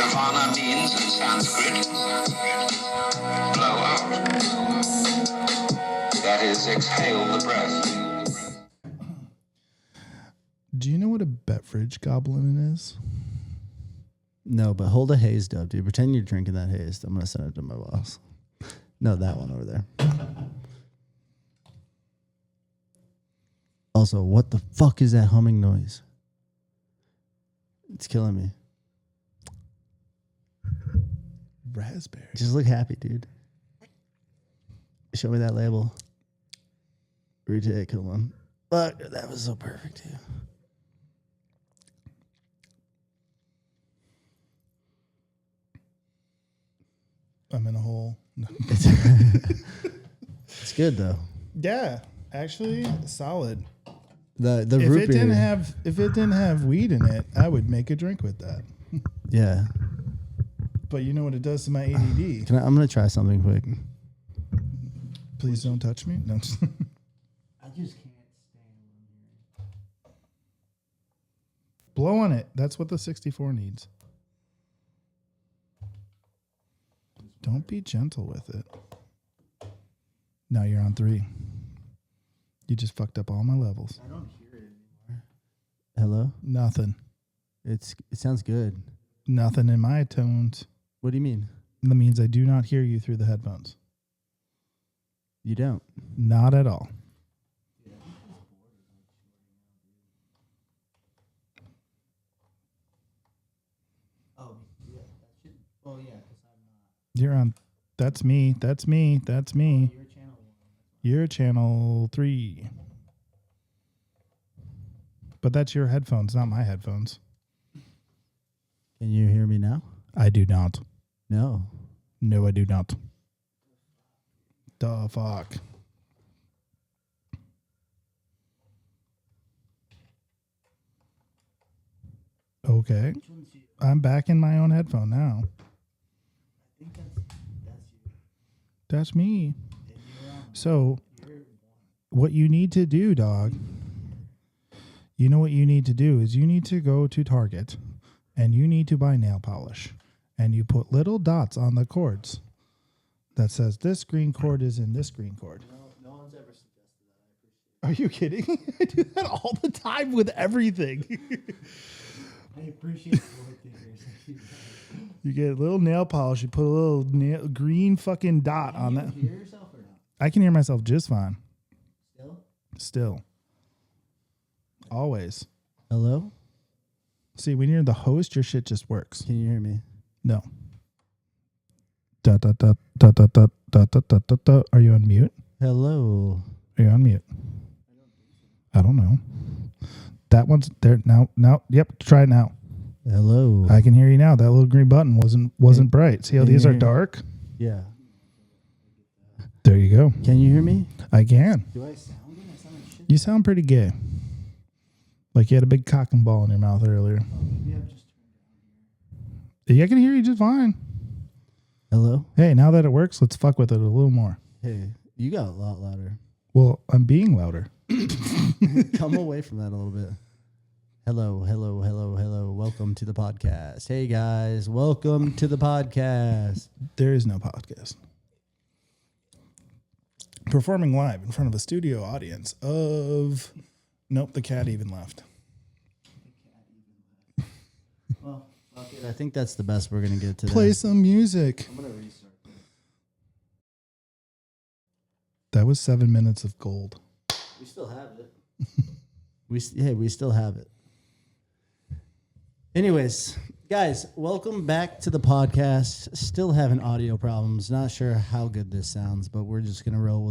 Nirvana means in Sanskrit, blow out. That is, exhale the breath. Do you know what a Betfridge goblin is? No, but hold a haze dub, dude. Pretend you're drinking that haze. I'm going to send it to my boss. No, that one over there. Also, what the fuck is that humming noise? It's killing me. Raspberry. Just look happy, dude. Show me that label. Retake one. Fuck, that was so perfect, dude. I'm in a hole. No. It's good though. Yeah, actually, solid. The If root it beer. didn't have weed in it, I would make a drink with that. Yeah. But you know what it does to my ADD. I'm gonna try something quick. Please don't touch me. No. I just can't stand here. Blow on it. That's what the 64 needs. Don't be gentle with it. Now you're on 3. You just fucked up all my levels. I don't hear it anymore. Hello? Nothing. It sounds good. Nothing in my tones. What do you mean? That means I do not hear you through the headphones. You don't? Not at all. Oh, yeah. That should. Oh, yeah, because I'm not. You're on. That's me. That's me. That's me. You're channel 1. You're channel 3. But that's your headphones, not my headphones. Can you hear me now? I do not. No. No, I do not. The fuck. Okay. I'm back in my own headphone now. I think that's you. That's me. So, what you need to do, dog, you know what you need to do is you need to go to Target and you need to buy nail polish. And you put little dots on the cords that says this green cord is in this green cord. No one's ever suggested that. I appreciate it. Are you kidding? I do that all the time with everything. I appreciate it. You get a little nail polish. You put a little green fucking dot on that. Can you hear yourself or not? I can hear myself just fine. Still? Always. Hello? See, when you're the host, your shit just works. Can you hear me? No. Dot, dot, dot, dot, dot, dot, dot, dot, dot, dot, dot. Are you on mute? Hello? Are you on mute? I don't know. That one's there now. Now, yep. Try it now. Hello? I can hear you now. That little green button wasn't bright. See how Can these you are hear- dark? Yeah. There you go. Can you hear me? I can. Do I sound good? I sound like shit. You sound pretty gay. Like you had a big cock and ball in your mouth earlier. Maybe I've just turned down here. Yeah, I can hear you just fine. Hello? Hey, now that it works, let's fuck with it a little more. Hey, you got a lot louder. Well, I'm being louder. Come away from that a little bit. Hello, hello, hello, hello. Welcome to the podcast. Hey, guys. Welcome to the podcast. There is no podcast. Performing live in front of a studio audience of... Nope, the cat even left. Well, fuck it. I think that's the best we're going to get today. Play some music. I'm going to restart. That was 7 minutes of gold. We still have it. we still have it. Anyways, guys, welcome back to the podcast. Still having audio problems. Not sure how good this sounds, but we're just going to roll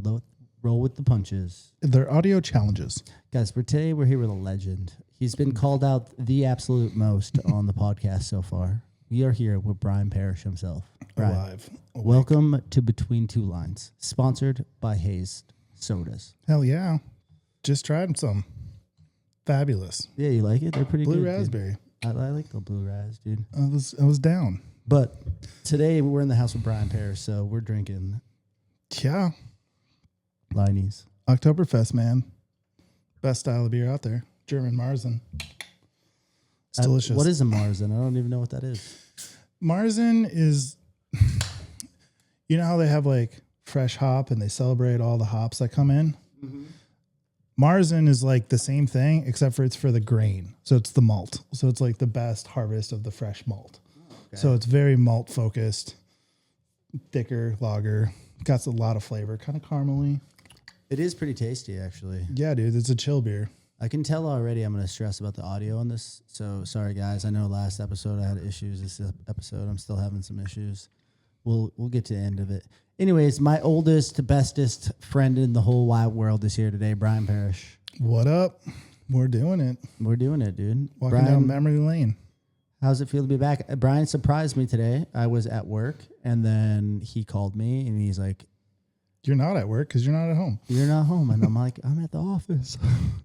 with the punches. They're audio challenges. Guys, today we're here with a legend. He's been called out the absolute most on the podcast so far. We are here with Bryan Parish himself. Bryan, Alive. Awake. welcome to Between Two Lines, sponsored by Hazed Sodas. Hell yeah. Just tried some. Fabulous. Yeah, you like it? They're pretty Blue good. dude. raspberry. I like the blue raz, dude. I was down. But today we're in the house with Bryan Parish, so we're drinking Yeah. Liney's. Oktoberfest, man. Best style of beer out there. German Marzen. It's delicious. What is a Marzen? I don't even know what that is. Marzen is, you know how they have like fresh hop and they celebrate all the hops that come in? Mm-hmm. Marzen is like the same thing, except for it's for the grain. So it's the malt. So it's like the best harvest of the fresh malt. Okay. So it's very malt focused, thicker lager. Got a lot of flavor, kind of caramely. It is pretty tasty, actually. Yeah, dude, it's a chill beer. I can tell already I'm going to stress about the audio on this. So sorry, guys. I know last episode I had issues. This episode I'm still having some issues. We'll get to the end of it. Anyways, my oldest, bestest friend in the whole wide world is here today, Bryan Parish. What up? We're doing it. We're doing it, dude. Walking Bryan, down memory lane. How's it feel to be back? Bryan surprised me today. I was at work, and then he called me, and he's like, you're not at work because you're not at home. You're not home. And I'm like, I'm at the office.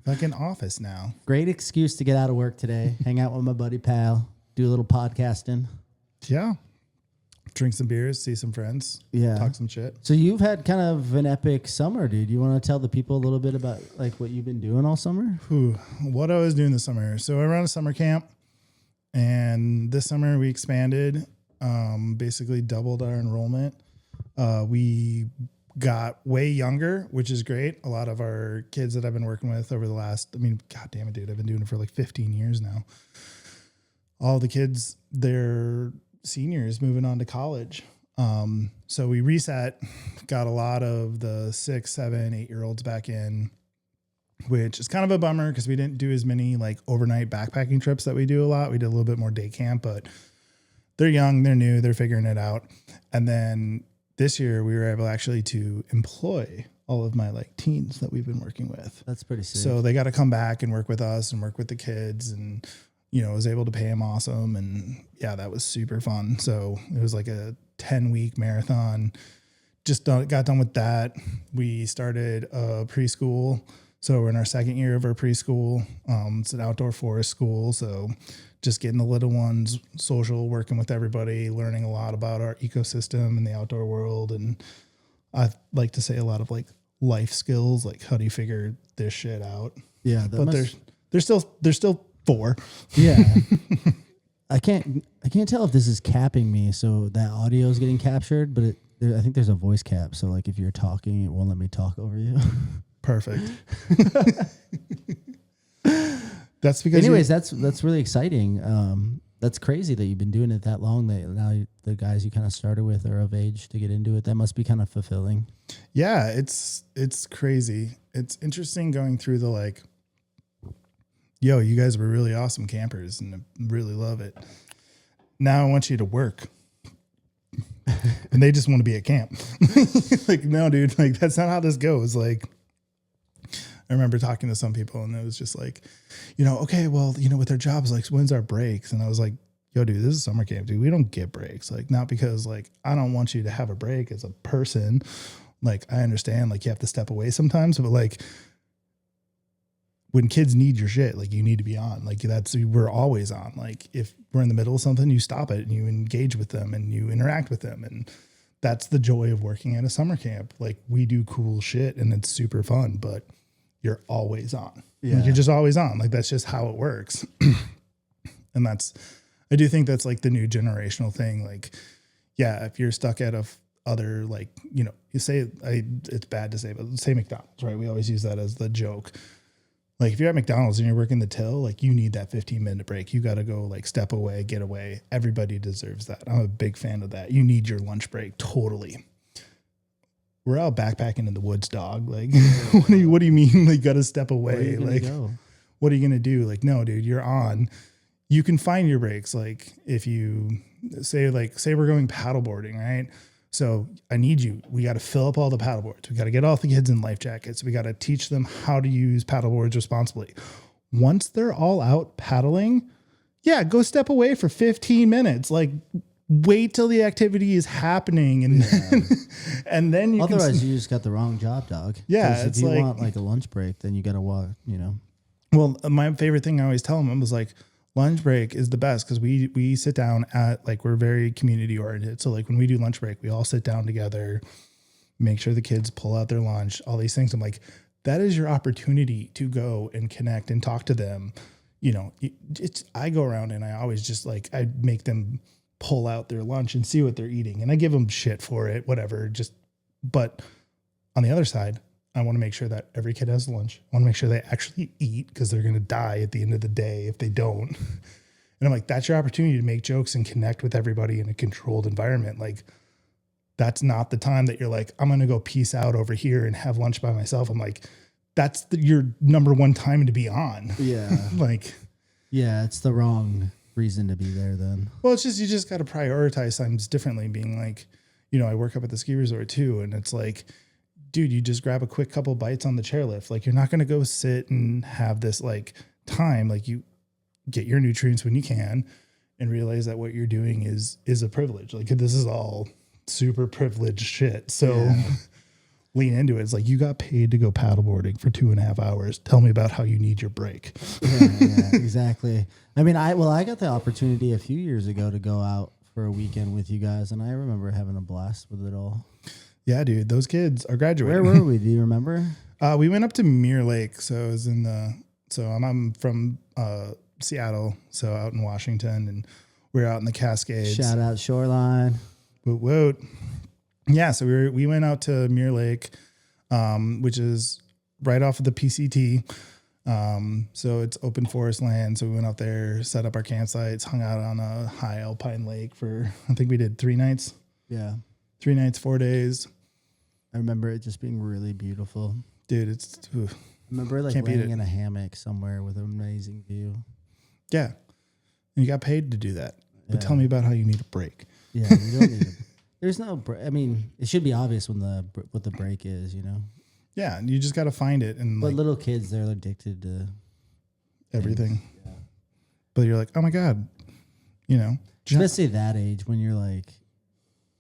Like an office now. Great excuse to get out of work today, hang out with my buddy Pal, do a little podcasting. Yeah. Drink some beers, see some friends, talk some shit. So you've had kind of an epic summer, dude. You want to tell the people a little bit about like what you've been doing all summer? What I was doing this summer. So I run a summer camp, and this summer we expanded, basically doubled our enrollment. We got way younger, which is great. A lot of our kids that I've been working with over the last, God damn it, dude, I've been doing it for like 15 years now. All the kids, they're seniors moving on to college. So we reset, got a lot of the 6, 7, 8-year-olds back in, which is kind of a bummer because we didn't do as many like overnight backpacking trips that we do a lot. We did a little bit more day camp, but they're young, they're new, they're figuring it out. And then this year we were able actually to employ all of my like teens that we've been working with. That's pretty sick. So they got to come back and work with us and work with the kids, and was able to pay them awesome. And yeah, that was super fun. So it was like a 10-week marathon. Got done with that. We started a preschool. So we're in our second year of our preschool. It's an outdoor forest school. So just getting the little ones social, working with everybody, learning a lot about our ecosystem and the outdoor world. And I like to say a lot of like life skills, like how do you figure this shit out? Yeah. But they're still 4. Yeah. I can't tell if this is capping me. So that audio is getting captured, but I think there's a voice cap. So like if you're talking, it won't let me talk over you. Perfect. That's because. Anyways, that's really exciting. That's crazy that you've been doing it that long. That now the guys you kind of started with are of age to get into it. That must be kind of fulfilling. Yeah, it's crazy. It's interesting going through the like, yo, you guys were really awesome campers and I really love it. Now I want you to work. And they just want to be at camp. Like, no, dude, like that's not how this goes. Like, I remember talking to some people and it was just like, okay, well, with their jobs, like, when's our breaks? And I was like, yo, dude, this is summer camp, dude. We don't get breaks. Like, not because like, I don't want you to have a break as a person. Like, I understand, like, you have to step away sometimes, but like, when kids need your shit, like, you need to be on. Like, we're always on. Like, if we're in the middle of something, you stop it and you engage with them and you interact with them. And that's the joy of working at a summer camp. Like, we do cool shit and it's super fun, but you're always on. Yeah. Like, you're just always on. Like, that's just how it works. And I do think that's like the new generational thing. Like, yeah, if you're stuck at other, like, you say, it's bad to say, but say McDonald's, right? We always use that as the joke. Like, if you're at McDonald's and you're working the till, like, you need that 15-minute break. You got to go, like, step away, get away. Everybody deserves that. I'm a big fan of that. You need your lunch break. Totally. We're out backpacking in the woods, dog. Like, what do you mean? Like, got to step away. Like, what are you going to do? Like, no, dude, you're on. You can find your breaks. Like, if you say we're going paddleboarding, right? So I need you. We got to fill up all the paddleboards. We got to get all the kids in life jackets. We got to teach them how to use paddleboards responsibly. Once they're all out paddling, yeah, go step away for 15 minutes. Like, wait till the activity is happening, and then you. Otherwise, you just got the wrong job, dog. Yeah, if you want like a lunch break, then you got to walk. Well, my favorite thing I always tell them was like, lunch break is the best because we sit down at, like, we're very community oriented. So like when we do lunch break, we all sit down together, make sure the kids pull out their lunch, all these things. I'm like, that is your opportunity to go and connect and talk to them. I go around and I always just like, I make them pull out their lunch and see what they're eating. And I give them shit for it, whatever. But on the other side, I want to make sure that every kid has lunch. I want to make sure they actually eat because they're going to die at the end of the day if they don't. And I'm like, that's your opportunity to make jokes and connect with everybody in a controlled environment. Like, that's not the time that you're like, I'm going to go peace out over here and have lunch by myself. I'm like, that's your number one time to be on. Yeah. Like, yeah, it's the wrong reason to be there then. well, it's just, you just got to prioritize times differently, being like, you know, I work up at the ski resort too. And it's like, dude, you just grab a quick couple bites on the chairlift. Like, you're not going to go sit and have this like time. Like, you get your nutrients when you can and realize that what you're doing is a privilege. Like, this is all super privileged shit. So lean into it. It's like, you got paid to go paddleboarding for 2.5 hours. Tell me about how you need your break. Yeah, exactly. I mean, I got the opportunity a few years ago to go out for a weekend with you guys, and I remember having a blast with it all. Yeah, dude, those kids are graduating. Where were we? Do you remember? We went up to Mirror Lake. So it was I'm from Seattle, so out in Washington, and we were out in the Cascades. Shout out Shoreline. Woot woot. Yeah, so we went out to Mirror Lake, which is right off of the PCT. So it's open forest land. So we went out there, set up our campsites, hung out on a high alpine lake for, I think we did 3 nights. Yeah. 3 nights, 4 days. I remember it just being really beautiful. Dude, it's... Oof. I remember like Can't beat laying it. in a hammock somewhere with an amazing view. Yeah. And you got paid to do that. But Yeah. tell me about how you need a break. Yeah, you don't need it. There's no I mean, it should be obvious what the break is, you know? Yeah, you just got to find it. And But like little kids, they're addicted to everything. Yeah. But you're like, oh my God, you know. Especially that age when you're like,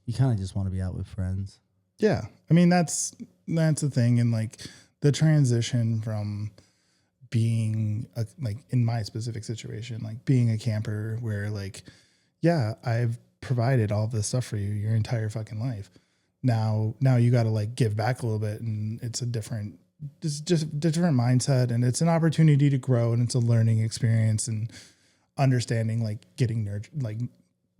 you kind of just want to be out with friends. Yeah. I mean, that's the thing. And like the transition from being like in my specific situation, like being a camper where like, yeah, I've provided all this stuff for you your entire fucking life. Now you got to like give back a little bit, and it's just a different mindset, and it's an opportunity to grow, and it's a learning experience, and understanding like getting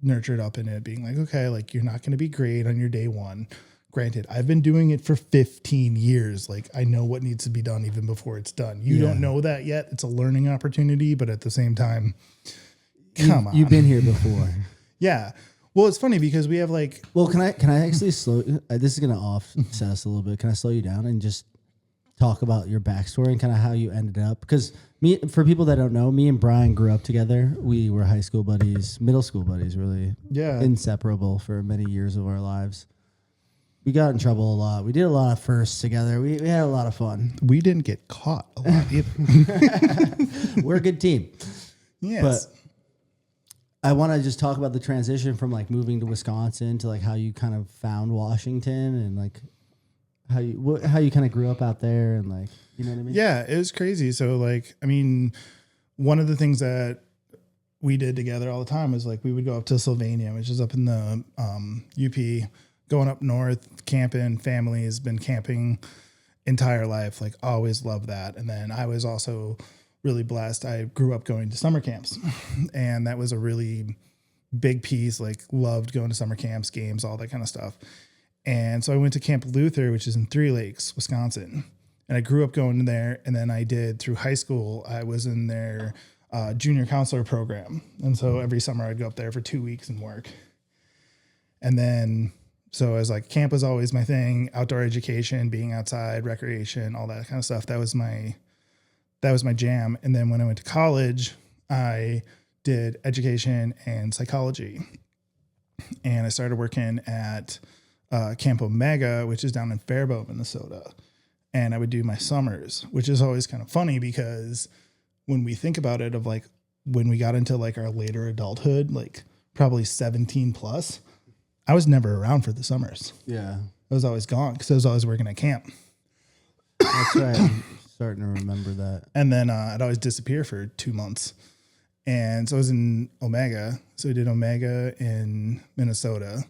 nurtured up in it, being like, okay, like you're not going to be great on your day one. Granted, I've been doing it for 15 years. Like, I know what needs to be done even before it's done. You don't know that yet. It's a learning opportunity, but at the same time, come on. You've been here before. Yeah. Well, it's funny because we have like... Well, can I actually slow... this is going to offset us a little bit. Can I slow you down and just talk about your backstory and kind of how you ended up? Because for people that don't know, me and Bryan grew up together. We were high school buddies, middle school buddies, really. Yeah. Inseparable for many years of our lives. We got in trouble a lot. We did a lot of firsts together. We had a lot of fun. We didn't get caught a lot either. We're a good team. Yes. But I want to just talk about the transition from like moving to Wisconsin to like how you kind of found Washington and like how you kind of grew up out there and like, you know what I mean? Yeah, it was crazy. So like, I mean, one of the things that we did together all the time was like, we would go up to Sylvania, which is up in the UP, going up north, camping. Family has been camping entire life. Like, always loved that. And then I was also really blessed. I grew up going to summer camps, and that was a really big piece. Like, loved going to summer camps, games, all that kind of stuff. And so I went to Camp Luther, which is in 3 Lakes, Wisconsin. And I grew up going there. And then I did through high school, I was in their junior counselor program. And so every summer I'd go up there for 2 weeks and work. And then, so I was like, camp was always my thing, outdoor education, being outside, recreation, all that kind of stuff. That was my jam. And then when I went to college, I did education and psychology. And I started working at Camp Omega, which is down in Faribault, Minnesota. And I would do my summers, which is always kind of funny because when we think about it, of like when we got into like our later adulthood, like probably 17 plus, I was never around for the summers. Yeah. I was always gone because I was always working at camp. That's right. I'm starting to remember that. And then I'd always disappear for 2 months. And so I was in Omega. So we did Omega in Minnesota.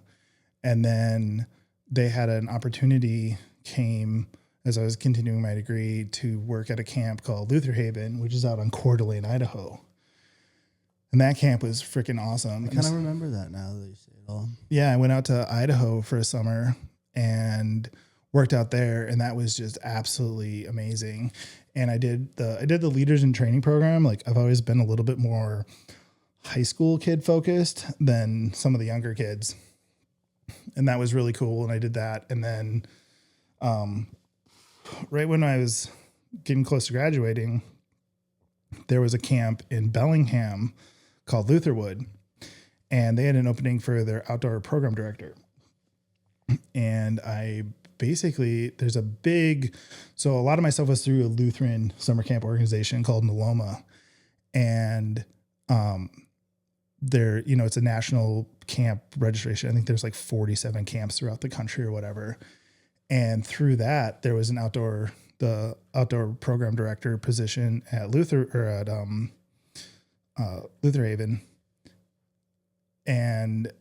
And then they had an opportunity came as I was continuing my degree to work at a camp called Luther Haven, which is out on Coeur d'Alene, Idaho. And that camp was freaking awesome. I kind of remember that now that you say it all. Yeah, I went out to Idaho for a summer and worked out there, and that was just absolutely amazing. And I did the leaders in training program. Like I've always been a little bit more high school kid focused than some of the younger kids. And that was really cool. And I did that. And then right when I was getting close to graduating, there was a camp in Bellingham called Lutherwood, and they had an opening for their outdoor program director. And I basically, so a lot of my stuff was through a Lutheran summer camp organization called Naloma. And there, it's a national camp registration. I think there's like 47 camps throughout the country or whatever. And through that, there was the outdoor program director position at Luther Haven. And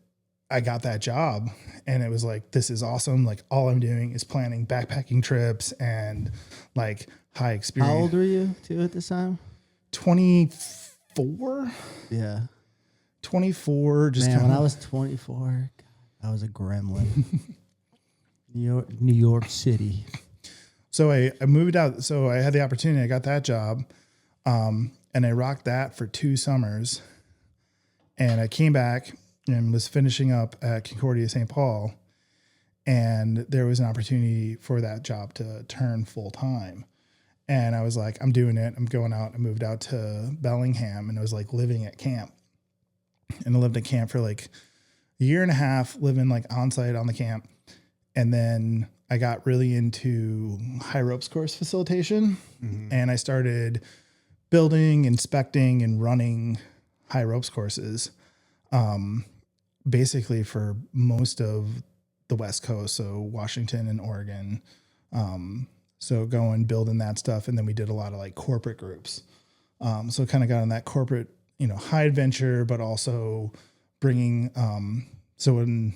I got that job, and it was like, this is awesome. Like all I'm doing is planning backpacking trips and like high experience. How old were you too at this time? 24. Yeah. 24. Just Man, when I was 24, God, I was a gremlin. New York City. So I moved out. So I had the opportunity. I got that job, and I rocked that for 2 summers. And I came back and was finishing up at Concordia St. Paul, and there was an opportunity for that job to turn full time. And I was like, I'm doing it. I'm going out. I moved out to Bellingham, and I was like living at camp. And I lived at camp for like a year and a half, living like on site on the camp. And then I got really into high ropes course facilitation, and I started building, inspecting, and running high ropes courses, basically for most of the West Coast, so Washington and Oregon. So going, building that stuff, and then we did a lot of like corporate groups. So kind of got on that corporate, high adventure, but also bringing. So when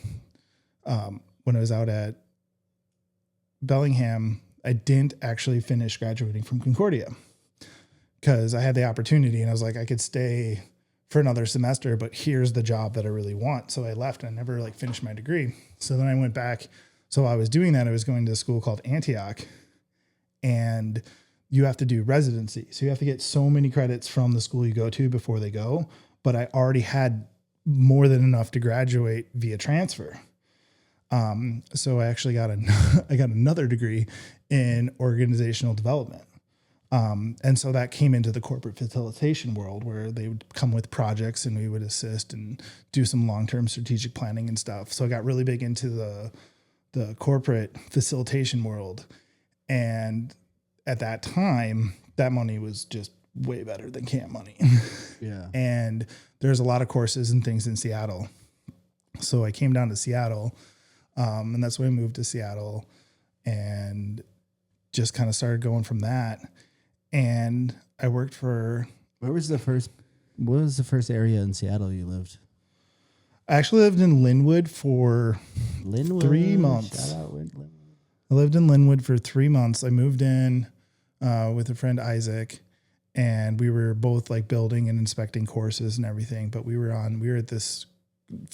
I was out at Bellingham, I didn't actually finish graduating from Concordia because I had the opportunity, and I was like, I could stay for another semester, but here's the job that I really want. So I left and I never like finished my degree. So then I went back. So while I was doing that, I was going to a school called Antioch, and you have to do residency. So you have to get so many credits from the school you go to before they go. But I already had more than enough to graduate via transfer. So I actually got another degree in organizational development. And so that came into the corporate facilitation world, where they would come with projects and we would assist and do some long-term strategic planning and stuff. So I got really big into the corporate facilitation world. And at that time, that money was just way better than camp money. Yeah. And there's a lot of courses and things in Seattle. So I came down to Seattle, and that's when I moved to Seattle and just kind of started going from that. And I worked for. What was the first area in Seattle you lived? I actually lived in Linwood for Linwood. 3 months. Shout out Linwood. I lived in Linwood for 3 months. I moved in with a friend, Isaac, and we were both like building and inspecting courses and everything. But we were at this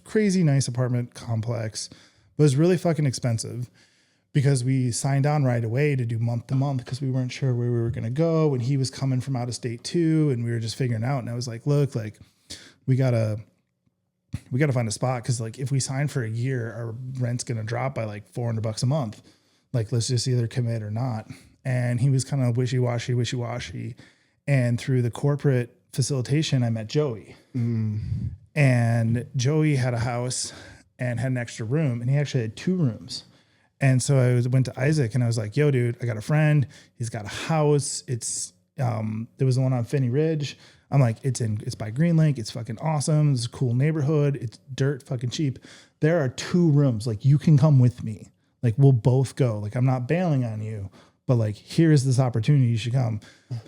crazy nice apartment complex. It was really fucking expensive because we signed on right away to do month to month because we weren't sure where we were going to go. And he was coming from out of state too. And we were just figuring out. And I was like, look, like we gotta find a spot. Cause like if we sign for a year, our rent's going to drop by like $400 a month. Like, let's just either commit or not. And he was kind of wishy-washy. And through the corporate facilitation, I met Joey. And Joey had a house and had an extra room, and he actually had 2 rooms. And so I went to Isaac and I was like, yo, dude, I got a friend. He's got a house. It's, there was the one on Finney Ridge. I'm like, it's by Green Lake. It's fucking awesome. It's a cool neighborhood. It's dirt fucking cheap. There are 2 rooms. Like, you can come with me. Like, we'll both go. Like, I'm not bailing on you, but like, here's this opportunity. You should come.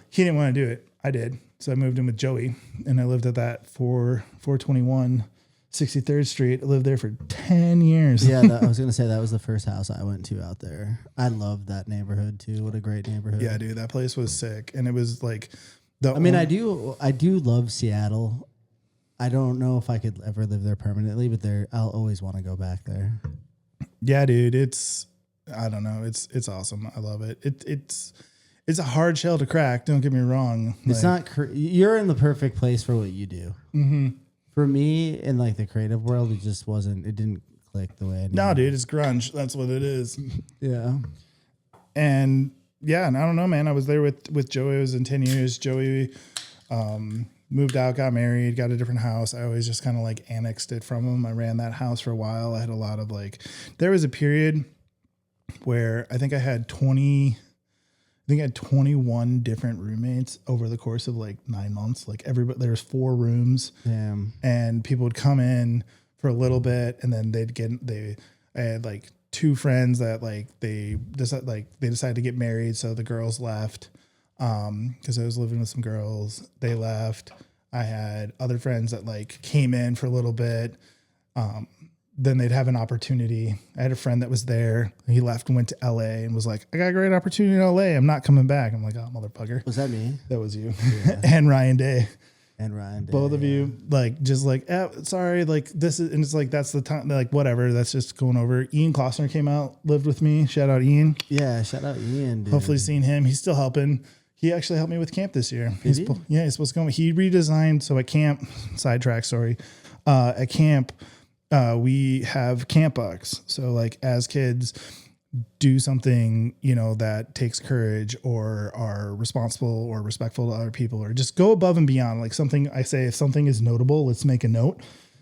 He didn't want to do it. I did. So I moved in with Joey, and I lived at that 421 63rd Street. I lived there for 10 years. Yeah, I was going to say that was the first house I went to out there. I loved that neighborhood too. What a great neighborhood. Yeah, dude, that place was sick. And it was like I do love Seattle. I don't know if I could ever live there permanently, but I'll always want to go back there. Yeah, dude. I don't know. It's awesome. I love it. It's a hard shell to crack. Don't get me wrong. It's not. You're in the perfect place for what you do. Mm-hmm. For me, in like the creative world, it just wasn't. It didn't click the way I needed. No, dude. It's grunge. That's what it is. Yeah. And yeah, and I don't know, man. I was there with Joey. It was in 10 years. Joey moved out, got married, got a different house. I always just kind of like annexed it from him. I ran that house for a while. I had a lot of like, there was a period where I think I had 21 different roommates over the course of like 9 months. Like everybody, there was 4 rooms. Damn. And people would come in for a little bit, and then I had like 2 friends that like they decided to get married, so the girls left. Because I was living with some girls, they left. I had other friends that like came in for a little bit. Then they'd have an opportunity. I had a friend that was there. He left and went to LA and was like, I got a great opportunity in LA. I'm not coming back. I'm like, oh, motherfucker. Was that me? That was you. Yeah. And Ryan Day. Both of you, like, just like, sorry, like this is, and it's like, that's the time, like, whatever. That's just going over. Ian Klossner came out, lived with me. Shout out Ian. Yeah. Shout out Ian. Dude. Hopefully seeing him. He's still helping. He actually helped me with camp this year. He's supposed to go. He redesigned. So at camp, sidetrack, sorry. At camp, we have camp bucks. So like as kids do something, that takes courage or are responsible or respectful to other people or just go above and beyond. Like something I say, if something is notable, let's make a note.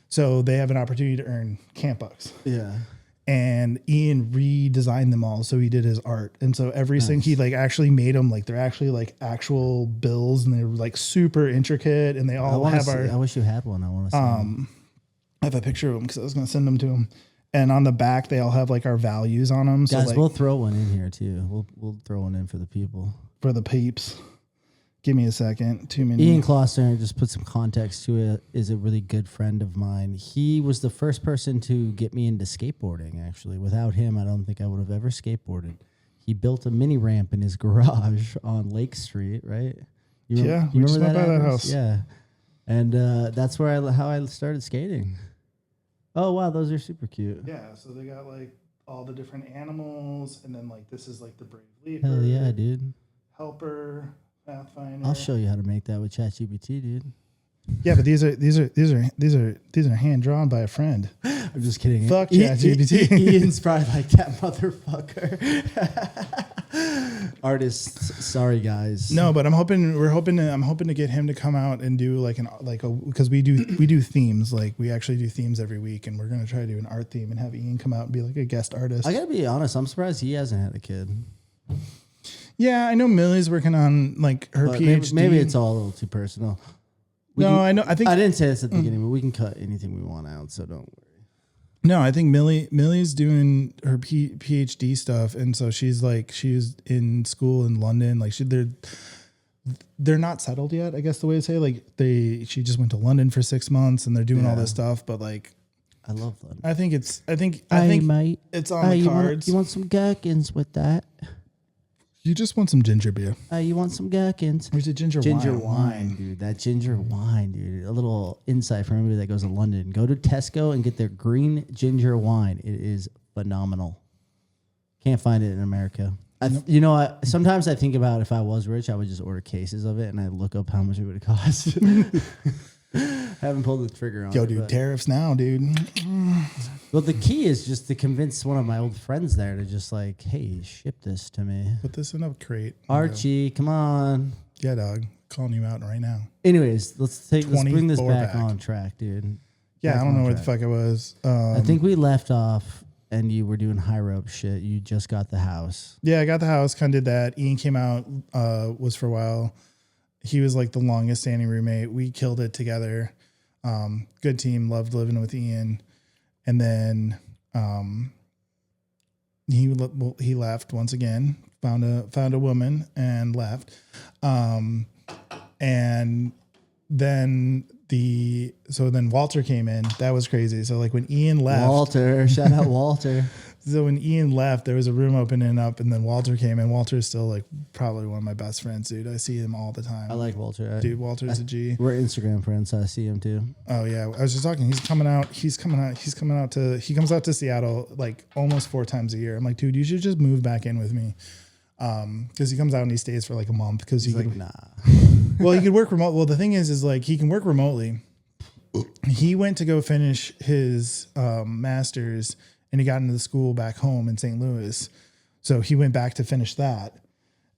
So they have an opportunity to earn camp bucks. Yeah. And Ian redesigned them all. So he did his art. And so every single, he like actually made them like, they're actually like actual bills and they're like super intricate and they all have I wish you had one. I want to see them. I have a picture of them because I was going to send them to him. And on the back, they all have like our values on them. Guys, so like, we'll throw one in here too. We'll throw one in for the people. For the peeps. Give me a second. Too many. Ian Klossner, just put some context to it, is a really good friend of mine. He was the first person to get me into skateboarding, actually. Without him, I don't think I would have ever skateboarded. He built a mini ramp in his garage on Lake Street, right? You remember that house? Yeah. And that's where how I started skating. Oh, wow, those are super cute. Yeah, so they got like all the different animals, and then like this is like the Brave Leaper. Hell yeah, dude. Helper. Pathfinder. I'll show you how to make that with ChatGPT, dude. Yeah, but these are hand drawn by a friend. I'm just kidding. Fuck ChatGPT. Ian's probably like that motherfucker. Artists, sorry guys. No, but I'm hoping to get him to come out and do because we do themes, like we actually do themes every week, and we're gonna try to do an art theme and have Ian come out and be like a guest artist. I gotta be honest, I'm surprised he hasn't had a kid. Yeah, I know Millie's working on like her PhD. Maybe it's all a little too personal. I know. I think I didn't say this at the beginning, but we can cut anything we want out, so don't worry. No, I think Millie's doing her PhD stuff, and so she's in school in London. Like they're not settled yet, I guess the way to say. Like she just went to London for 6 months, and they're doing all this stuff. But like, I love London. I think it's mate, it's on the cards. You want some gherkins with that? You just want some ginger beer. You want some gherkins? Where's the ginger wine, dude. That ginger wine, dude. A little insight for anybody that goes to London. Go to Tesco and get their green ginger wine. It is phenomenal. Can't find it in America. Sometimes I think about if I was rich, I would just order cases of it, and I look up how much it would cost. Haven't pulled the trigger on it. Yo, dude, tariffs now, dude. Well, the key is just to convince one of my old friends there to just like, hey, ship this to me. Put this in a crate. Archie, come on. Yeah, dog. Calling you out right now. Anyways, let's bring this back on track, dude. Yeah, I don't know where the fuck I was. I think we left off and you were doing high rope shit. You just got the house. Yeah, I got the house, kind of did that. Ian came out, was for a while. He was like the longest standing roommate. We killed it together. Good team. Loved living with Ian. And then he left once again. Found a woman and left. And then Walter came in. That was crazy. So like when Ian left, Walter, shout out Walter. So when Ian left, there was a room opening up, and then Walter came in. Walter's still like probably one of my best friends, dude. I see him all the time. I like Walter. Dude, Walter's a G. We're Instagram friends, so I see him too. Oh yeah, I was just talking. He comes out to Seattle like almost 4 times a year. I'm like, dude, you should just move back in with me. Because he comes out and he stays for like a month because he He's could, like, nah. well, he could work remote. Well, the thing is like he can work remotely. He went to go finish his master's, and he got into the school back home in St. Louis. So he went back to finish that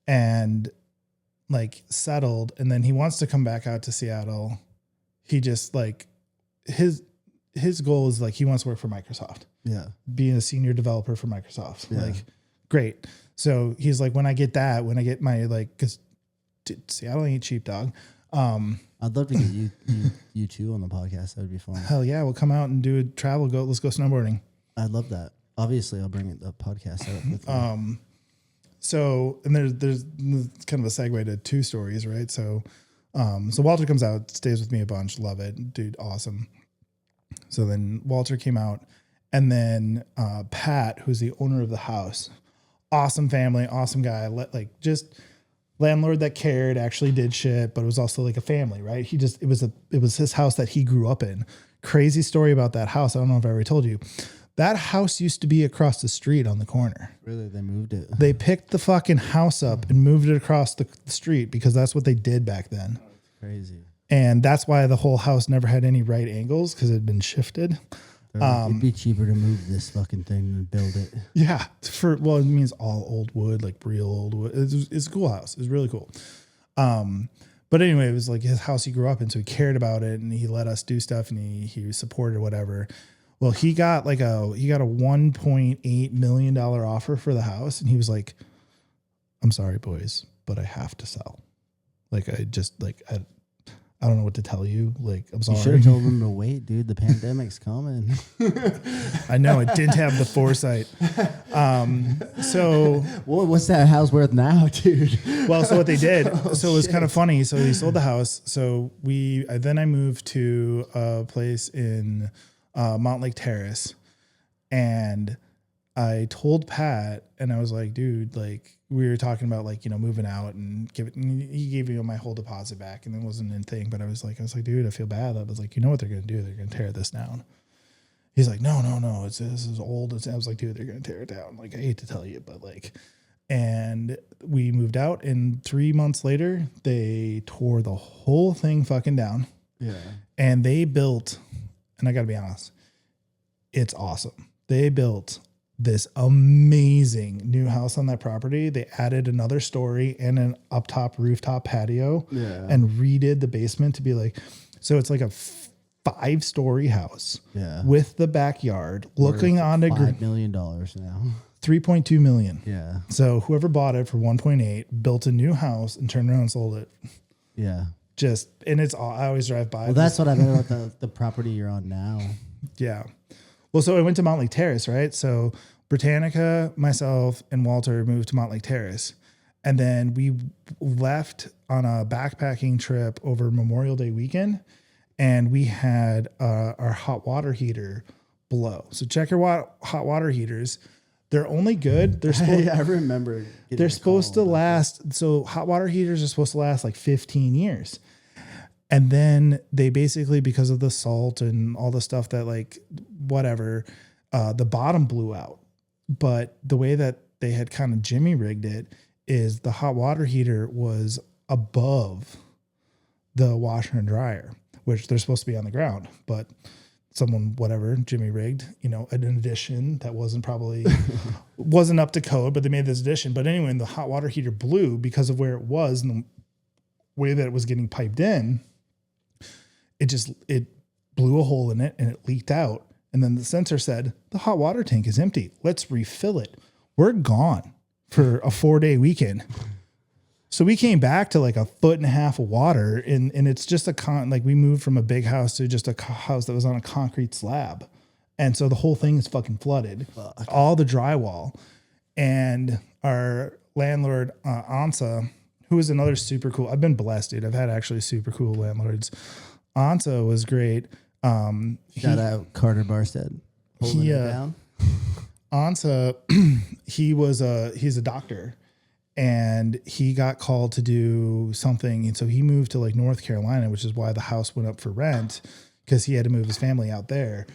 and like settled. And then he wants to come back out to Seattle. He just like his goal is like he wants to work for Microsoft. Yeah. Being a senior developer for Microsoft. Yeah. Like, great. So he's like, when I get my like, because Seattle ain't cheap, dog. I'd love to get you two on the podcast. That would be fun. Hell yeah, we'll come out and do a travel. Let's go snowboarding. I'd love that. Obviously, I'll bring the podcast up with me. So, and there's kind of a segue to 2 stories, right? So Walter comes out, stays with me a bunch, love it, dude, awesome. So then Walter came out, and then Pat, who's the owner of the house, awesome family, awesome guy, just landlord that cared, actually did shit, but it was also like a family, right? It was his house that he grew up in. Crazy story about that house. I don't know if I already told you. That house used to be across the street on the corner. Really? They moved it? They picked the fucking house up and moved it across the street because that's what they did back then. Crazy. And that's why the whole house never had any right angles, because it had been shifted. It'd be cheaper to move this fucking thing than build it. Yeah. It means all old wood, like real old wood. It's a cool house. It's really cool. But anyway, it was like his house he grew up in, so he cared about it, and he let us do stuff, and he supported whatever. Well, he got a $1.8 million offer for the house, and he was like, "I'm sorry, boys, but I have to sell. Like, I don't know what to tell you. Like, I'm sorry." You should have told them to wait, dude. The pandemic's coming. I know, I didn't have the foresight. So What's that house worth now, dude? well, so what they did, so it was kind of funny. So he sold the house. So I moved to a place in Montlake Terrace, and I told Pat, and I was like, dude, like we were talking about like, moving out and he gave me my whole deposit back, and it wasn't a thing, but I was like, dude, I feel bad. I was like, you know what they're going to do? They're going to tear this down. He's like, no, this is old. I was like, dude, they're going to tear it down. Like, I hate to tell you, but like, and we moved out, and 3 months later, they tore the whole thing fucking down. Yeah. And they built, and I got to be honest, it's awesome. They built this amazing new house on that property. They added another story and an up top rooftop patio, and redid the basement to be like, so it's like a 5-story house, with the backyard looking onto $5 million now. 3.2 million. Yeah. So whoever bought it for 1.8 built a new house and turned around and sold it. Yeah. And it's all, I always drive by. Well, that's what I meant about the property you're on now. Yeah. Well, so I went to Montlake Terrace, right? So Britannica, myself, and Walter moved to Montlake Terrace. And then we left on a backpacking trip over Memorial Day weekend. And we had our hot water heater blow. So check your hot water heaters. They're only good. They're supposed, I remember. They're supposed to last. So hot water heaters are supposed to last like 15 years. And then they basically, because of the salt and all the stuff that like, whatever, the bottom blew out. But the way that they had kind of jimmy rigged it is the hot water heater was above the washer and dryer, which they're supposed to be on the ground. But someone, whatever, jimmy rigged, an addition that wasn't up to code, but they made this addition. But anyway, the hot water heater blew because of where it was and the way that it was getting piped in. It blew a hole in it and it leaked out. And then the sensor said, the hot water tank is empty. Let's refill it. We're gone for a 4-day weekend. So we came back to like 1.5 feet of water, and it's just we moved from a big house to just a house that was on a concrete slab. And so the whole thing is fucking flooded, all the drywall. And our landlord, Ansa, who is another super cool, I've been blessed, dude. I've had actually super cool landlords. Ansa was great. Shout out Carter Barstead. Holding it down. Ansa, he's a doctor, and he got called to do something, and so he moved to like North Carolina, which is why the house went up for rent, because he had to move his family out there.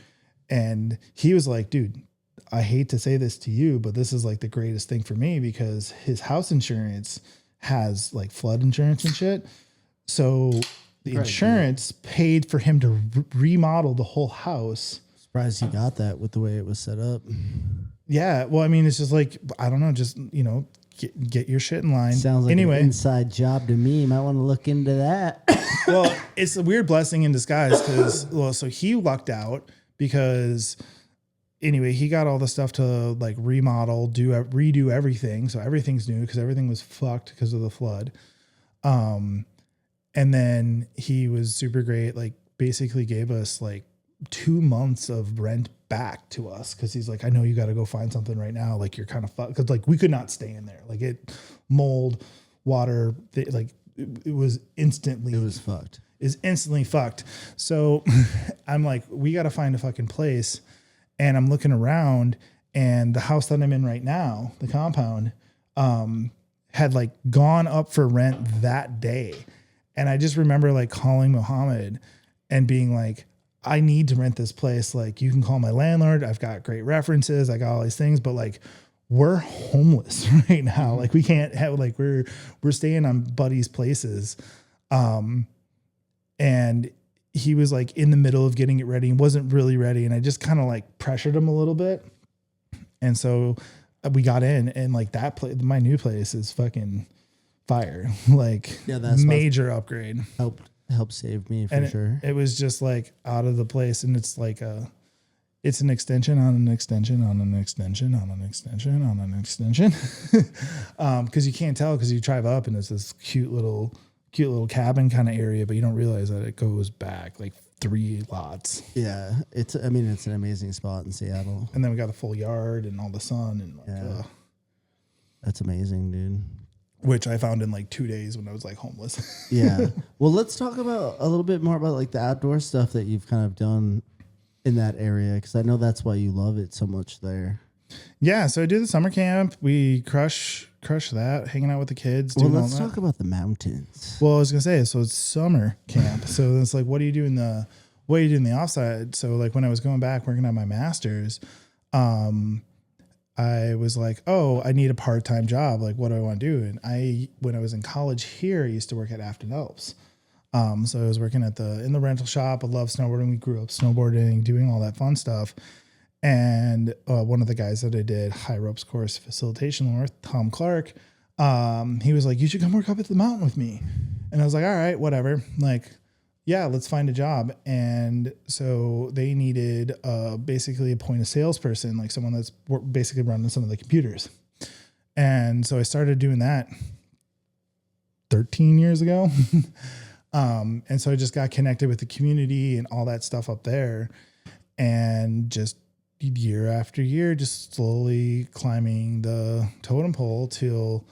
And he was like, dude, I hate to say this to you, but this is like the greatest thing for me, because his house insurance has like flood insurance and shit. So the insurance paid for him to remodel the whole house. Surprised he got that with the way it was set up. Yeah. Well, I mean, it's just like, I don't know, just, get your shit in line. Sounds like anyway, an inside job to me. Might want to look into that. Well, it's a weird blessing in disguise because, so he lucked out because anyway, he got all the stuff to like remodel, redo everything. So everything's new because everything was fucked because of the flood. And then he was super great. Like basically gave us like 2 months of rent back to us. Cause he's like, I know you got to go find something right now. Like you're kind of fucked. Cause like we could not stay in there. Like it mold, water, it was instantly, It was fucked. Is instantly fucked. So I'm like, we got to find a fucking place. And I'm looking around, and the house that I'm in right now, the compound, had like gone up for rent that day. And I just remember like calling Mohammed and being like, I need to rent this place. Like you can call my landlord. I've got great references. I got all these things, but like we're homeless right now. Like we can't have, like we're staying on buddies' places. And he was like in the middle of getting it ready and wasn't really ready. And I just kind of like pressured him a little bit. And so we got in, and like that place, my new place is fucking fire. Like that's major upgrade. Helped save me for sure. It was just like out of the place. And it's like it's an extension on an extension on an extension on an extension on an extension. Cause you can't tell, cause you drive up and it's this cute little cabin kind of area, but you don't realize that it goes back like 3 lots. Yeah. It's an amazing spot in Seattle. And then we got a full yard and all the sun and like, that's amazing, dude. Which I found in like 2 days when I was like homeless. Yeah. Well, let's talk about a little bit more about like the outdoor stuff that you've kind of done in that area. Cause I know that's why you love it so much there. Yeah. So I do the summer camp. We crush that, hanging out with the kids. Well, let's talk about the mountains. Well, I was gonna say, so it's summer camp. So it's like, what do you do in the offside? So like when I was going back working on my master's, I was like, oh, I need a part-time job. Like, what do I want to do? And when I was in college here, I used to work at Afton Alps. So I was working in the rental shop. I love snowboarding. We grew up snowboarding, doing all that fun stuff. And one of the guys that I did high ropes course facilitation with, Tom Clark, he was like, you should come work up at the mountain with me. And I was like, all right, whatever. Like, yeah, let's find a job. And so they needed basically a point of salesperson, like someone that's basically running some of the computers. And so I started doing that 13 years ago. And so I just got connected with the community and all that stuff up there, and just year after year, just slowly climbing the totem pole till,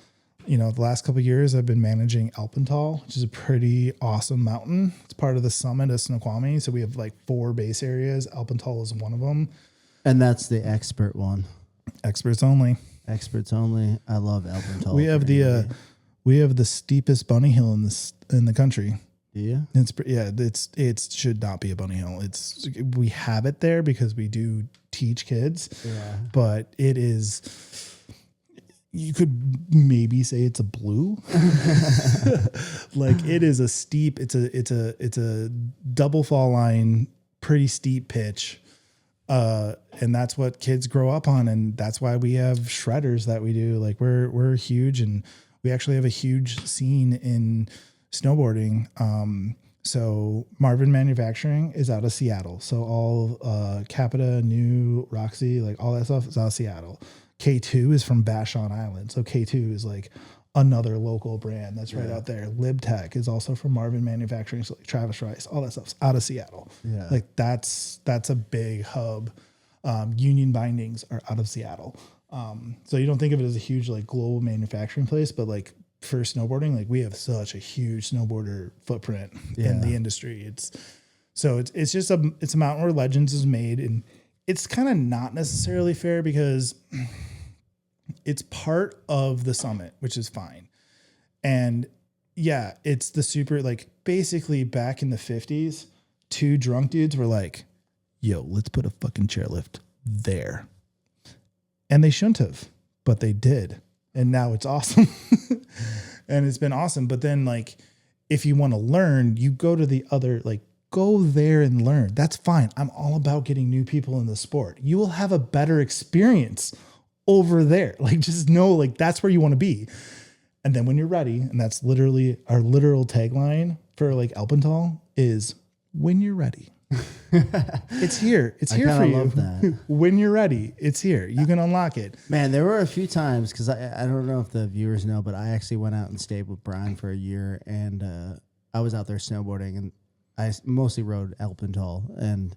the last couple of years I've been managing Alpental, which is a pretty awesome mountain. It's part of the summit of Snoqualmie. So we have like 4 base areas. Alpental is one of them. And that's the expert one. Experts only. Experts only. I love Alpental. We have the steepest bunny hill in the country. Yeah. It should not be a bunny hill. We have it there because we do teach kids. Yeah. But it is, you could maybe say it's a blue. Like it is a steep, it's a double fall line, pretty steep pitch. And that's what kids grow up on. And that's why we have shredders that we do. Like we're huge, and we actually have a huge scene in snowboarding. So Marvin Manufacturing is out of Seattle. So all Capita, New, Roxy, like all that stuff is out of Seattle. K2 is from Vashon Island. So K2 is like another local brand that's right out there. LibTech is also from Marvin Manufacturing. So like Travis Rice, all that stuff's out of Seattle. Yeah. Like that's a big hub. Union Bindings are out of Seattle. So you don't think of it as a huge like global manufacturing place, but like for snowboarding, like we have such a huge snowboarder footprint in the industry. It's just it's a mountain where legends is made, and it's kind of not necessarily fair because it's part of the summit, which is fine. And yeah, it's the super, like basically back in the 50s, two drunk dudes were like, yo, let's put a fucking chairlift there. And they shouldn't have, but they did. And now it's awesome. And it's been awesome. But then like, if you want to learn, you go to the other, like go there and learn. That's fine. I'm all about getting new people in the sport. You will have a better experience over there. Like just know, like that's where you want to be. And then when you're ready, and that's literally our literal tagline for like Alpental is when you're ready. It's here. It's here for you. Love that. When you're ready, it's here. You can unlock it. Man, there were a few times because I don't know if the viewers know, but I actually went out and stayed with Bryan for a year, and I was out there snowboarding, and I mostly rode Alpental, and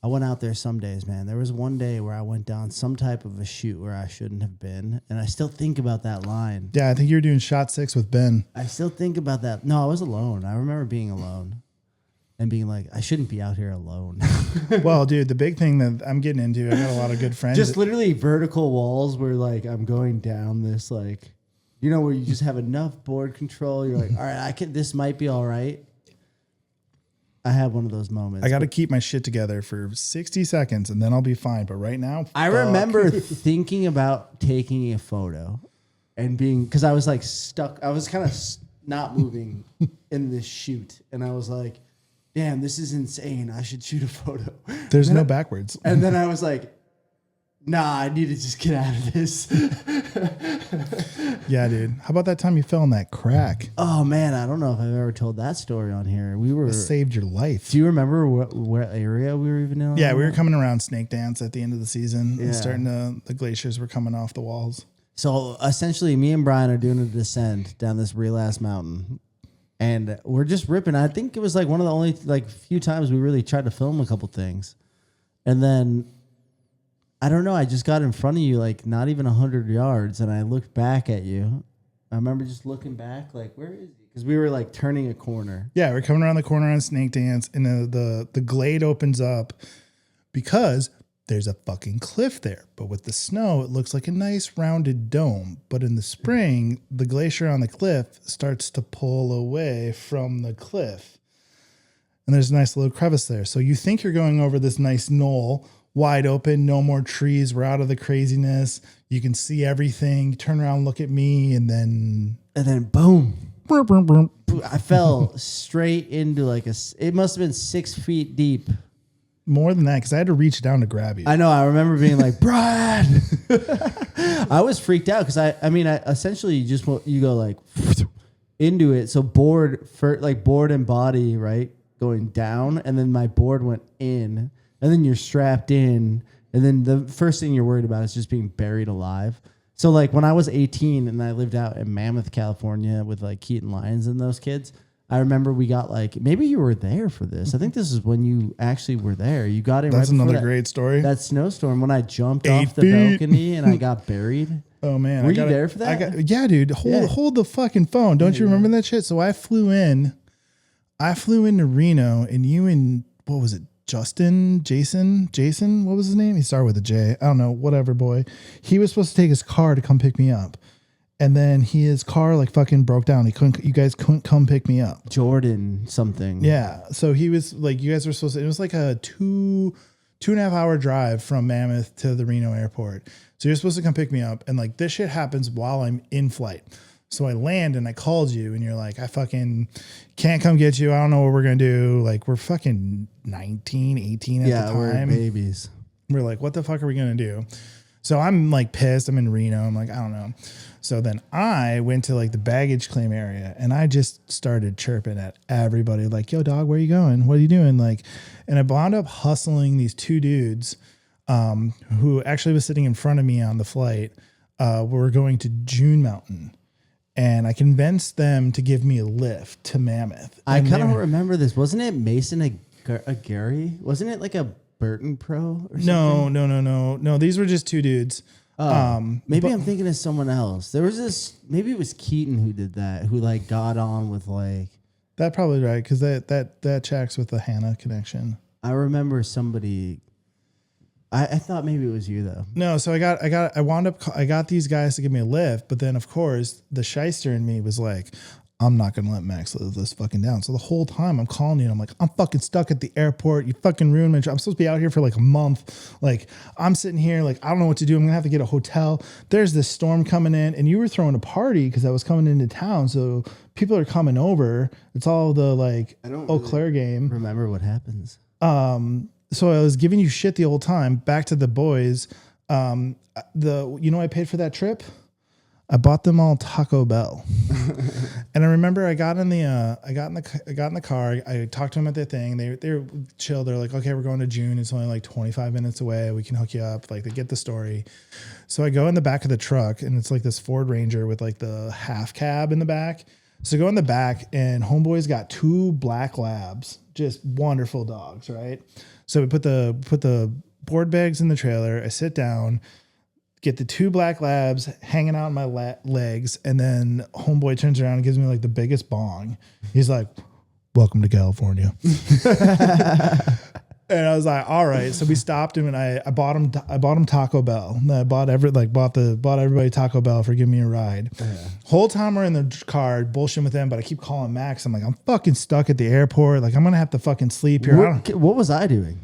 I went out there some days, man. There was one day where I went down some type of a chute where I shouldn't have been, and I still think about that line. Yeah, I think you were doing shot 6 with Ben. I still think about that. No, I was alone. I remember being alone and being like, I shouldn't be out here alone. Well, dude, the big thing that I'm getting into, I got a lot of good friends. Just literally vertical walls where like I'm going down this like, you know, where you just have enough board control. You're like, all right, this might be all right. I have one of those moments. I got to keep my shit together for 60 seconds and then I'll be fine. But right now, I remember thinking about taking a photo and being, because I was like stuck. I was kind of not moving in this shoot. And I was like, damn, this is insane. I should shoot a photo. There's no backwards. And then I was like, nah, I need to just get out of this. Yeah, dude. How about that time you fell in that crack? Oh, man. I don't know if I've ever told that story on here. It saved your life. Do you remember what area we were even in? Yeah, we were coming around Snake Dance at the end of the season. Yeah. And the glaciers were coming off the walls. So essentially, me and Bryan are doing a descent down this real ass mountain. And we're just ripping. I think it was like one of the only like few times we really tried to film a couple things. And then, I don't know, I just got in front of you like not even 100 yards. And I looked back at you. I remember just looking back like, where is he? Because we were like turning a corner. Yeah, we're coming around the corner on Snake Dance. And the glade opens up because there's a fucking cliff there. But with the snow, it looks like a nice rounded dome. But in the spring, the glacier on the cliff starts to pull away from the cliff. And there's a nice little crevice there. So you think you're going over this nice knoll, wide open, no more trees. We're out of the craziness. You can see everything. Turn around, look at me, and then boom. I fell straight into like it must have been 6 feet deep. More than that, because I had to reach down to grab you. I know. I remember being like, Bryan. I was freaked out because I essentially you go like into it. So board and body, right, going down, and then my board went in, and then you're strapped in, and then the first thing you're worried about is just being buried alive. So like when I was 18 and I lived out in Mammoth, California with like Keaton Lyons and those kids, I remember we got like, maybe you were there for this. I think this is when you actually were there. You got in. That's right another great story. That snowstorm when I jumped off the balcony and I got buried. Oh man. Were you there for that? Yeah, dude. Hold the fucking phone. Don't you remember that shit? So I flew into Reno and you and what was it? Jason, what was his name? He started with a J. I don't know, whatever boy. He was supposed to take his car to come pick me up. And then his car like fucking broke down. You guys couldn't come pick me up. Jordan something. Yeah. So he was like, you guys were supposed to, it was like a 2.5 hour drive from Mammoth to the Reno airport. So you're supposed to come pick me up. And like this shit happens while I'm in flight. So I land and I called you and you're like, I fucking can't come get you. I don't know what we're going to do. Like we're fucking 19, 18 at the time. We're babies. We're like, what the fuck are we going to do? So I'm like pissed. I'm in Reno. I'm like, I don't know. So then I went to like the baggage claim area and I just started chirping at everybody like, yo dog, where are you going? What are you doing? Like, and I wound up hustling these two dudes who actually was sitting in front of me on the flight. We were going to June Mountain and I convinced them to give me a lift to Mammoth. I kind of remember this. Wasn't it Mason a Gary? Wasn't it like a Burton Pro or something? No. These were just two dudes. Maybe I'm thinking of someone else. There was this, maybe it was Keaton who did that, who like got on with like. That probably right, because that checks with the Hannah connection. I remember somebody I thought maybe it was you though. No, so I got these guys to give me a lift, but then of course the shyster in me was like, I'm not gonna let Max live this fucking down. So the whole time I'm calling you, and I'm like, I'm fucking stuck at the airport. You fucking ruined my trip. I'm supposed to be out here for like a month. Like I'm sitting here, like I don't know what to do. I'm gonna have to get a hotel. There's this storm coming in, and you were throwing a party because I was coming into town. So people are coming over. It's all the like Eau Claire game. Remember what happens? So I was giving you shit the whole time. Back to the boys. I paid for that trip. I bought them all Taco Bell, and I remember I got in the car. I talked to them at their thing. They're chill. They're like, okay, we're going to June. It's only like 25 minutes away. We can hook you up. Like they get the story. So I go in the back of the truck, and it's like this Ford Ranger with like the half cab in the back. So I go in the back, and homeboy's got 2 black labs, just wonderful dogs, right? So we put the board bags in the trailer. I sit down, get the 2 black labs hanging out in my legs, and then homeboy turns around and gives me like the biggest bong. He's like, "Welcome to California." And I was like, "All right." So we stopped him, and I bought him Taco Bell. And I bought everybody Taco Bell for giving me a ride. Yeah. Whole time we're in the car bullshitting with them, but I keep calling Max. I'm like, I'm fucking stuck at the airport. Like I'm gonna have to fucking sleep here. What was I doing?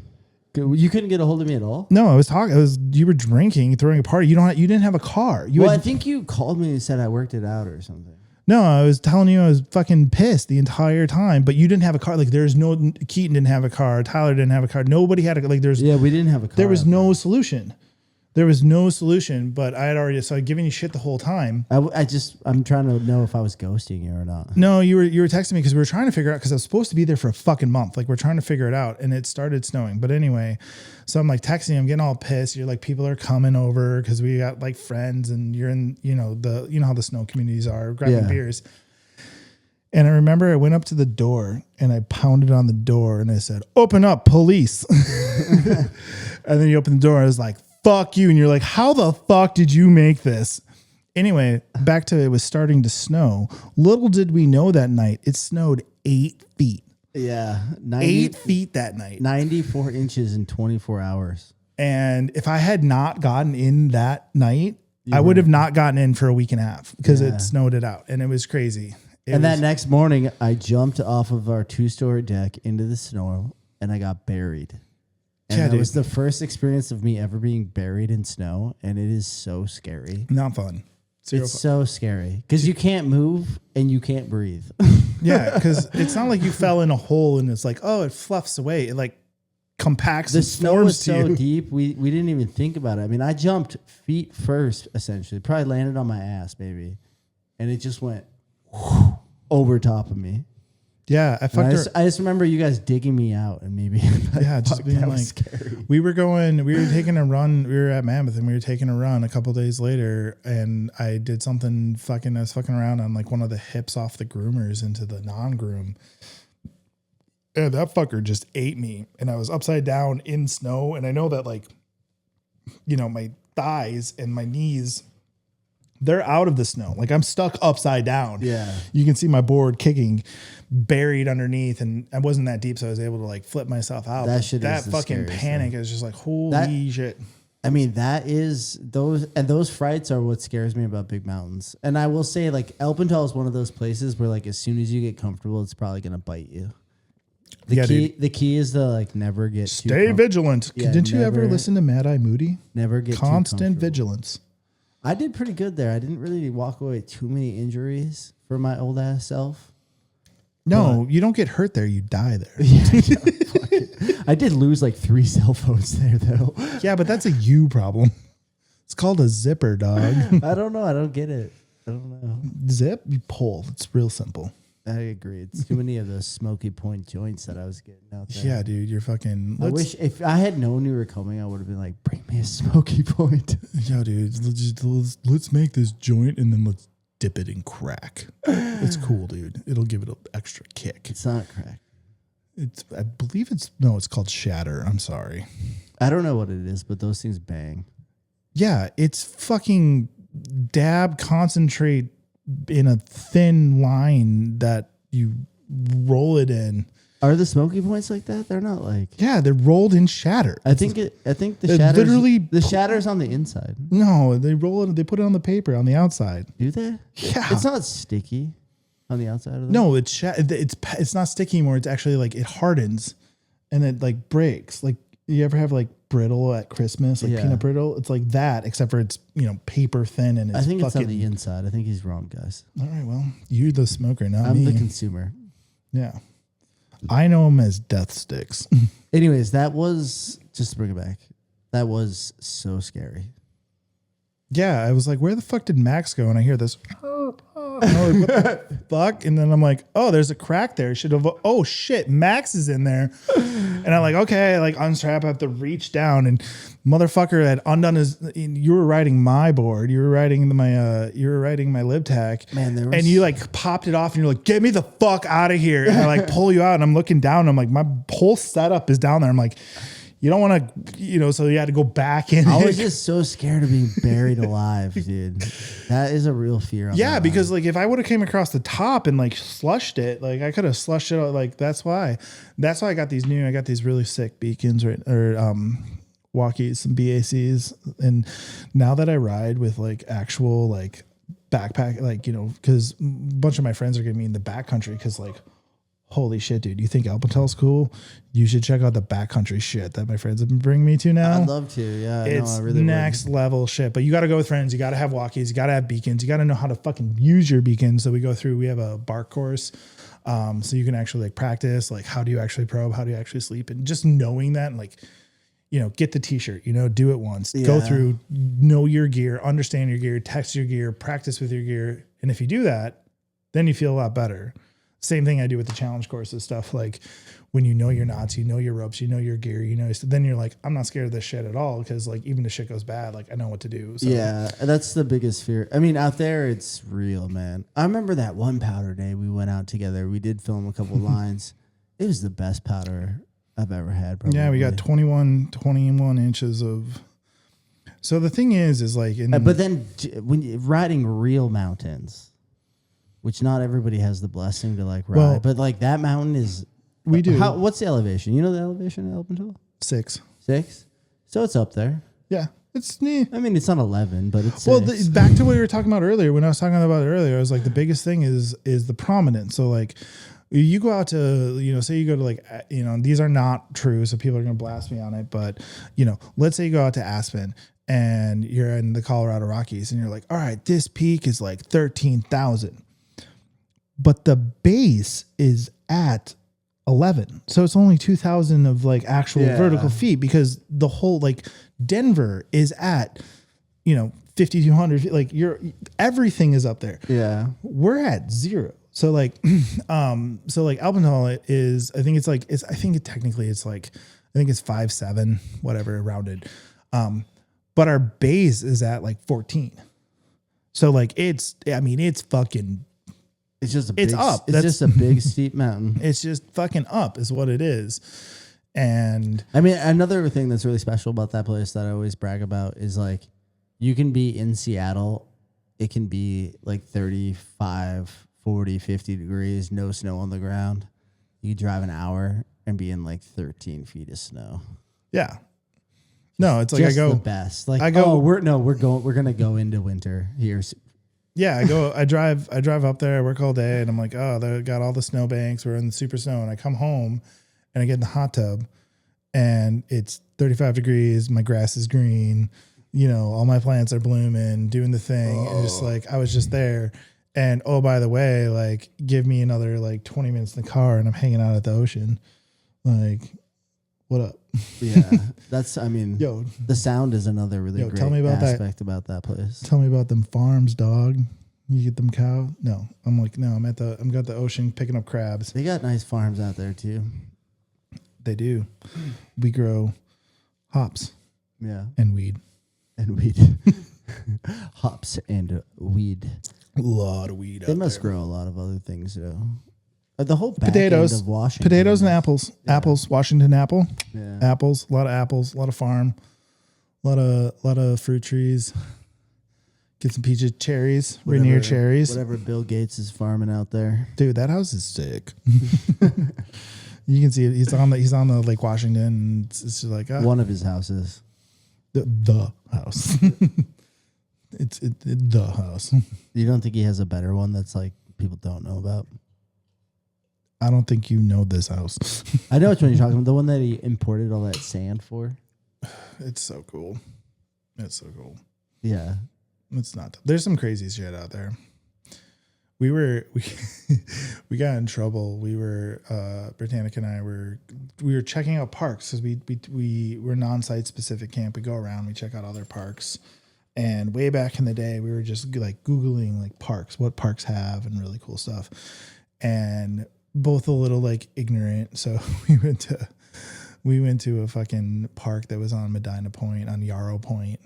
You couldn't get a hold of me at all? No, I was talking. You were drinking, throwing a party. You didn't have a car. I think you called me and said I worked it out or something. No, I was telling you I was fucking pissed the entire time, but you didn't have a car. Like Keaton didn't have a car. Tyler didn't have a car. Nobody had we didn't have a car. There was no solution. There was no solution, but I had already started giving you shit the whole time. I'm trying to know if I was ghosting you or not. No, you were texting me because we were trying to figure out, because I was supposed to be there for a fucking month. Like we're trying to figure it out, and it started snowing. But anyway, so I'm like texting you, I'm getting all pissed. You're like, people are coming over because we got like friends, and you're in, how the snow communities are, grabbing beers. And I remember I went up to the door and I pounded on the door and I said, "Open up, police." And then you open the door. I was like, "Fuck you." And you're like, "How the fuck did you make this?" Anyway, back to it was starting to snow. Little did we know that night, it snowed 8 feet. Yeah. 8 feet that night. 94 inches in 24 hours. And if I had not gotten in that night, I would have not gotten in for a week and a half because it snowed it out. And it was crazy. That next morning, I jumped off of our 2-story deck into the snow and I got buried. And that was the first experience of me ever being buried in snow, and it is so scary. Not fun. So scary because you can't move and you can't breathe. Yeah, because it's not like you fell in a hole and it's like, oh, it fluffs away. It like compacts. The snow was so deep, we didn't even think about it. I mean, I jumped feet first, essentially. Probably landed on my ass, maybe, and it just went over top of me. Yeah, I just remember you guys digging me out and maybe just being like, scary. We were taking a run. We were at Mammoth and we were taking a run a couple days later, and I did something I was fucking around on like one of the hips off the groomers into the non-groom. And that fucker just ate me, and I was upside down in snow, and I know that my thighs and my knees, they're out of the snow. Like I'm stuck upside down. Yeah. You can see my board kicking, buried underneath, and I wasn't that deep, so I was able to like flip myself out. That fucking panic is just like, holy shit. I mean, those frights are what scares me about big mountains. And I will say, like, Elpental is one of those places where, like, as soon as you get comfortable, it's probably gonna bite you. The key is to like never get stay vigilant. Yeah, didn't you ever listen to Mad Eye Moody? Never get constant vigilance. I did pretty good there. I didn't really walk away with too many injuries for my old ass self. No, you don't get hurt there. You die there. I did lose like 3 cell phones there, though. Yeah, but that's a you problem. It's called a zipper, dog. I don't know. I don't get it. I don't know. Zip, you pull. It's real simple. I agree. It's too many of those Smoky Point joints that I was getting out there. Yeah, dude, you're fucking. I wish if I had known you were coming, I would have been like, bring me a Smoky Point. Yo, dude, let's make this joint and then let's dip it in crack. It's cool, dude. It'll give it an extra kick. It's not crack. I believe it's called shatter. I'm sorry. I don't know what it is, but those things bang. Yeah, it's fucking dab concentrate in a thin line that you roll it in. Are the smoky points like that? They're not like. Yeah, they're rolled in shatter. I think the It's shatters. literally- the shatter's on the inside. No, they roll it. They put it on the paper on the outside. Do they? Yeah. It's not sticky on the outside of the. No, it's not sticky anymore. It's actually like it hardens, and it like breaks. Like you ever have like brittle at Christmas, like peanut brittle? It's like that, except for it's paper thin and it's I think fucking, it's on the inside. I think he's wrong, guys. All right, well, you're the smoker, not I'm me. the consumer. Yeah, I know them as death sticks. Anyways, that was just to bring it back. That was so scary. Yeah, I was like, where the fuck did Max go? And I hear this. And I'm like, what the fuck? And then I'm like, oh, there's a crack there. Should have. Oh shit, Max is in there. And I'm like, okay, I like unstrap. I have to reach down, and motherfucker had undone his. You were riding my board. You were riding my. You were riding my LibTac. Man, there was, and you like popped it off, and you're like, get me the fuck out of here. And I like pull you out, and I'm looking down. And I'm like, my whole setup is down there. I'm like, you don't want to, so you had to go back in. I was just so scared of being buried alive, dude. That is a real fear. Yeah, because like if I would have came across the top and like slushed it, like I could have slushed it out. Like that's why I got these really sick beacons, right? Or walkies, some BACs. And now that I ride with like actual like backpack, like, because a bunch of my friends are giving me in the backcountry because like, holy shit, dude. You think Alpentel's cool? You should check out the backcountry shit that my friends have been bringing me to now. I'd love to. Yeah, it's I really next level shit. But you got to go with friends. You got to have walkies. You got to have beacons. You got to know how to fucking use your beacons. So we have a bark course. So you can actually like practice, like how do you actually probe? How do you actually sleep? And just knowing that and like, get the t-shirt, do it once, go through, know your gear, understand your gear, test your gear, practice with your gear. And if you do that, then you feel a lot better. Same thing I do with the challenge courses stuff. Like when you know your knots, you know your ropes, you know your gear, then you're like, I'm not scared of this shit at all. Cause like even if shit goes bad, like I know what to do. So. Yeah. That's the biggest fear. I mean, out there it's real, man. I remember that one powder day we went out together. We did film a couple lines. It was the best powder I've ever had. Probably. Yeah. We got 21 inches of, so the thing is like, but then when you're riding real mountains, which not everybody has the blessing to like ride, but like that mountain is. We do. What's the elevation? You know the elevation at Alpental? 6. 6? So it's up there. Yeah. It's I mean, it's not 11, but it's. Well, back to what we were talking about earlier. When I was talking about it earlier, I was like, the biggest thing is the prominence. So like, you go out to, say you go to like, these are not true, so people are going to blast me on it. But, let's say you go out to Aspen and you're in the Colorado Rockies and you're like, all right, this peak is like 13,000. But the base is at 11. So it's only 2,000 of like actual vertical feet, because the whole like Denver is at, 5,200 feet. Like everything is up there. Yeah. We're at 0. So like, Alpental is, I think it's 5.7, whatever, rounded. But our base is at like 14. So like, it's fucking, it's just it's up. It's just a big steep mountain. It's just fucking up is what it is. And I mean, another thing that's really special about that place that I always brag about is like, you can be in Seattle. It can be like 35, 40, 50 degrees, no snow on the ground. You drive an hour and be in like 13 feet of snow. Yeah. No, it's like just I go the best. Like we're going to go into winter here. Yeah, I drive up there, I work all day, and I'm like, oh, they got all the snowbanks. We're in the super snow, and I come home, and I get in the hot tub, and it's 35 degrees. My grass is green, all my plants are blooming, doing the thing, and just like I was just there. And oh, by the way, like give me another like 20 minutes in the car, and I'm hanging out at the ocean. Like, what up? Yeah, the sound is another really great tell me about aspect about that place. Tell me about them farms, dog. You get them cow? No, I'm like, no, I'm got the ocean picking up crabs. They got nice farms out there too. They do. We grow hops. Yeah. And weed. Hops and weed. A lot of weed. They must grow a lot of other things though. The whole back potatoes, end of Washington. Potatoes and apples. Yeah. Apples, Washington apple. Yeah. Apples, a lot of farm, a lot of fruit trees. Get some peaches, cherries, Rainier cherries. Whatever Bill Gates is farming out there. Dude, that house is sick. You can see it. He's on the Lake Washington. And it's just like One of his houses. the house. it's the house. You don't think he has a better one that's like people don't know about? I don't think you know this house. I know which one you're talking about. The one that he imported all that sand for. It's so cool. It's so cool. Yeah. It's not. There's some crazy shit out there. We got in trouble. We were Britannica and I were checking out parks because we're non-site specific camp. We go around, we check out other parks. And way back in the day, we were just like Googling like parks, what parks have, and really cool stuff. And both a little like ignorant. So we went to a fucking park that was on Medina Point, on Yarrow Point.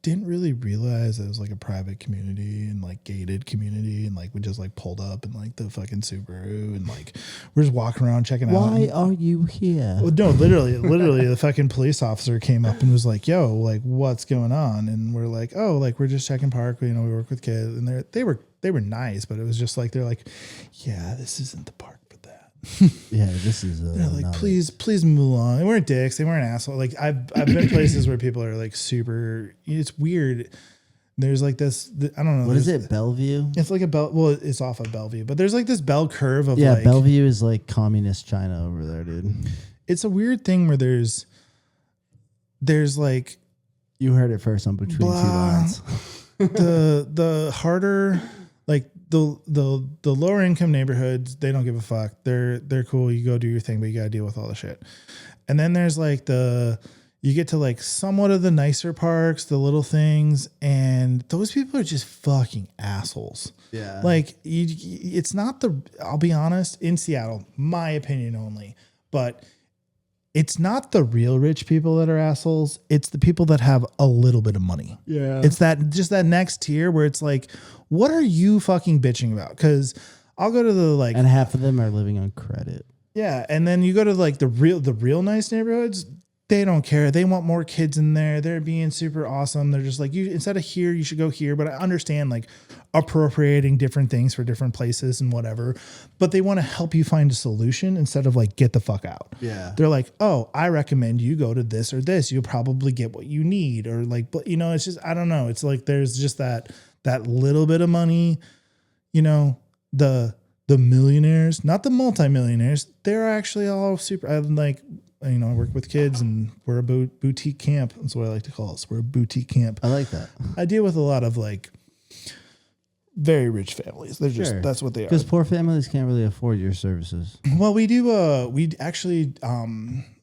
Didn't really realize it was like a private community and like gated community, and like we just like pulled up in like the fucking Subaru and like we're just walking around checking out. Why are you here? Well, no, literally the fucking police officer came up and was like, yo, like what's going on? And we're like, oh, like we're just checking park. You know, we work with kids, and they were nice, but it was just like, they're like, yeah, this isn't the park for that. Yeah, this is they're like, please move along. They weren't dicks. They weren't assholes. Like I've been places where people are like super. It's weird. There's like this. I don't know. What is it? Bellevue? It's like a bell. Well, it's off of Bellevue, but there's like this bell curve of yeah. like, Bellevue is like communist China over there, dude. It's a weird thing where there's like You heard it first on Between Two Lines. the harder, like the lower income neighborhoods, they don't give a fuck. They're cool. You go do your thing, but you got to deal with all the shit. And then there's like you get to like somewhat of the nicer parks, the little things, and those people are just fucking assholes. Yeah. Like it's not I'll be honest, in Seattle, my opinion only, but it's not the real rich people that are assholes. It's the people that have a little bit of money. Yeah. It's that next tier where it's like, what are you fucking bitching about? Because I'll go to the like, and half of them are living on credit. yeah, and then you go to like the real nice neighborhoods. They don't care. They want more kids in there. They're being super awesome. They're just like, you instead of here, you should go here. But I understand like appropriating different things for different places and whatever. But they want to help you find a solution instead of like, get the fuck out. Yeah. They're like, oh, I recommend you go to this or this. You'll probably get what you need. Or like, but you know, it's just, I don't know. It's like, there's just that little bit of money, you know, the millionaires, not the multimillionaires. They're actually all super, I'm like, you know, I work with kids and we're a boutique camp. That's what I like to call us. We're a boutique camp. I like that. I deal with a lot of like very rich families. They're just, that's what they are. Because poor families can't really afford your services. Well, we do, we actually,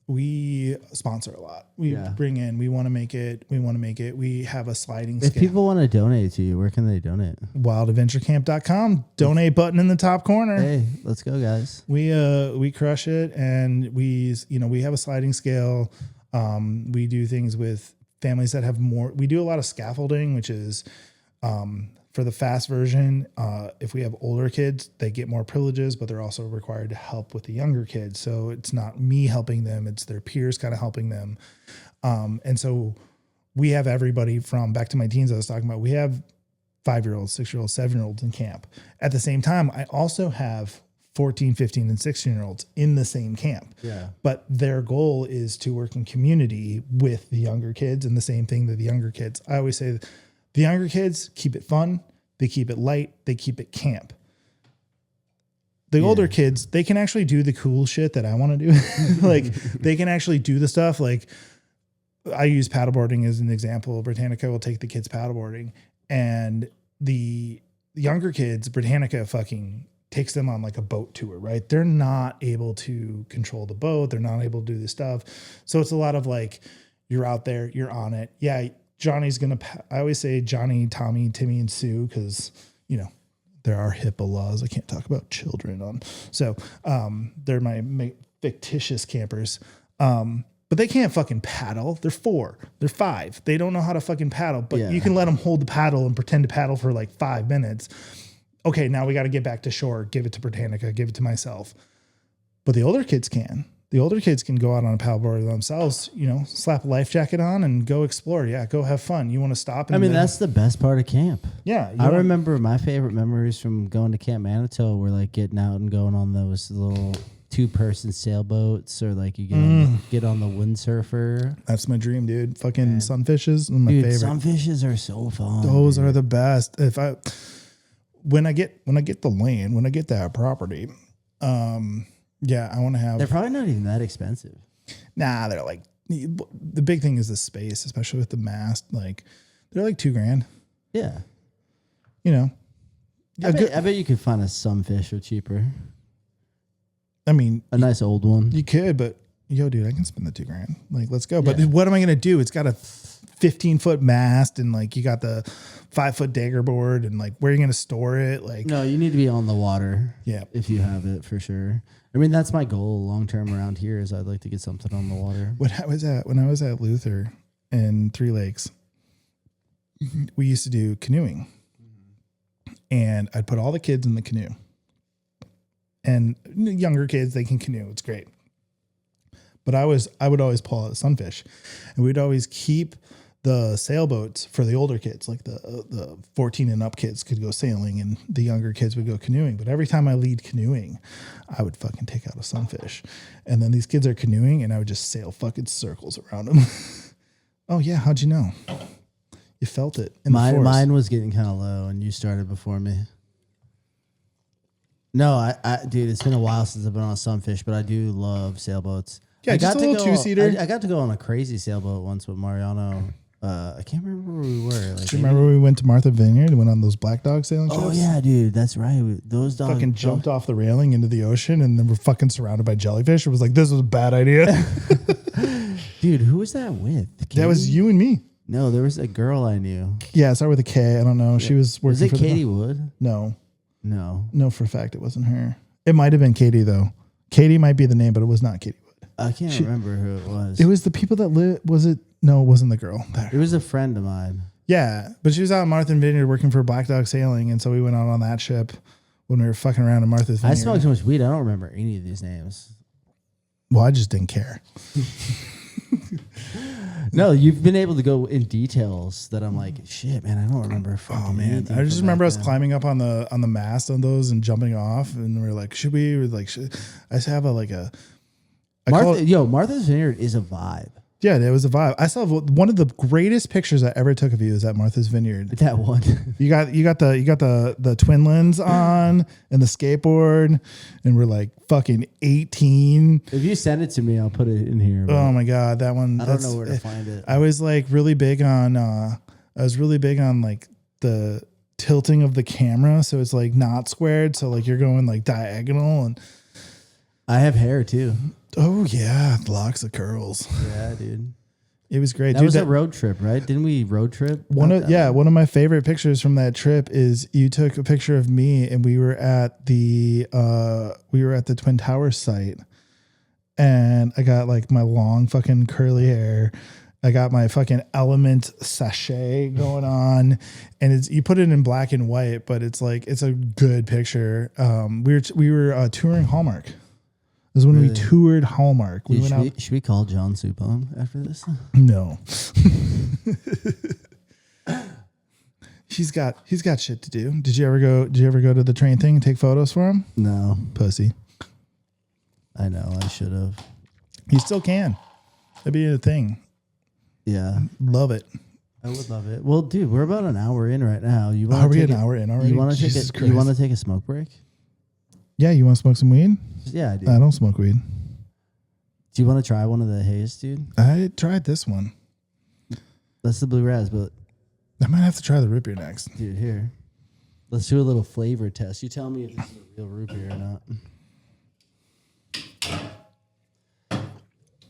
we sponsor a lot. We bring in, we want to make it. We have a sliding scale. If people want to donate to you, where can they donate? Wildadventurecamp.com. Donate button in the top corner. Hey, let's go, guys. We crush it, and we have a sliding scale. We do things with families that have more. We do a lot of scaffolding, which is for the fast version. If we have older kids, they get more privileges, but they're also required to help with the younger kids. So it's not me helping them; it's their peers kind of helping them. And so we have everybody from, back to my teens I was talking about. We have 5-year-olds, 6-year-olds, 7-year-olds in camp. At the same time, I also have 14, 15, and 16-year-olds in the same camp. Yeah. But their goal is to work in community with the younger kids, and the same thing that the younger kids. I always say the younger kids keep it fun, they keep it light, they keep it camp. The older kids, they can actually do the cool shit that I want to do. Like they can actually do the stuff. Like I use paddleboarding as an example. Britannica will take the kids paddleboarding, and the younger kids, Britannica fucking takes them on like a boat tour, right? They're not able to control the boat. They're not able to do this stuff. So it's a lot of like, you're out there, you're on it. Yeah. Johnny's going to, I always say Johnny, Tommy, Timmy, and Sue, because, you know, there are HIPAA laws. I can't talk about children on. So they're my fictitious campers. But they can't fucking paddle. They're 4. They're 5. They don't know how to fucking paddle, but you can let them hold the paddle and pretend to paddle for like 5 minutes. Okay, now we got to get back to shore. Give it to Britannica. Give it to myself. But the older kids can. The older kids can go out on a paddleboard themselves, you know, slap a life jacket on and go explore. Yeah, go have fun. You want to stop? I mean, that's the best part of camp. Yeah. I remember my favorite memories from going to Camp Manitou were like getting out and going on those little 2-person sailboats, or like you get on the windsurfer. That's my dream, dude. Fucking sunfishes, my Dude, favorite. sunfishes are so fun. Those are the best. When I get the land, when I get that property, yeah, I want to have. They're probably not even that expensive. Nah, they're like the big thing is the space, especially with the mast. Like they're like $2,000. Yeah, You know, I bet you could find a sunfish for cheaper. I mean, A nice old one. you could, but yo, dude, I can spend the $2,000. Like, let's go. But what am I gonna do? It's got a 15-foot mast, and like you got the 5-foot dagger board, and like where are you gonna store it? Like, No, you need to be on the water. Yeah. If you have it, for sure. I mean, that's my goal long term around here is I'd like to get something on the water. when I was at Luther in Three Lakes, we used to do canoeing, and I'd put all the kids in the canoe, and younger kids, they can canoe. It's great. But I would always pull out sunfish, and we'd always keep the sailboats for the older kids, like the 14 and up kids could go sailing, and the younger kids would go canoeing. But every time I lead canoeing, I would fucking take out a sunfish, and then these kids are canoeing, and I would just sail fucking circles around them. Oh yeah, how'd you know? You felt it. Mine was getting kind of low, and you started before me. No, I dude, it's been a while since I've been on a sunfish, but I do love sailboats. Yeah, just a little two-seater. I got to go on a crazy sailboat once with Mariano. I can't remember where we were. Like, Do you remember we went to Martha Vineyard and went on those black dog sailing trips? Oh yeah, dude, that's right. Those dogs Fucking jumped off the railing into the ocean, and then we're fucking surrounded by jellyfish. It was like, this was a bad idea. Dude, who was that with? Katie? That was you and me. No, there was a girl I knew. Yeah, it started with a K. I don't know. She was working. Was it for Katie Wood? No, No, for a fact it wasn't her. It might have been Katie though. Katie might be the name, but it was not Katie Wood. I can't remember who it was. It was the people that lived. Was it? No, it wasn't the girl. It was a friend of mine. Yeah, but she was out in Martha's Vineyard working for Black Dog Sailing, and so we went out on that ship when we were fucking around in Martha's Vineyard. I smoked too much weed. I don't remember any of these names. Well, I just didn't care. No, you've been able to go in details that I'm like, shit, man, I don't remember. Oh man, I just remember us climbing up on the mast on those and jumping off, and we were like, should we? We're like, I just have Martha's Vineyard is a vibe. Yeah, it was a vibe. I saw one of the greatest pictures I ever took of you is at Martha's Vineyard. That one. You got the twin lens on and the skateboard, and we're like fucking 18. If you send it to me, I'll put it in here. Oh my god, that one! I don't know where to find it. I was like really big on. I was really big on like the tilting of the camera, so it's like not squared, so like you're going like diagonal, and I have hair too. Oh yeah, locks of curls. Yeah, dude. It was great. That was a road trip, right? Didn't we road trip? One of my favorite pictures from that trip is you took a picture of me, and we were at the Twin Towers site, and I got like my long fucking curly hair. I got my fucking Element sachet going on, and you put it in black and white, but it's a good picture. We were touring Hallmark. This is when we toured Hallmark. Dude, should we call John Supon after this? No. He's got shit to do. Did you ever go to the train thing and take photos for him? No. Pussy. I know, I should have. You still can. That'd be a thing. Yeah. Love it. I would love it. Well, dude, we're about an hour in right now. Are we an hour in already? You want to take a smoke break? Yeah, you want to smoke some weed? Yeah, I do. I don't smoke weed. Do you want to try one of the haze, dude? I tried this one. That's the blue raz, but I might have to try the root beer next. Dude, here. Let's do a little flavor test. You tell me if this is a real root beer or not.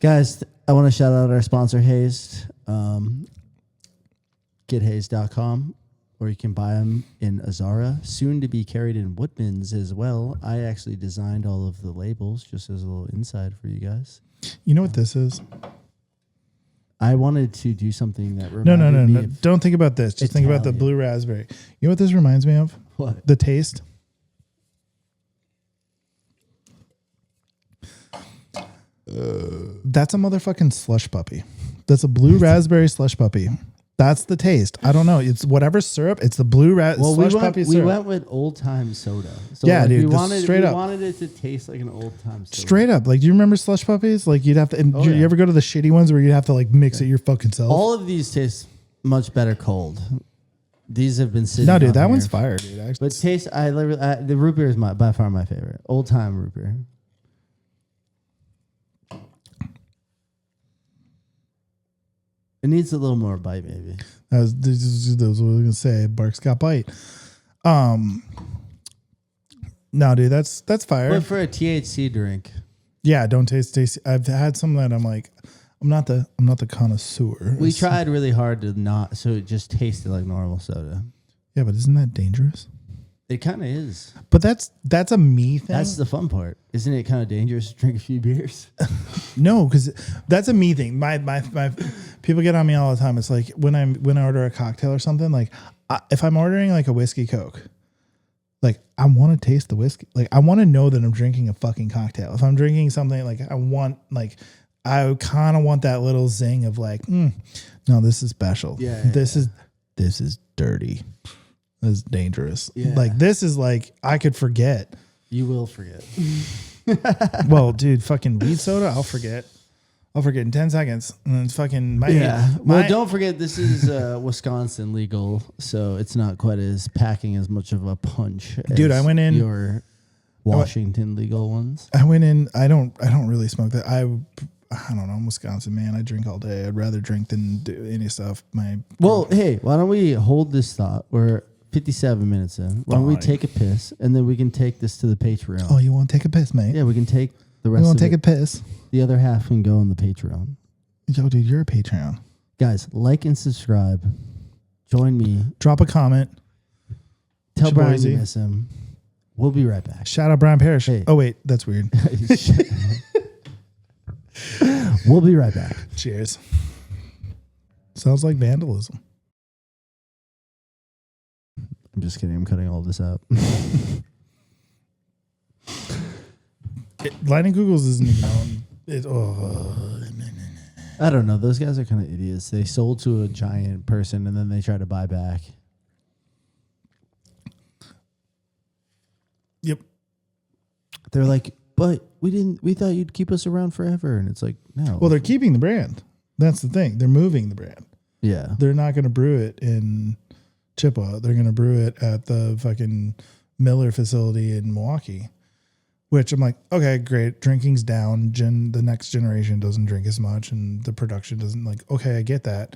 Guys, I want to shout out our sponsor, Haze. GetHaze.com, or you can buy them in Azara, soon to be carried in Woodman's as well. I actually designed all of the labels, just as a little inside for you guys. You know what this is? I wanted to do something that reminded me. Don't think about this. Just think about the blue raspberry. You know what this reminds me of? What? The taste. That's a motherfucking slush puppy. That's a blue raspberry slush puppy. That's the taste. I don't know. It's whatever syrup. It's the blue slush puppy we syrup. went with old time soda. So Yeah, dude, We straight up. wanted it to taste like an old time soda. Straight up. Like, do you remember slush puppies? Like, you'd have to. And you ever go to the shitty ones where you'd have to like mix it your fucking self? All of these taste much better cold. These have been sitting. No, dude, out that here. one's fire, dude. Actually. But taste, the root beer is by far my favorite. Old time root beer. It needs a little more bite, maybe. Those what I was gonna say. Bark's got bite. No, dude, that's fire. But for a THC drink, Yeah, don't taste. I've had some that I'm like, I'm not the connoisseur. we tried really hard to not, so it just tasted like normal soda. Yeah, but isn't that dangerous? It kind of is. But that's a me thing. That's the fun part, isn't it? Kind of dangerous to drink a few beers. No, because that's a me thing. My people get on me all the time. It's like when I order a cocktail or something. Like if I'm ordering like a whiskey Coke, like I want to taste the whiskey. Like I want to know that I'm drinking a fucking cocktail. If I'm drinking something, like I kind of want that little zing of like, no, this is special. This is dirty. This is dangerous. Yeah. Like this is like I could forget. You will forget. Well, dude, fucking weed soda, I'll forget in 10 seconds. And then it's fucking Well, don't forget this is Wisconsin legal, so it's not quite as packing as much of a punch. Dude, as I went in your Washington legal ones. I went in. I don't really smoke that. I don't know. I'm Wisconsin, man. I drink all day. I'd rather drink than do any stuff. Hey, why don't we hold this thought? We're 57 minutes in. Why don't we take a piss and then we can take this to the Patreon? Oh, you want to take a piss, mate? Yeah, we can take the rest. You want of to take it. a piss? The other half can go on the Patreon. Yo, dude, you're a Patreon. Guys, like and subscribe. Join me. Drop a comment. Tell Brian Boise. you miss him. We'll be right back. Shout out Bryan Parish. Hey. Oh wait, that's weird. We'll be right back. Cheers. Sounds like vandalism. I'm just kidding. I'm cutting all this out. Lightning Googles isn't even on. I don't know. Those guys are kind of idiots. They sold to a giant person and then they try to buy back. Yep. They're like, but we thought you'd keep us around forever. And it's like, no. Well, they're keeping the brand. That's the thing. They're moving the brand. Yeah. They're not going to brew it in Chippewa. They're going to brew it at the fucking Miller facility in Milwaukee, which I'm like, okay, great. Drinking's down. The next generation doesn't drink as much and the production doesn't okay, I get that.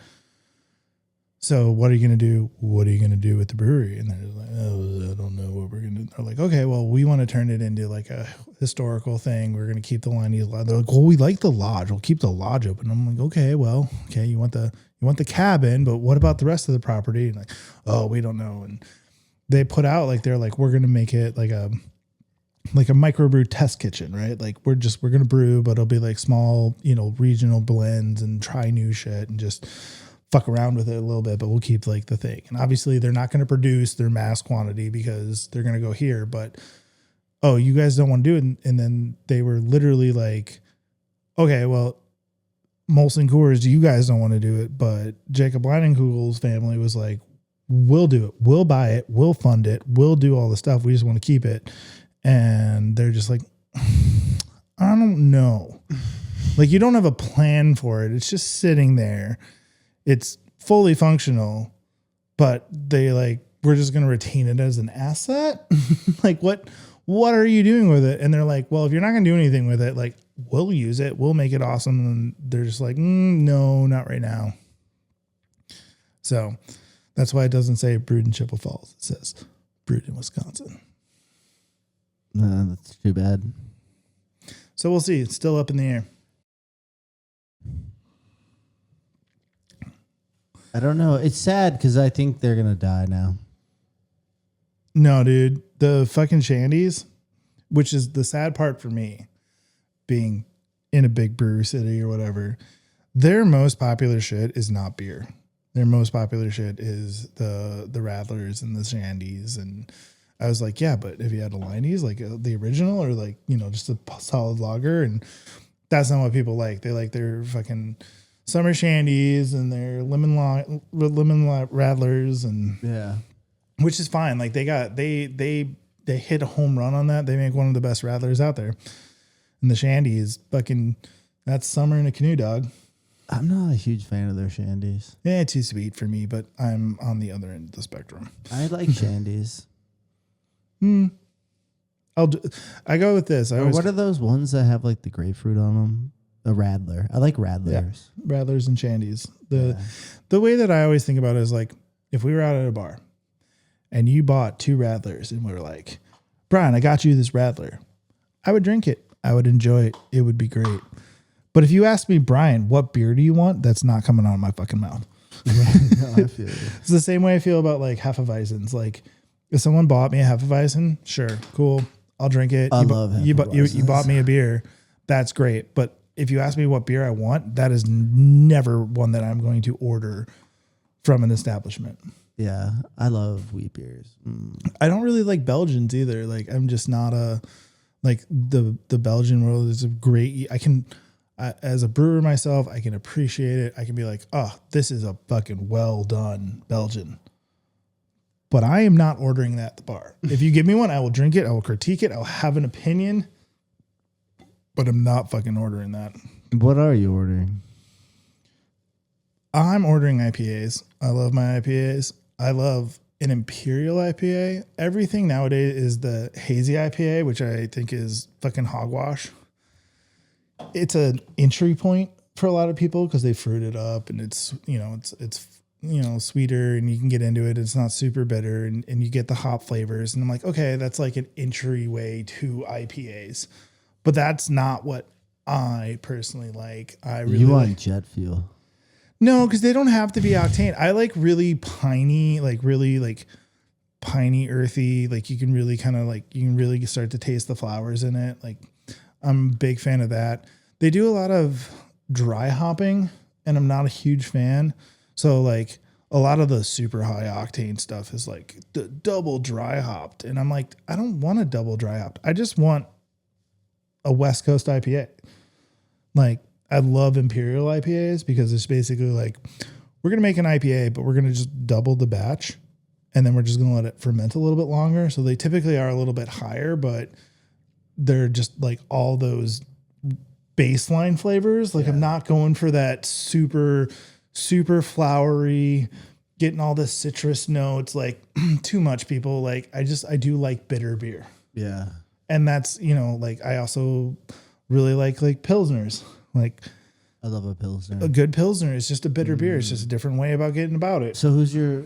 So what are you going to do? What are you going to do with the brewery? And they're like, oh, I don't know what we're going to do. They're like, okay, well, we want to turn it into like a historical thing. We're going to keep the Liney's Lodge. They're like, well, we like the lodge. We'll keep the lodge open. I'm like, okay, you want the cabin, but what about the rest of the property? And like, oh, we don't know. And they put out they're like, we're going to make it like a microbrew test kitchen, right? Like we're going to brew, but it'll be like small, regional blends and try new shit and just fuck around with it a little bit, but we'll keep like the thing. And obviously they're not going to produce their mass quantity because they're going to go here, but oh, you guys don't want to do it. And then they were literally like, okay, well, Molson Coors, you guys don't want to do it, but Jacob Leinenkugel's family was like, we'll do it. We'll buy it. We'll fund it. We'll do all the stuff. We just want to keep it. And they're just like, I don't know. Like you don't have a plan for it. It's just sitting there. It's fully functional, but we're just going to retain it as an asset. Like what are you doing with it? And they're like, well, if you're not going to do anything with it, like we'll use it. We'll make it awesome. And they're just like, no, not right now. So that's why it doesn't say brewed in Chippewa Falls. It says brewed in Wisconsin. No, that's too bad. So we'll see. It's still up in the air. I don't know. It's sad because I think they're going to die now. No, dude. The fucking shandies, which is the sad part for me, being in a big brewery city or whatever, their most popular shit is not beer. Their most popular shit is the Rattlers and the shandies. And I was like, yeah, but if you had a Liney's, like the original or just a solid lager, and that's not what people like. They like their fucking summer shandies and their lemon rattlers, and Yeah. which is fine. Like they hit a home run on that. They make one of the best rattlers out there. And the shandy is fucking, that's summer in a canoe, dog. I'm not a huge fan of their shandies. Yeah, too sweet for me, but I'm on the other end of the spectrum. I like shandies. I go with this. What are those ones that have like the grapefruit on them? A Radler. I like Radlers. Rattlers and shandies. The way that I always think about it is like, if we were out at a bar and you bought 2 Rattlers and we were like, Brian, I got you this Rattler, I would drink it. I would enjoy it. It would be great. But if you asked me, Brian, what beer do you want? That's not coming out of my fucking mouth. No, I feel you. It's the same way I feel about like Hefeweizens. Like, if someone bought me a Hefeweizen, sure, cool, I'll drink it. I love Hefeweizens. You bought me a beer, that's great. But if you ask me what beer I want, that is never one that I'm going to order from an establishment. Yeah, I love wheat beers. I don't really like Belgians either. Like, I'm just not like the Belgian world is a great. As a brewer myself, I can appreciate it. I can be like, oh, this is a fucking well done Belgian. But I am not ordering that at the bar. If you give me one, I will drink it. I will critique it. I'll have an opinion. But I'm not fucking ordering that. What are you ordering? I'm ordering IPAs. I love my IPAs. I love an Imperial IPA. Everything nowadays is the hazy IPA, which I think is fucking hogwash. It's an entry point for a lot of people because they fruit it up and it's sweeter and you can get into it. It's not super bitter and you get the hop flavors. And I'm like, okay, that's like an entryway to IPAs. But that's not what I personally like. You want jet fuel. No, because they don't have to be octane. I like really piney, piney, earthy. Like you can really you can really start to taste the flowers in it. Like I'm a big fan of that. They do a lot of dry hopping and I'm not a huge fan. So like a lot of the super high octane stuff is like the double dry hopped. And I'm like, I don't want a double dry hopped. I just want a West Coast IPA. Like I love Imperial IPAs because it's basically like, we're going to make an IPA, but we're going to just double the batch and then we're just going to let it ferment a little bit longer. So they typically are a little bit higher, but they're just like all those baseline flavors. Like I'm not going for that super, super flowery, getting all the citrus notes, like too much people. Like I do like bitter beer. Yeah. And that's, like I also really like Pilsners. Like I love a Pilsner. a good Pilsner is just a bitter beer. It's just a different way about getting about it. So who's your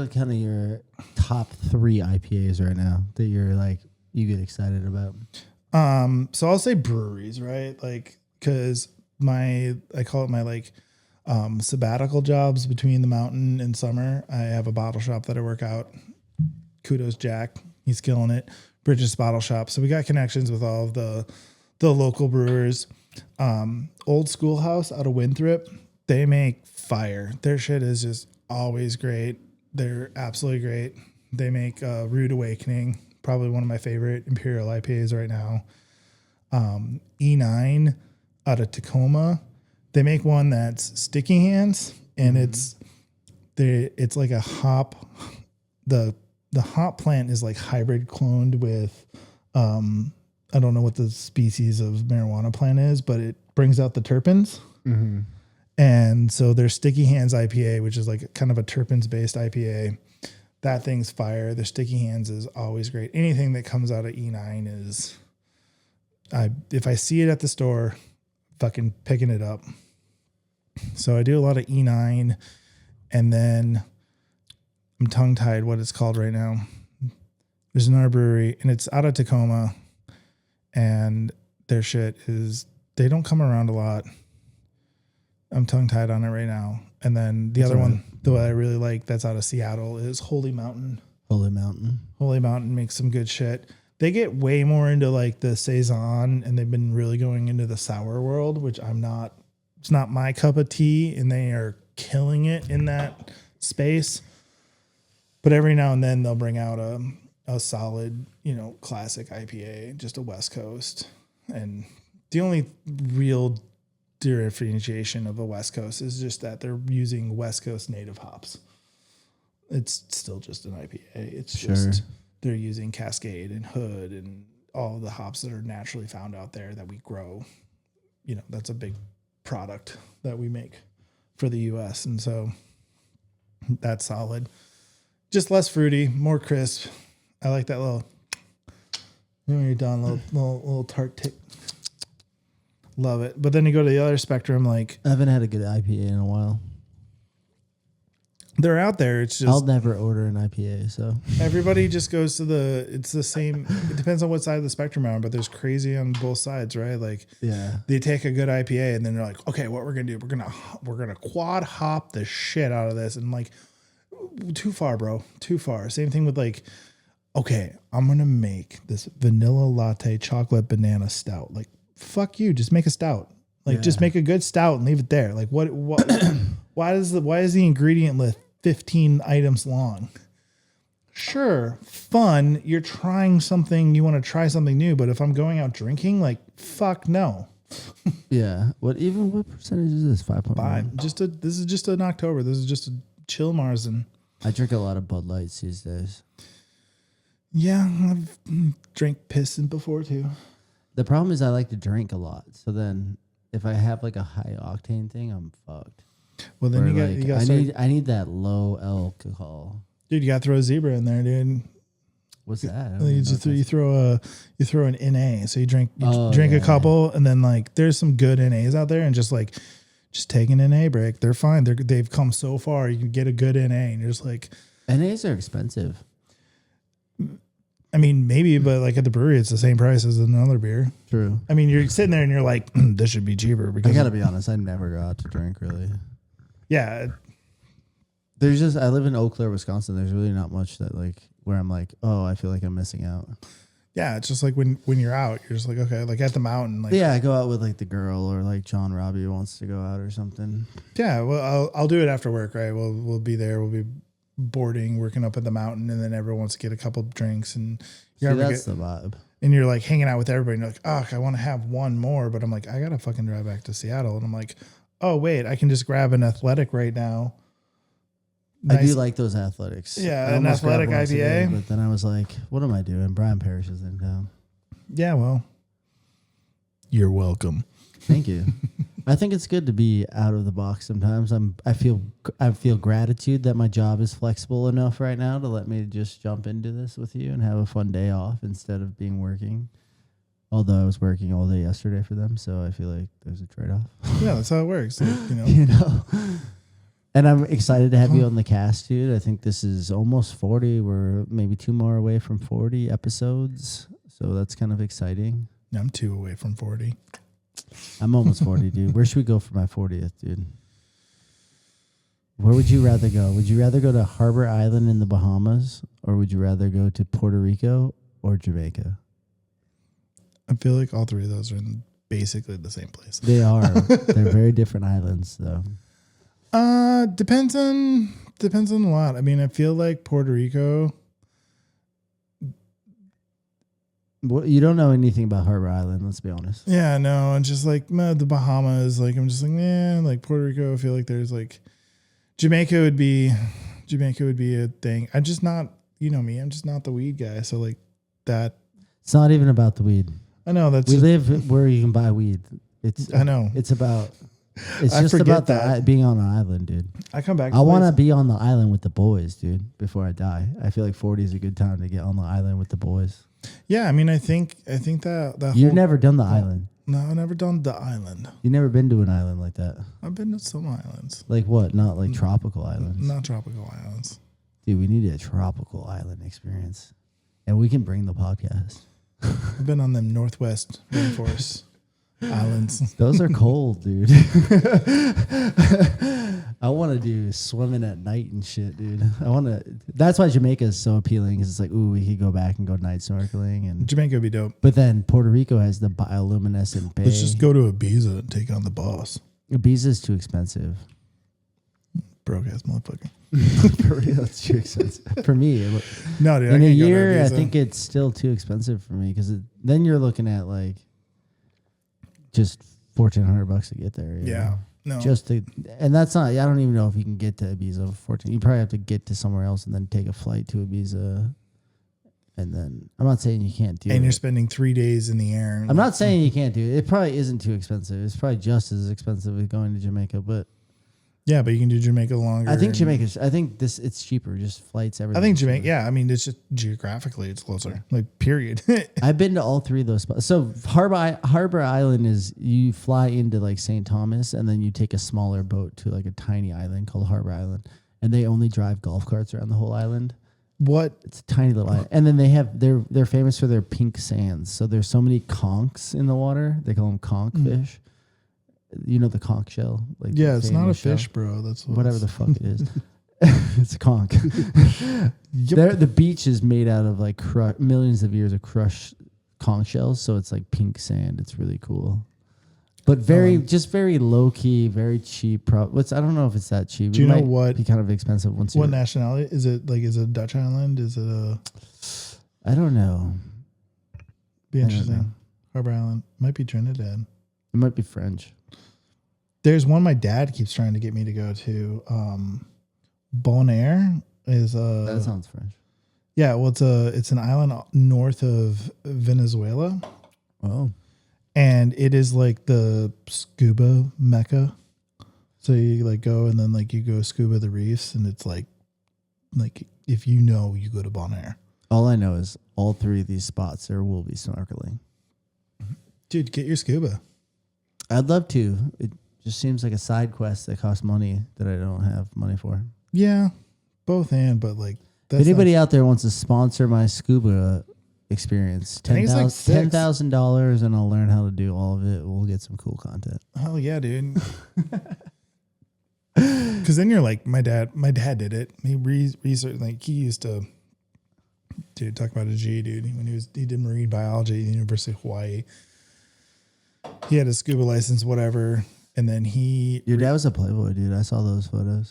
kind of your top 3 IPAs right now that you're like, you get excited about? So I'll say breweries, right? Like, cause I call it my sabbatical jobs between the mountain and summer. I have a bottle shop that I work out. Kudos Jack. He's killing it. Bridges Bottle Shop. So we got connections with all of the local brewers. Old Schoolhouse out of Winthrop. They make fire. Their shit is just always great. They're absolutely great. They make Rude Awakening, probably one of my favorite Imperial IPAs right now. E9 out of Tacoma. They make one that's Sticky Hands, and it's like a hop. The hop plant is like hybrid cloned with, I don't know what the species of marijuana plant is, but it brings out the terpenes. Mm-hmm. And so their Sticky Hands IPA, which is like kind of a terpenes based IPA, that thing's fire. Their Sticky Hands is always great. Anything that comes out of E9 is, if I see it at the store, fucking picking it up. So I do a lot of E9, and then I'm tongue tied what it's called right now. There's another brewery and it's out of Tacoma, and their shit is, they don't come around a lot. I'm tongue tied on it right now. And then the other one, the one I really like that's out of Seattle is Holy Mountain. Holy Mountain. Holy Mountain makes some good shit. They get way more into like the Saison, and they've been really going into the sour world, which it's not my cup of tea, and they are killing it in that space. But every now and then they'll bring out a solid, classic IPA, just a West Coast. And the only real differentiation of the West Coast is just that they're using West Coast native hops. It's still just an IPA. It's just they're using Cascade and Hood and all the hops that are naturally found out there that we grow. You know, that's a big product that we make for the U.S. And so that's solid. Just less fruity, more crisp. I like that little, you know, when you're done, little tart tick. Love it. But then you go to the other spectrum, like I haven't had a good IPA in a while. they're out there. It's just I'll never order an IPA. So everybody just goes to it's the same. It depends on what side of the spectrum you're on, but there's crazy on both sides, right? Like yeah, they take a good IPA and then they're like, okay, what we're gonna do? We're gonna quad hop the shit out of this, and like too far, bro, too far. Same thing with like, okay, I'm gonna make this vanilla latte chocolate banana stout. Like fuck you, just make a stout. Like just make a good stout and leave it there. Like what why is the ingredient list 15 items long? Sure, fun. You're trying something, you want to try something new, but if I'm going out drinking, like fuck no. yeah. What percentage is this? 5.5. This is just an October. This is just a chill Marzen. I drink a lot of Bud Lights these days. Yeah, I've drank piss before too. The problem is I like to drink a lot. So then if I have like a high octane thing, I'm fucked. Well, then Where, you got I need that low alcohol. dude. You got to throw a zebra in there, dude. What's that? You throw an NA. So you drink a couple, and then like there's some good NAs out there, and just take an NA break. They're fine. They've come so far. You can get a good NA, and you're just like NAs are expensive. I mean, maybe, but like at the brewery, it's the same price as another beer. True. I mean, you're sitting there and you're like, this should be cheaper. Because I gotta be honest, I never go out to drink really. Yeah. I live in Eau Claire, Wisconsin. There's really not much that like where I'm like, oh, I feel like I'm missing out. Yeah, it's just like when you're out, you're just like, okay, like at the mountain. Like, yeah, I go out with like the girl or like John Robbie wants to go out or something. Yeah, well, I'll do it after work, right? We'll be there. We'll be boarding, working up at the mountain, and then everyone wants to get a couple of drinks, and that's the vibe. And you're like hanging out with everybody, and you're like, oh, I want to have one more, but I'm like, I gotta fucking drive back to Seattle, and I'm like, oh wait, I can just grab an athletic right now. Nice. I do like those athletics. Yeah, an athletic IPA. Today, but then I was like, what am I doing? Bryan Parish is in town. Yeah, well, you're welcome. Thank you. I think it's good to be out of the box sometimes. I feel gratitude that my job is flexible enough right now to let me just jump into this with you and have a fun day off instead of being working. Although I was working all day yesterday for them, so I feel like there's a trade-off. Yeah, that's how it works. Like, you know. And I'm excited to have you on the cast, dude. I think this is almost 40. We're maybe 2 more away from 40 episodes, so that's kind of exciting. I'm 2 away from 40. I'm almost 40, dude. Where should we go for my 40th, dude? Where would you rather go? Would you rather go to Harbor Island in the Bahamas, or would you rather go to Puerto Rico or Jamaica? I feel like all three of those are in basically the same place. They are. They're very different islands, though. Depends on a lot. I mean, I feel like Puerto Rico. Well, you don't know anything about Harbor Island, let's be honest. Yeah, no, and just like the Bahamas, like I'm just like, yeah, like Puerto Rico. I feel like there's like Jamaica would be a thing. I'm just not, you know me, I'm just not the weed guy. So like that. It's not even about the weed. I know we live where you can buy weed. I know. It's just about being on an island, dude. I come back. I want to be on the island with the boys, dude, before I die. I feel like 40 is a good time to get on the island with the boys. Yeah, I mean, I think that you've never done the island. No, I've never done the island. You've never been to an island like that. I've been to some islands. Like what? Not like tropical islands. Not tropical islands. Dude, we need a tropical island experience, and we can bring the podcast. I've been on them Northwest rainforest islands. Those are cold, dude. I want to do swimming at night and shit, dude. That's why Jamaica is so appealing, because it's like, ooh, we could go back and go night snorkeling. And Jamaica would be dope. But then Puerto Rico has the bioluminescent bay. Let's just go to Ibiza and take on the boss. Ibiza is too expensive. Broke ass motherfucker. For real, it's too expensive. For me. No, dude. In a year, I think it's still too expensive for me, because then you're looking at like just $1,400 to get there. Yeah. No. And that's not. I don't even know if you can get to Ibiza for 14. You probably have to get to somewhere else and then take a flight to Ibiza. And then I'm not saying you can't do it. And you're spending 3 days in the air. I'm not saying you can't do it. It probably isn't too expensive. It's probably just as expensive as going to Jamaica, but yeah, but you can do Jamaica longer. I think it's cheaper. Just flights, everything. I think Jamaica. Yeah, I mean, it's just geographically, it's closer. Like, period. I've been to all three of those spots. So Harbor Island is you fly into like St. Thomas and then you take a smaller boat to like a tiny island called Harbor Island, and they only drive golf carts around the whole island. What? It's a tiny little island. And then they're famous for their pink sands. So there's so many conchs in the water. They call them conch fish. You know the conch shell? Like Yeah, it's not a shell? fish, bro. That's whatever the fuck it is. It's a conch. The beach is made out of like millions of years of crushed conch shells. So it's like pink sand. It's really cool. But very low key, very cheap. I don't know if it's that cheap. Do you know what? Be kind of expensive once. What nationality is it? Like, is it a Dutch island? Is it a? I don't know. Be interesting. Harbor Island might be Trinidad. It might be French. There's one my dad keeps trying to get me to go to. Bonaire is that sounds French. Yeah, well, it's an island north of Venezuela. Oh. And it is like the scuba mecca. So you like go and then like you go scuba the reefs, and it's like if you go to Bonaire. All I know is all three of these spots there will be snorkeling. Dude, get your scuba. I'd love to. It just seems like a side quest that costs money that I don't have money for. Yeah, both but like if anybody out there wants to sponsor my scuba experience, $10,000 and I'll learn how to do all of it. We'll get some cool content. Hell yeah, dude. Because then you're like, my dad did it. He researched, like he used to, dude, talk about a G, dude. When he did marine biology at the University of Hawaii. He had a scuba license, whatever. And then your dad was a playboy, dude. I saw those photos.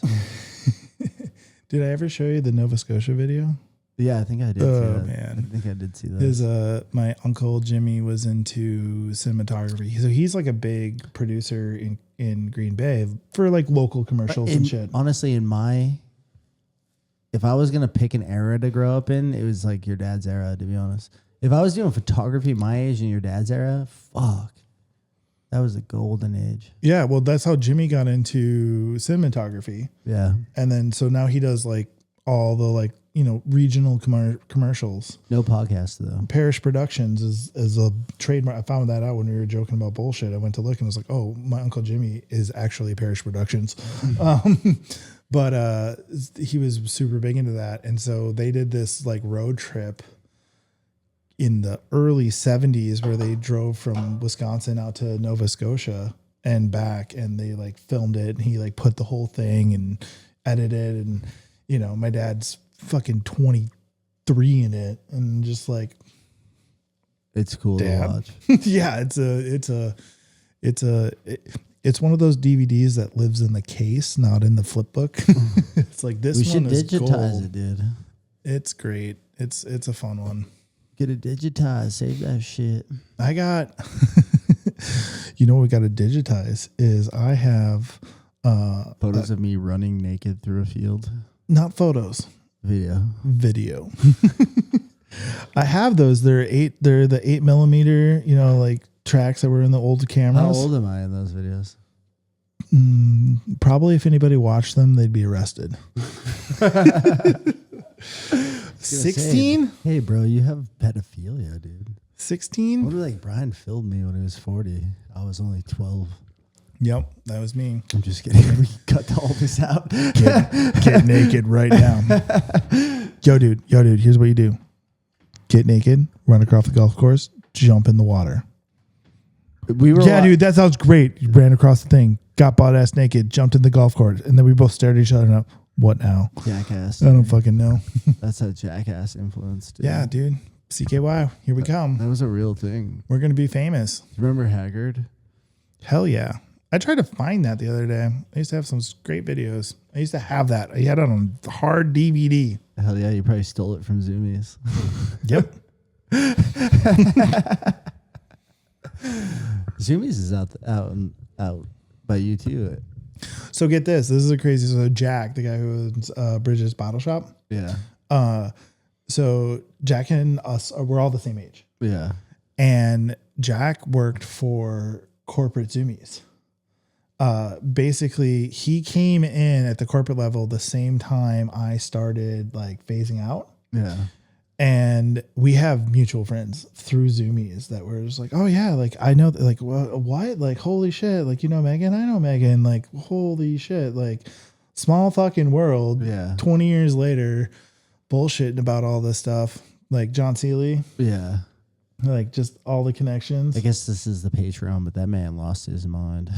Did I ever show you the Nova Scotia video? Yeah, I think I did. Oh man, I think I did see that. My uncle Jimmy was into cinematography, so he's like a big producer in Green Bay for like local commercials and shit. Honestly, if I was gonna pick an era to grow up in, it was like your dad's era. To be honest, if I was doing photography my age in your dad's era, fuck, that was the golden age. Yeah, well, that's how Jimmy got into cinematography. Yeah, and then so now he does like all the like. Regional commercials. No podcast though. Parish Productions is a trademark. I found that out when we were joking about bullshit. I went to look and was like, oh, my Uncle Jimmy is actually Parish Productions. But he was super big into that. And so they did this like road trip in the early 70s where they drove from Wisconsin out to Nova Scotia and back, and they like filmed it, and he like put the whole thing and edited, and my dad's fucking 23 in it, and just like it's cool to watch. Yeah, it's one of those DVDs that lives in the case, not in the flip book. It's like this. We should digitize it, dude. It's great. It's a fun one. Get it digitized. Save that shit. I got. What we got to digitize is I have photos of me running naked through a field. Not photos. Video. I have those. They're the 8mm, like tracks that were in the old cameras. How old am I in those videos? Probably if anybody watched them, they'd be arrested. 16? Hey, bro, you have pedophilia, dude. 16? What like Bryan filmed me when he was 40. I was only 12. Yep, that was me. I'm just kidding. We cut all this out. Get naked right now. Yo, dude, here's what you do. Get naked, run across the golf course, jump in the water. Dude, that sounds great. You ran across the thing, got butt ass naked, jumped in the golf course, and then we both stared at each other and up. What now? Jackass. I don't fucking know. That's a Jackass influence, dude. Yeah, dude. CKY, here we come. That was a real thing. We're going to be famous. Remember Haggard? Hell yeah. I tried to find that the other day. I used to have some great videos. I used to have that. I had it on hard DVD. Hell yeah, you probably stole it from Zoomies. Yep. Zoomies is out by you too. So get this. This is a crazy. So Jack, the guy who owns Bridges Bottle Shop. Yeah. So Jack and us, we're all the same age. Yeah. And Jack worked for corporate Zoomies. Basically, he came in at the corporate level the same time I started like phasing out. Yeah. And we have mutual friends through Zoomies that were just like, oh yeah, like I know, like what, like holy shit, like you know Megan, I know Megan, like holy shit, like small fucking world. Yeah. 20 years later, bullshitting about all this stuff, like John Seeley. Yeah. Like just all the connections. I guess this is the Patreon, but that man lost his mind.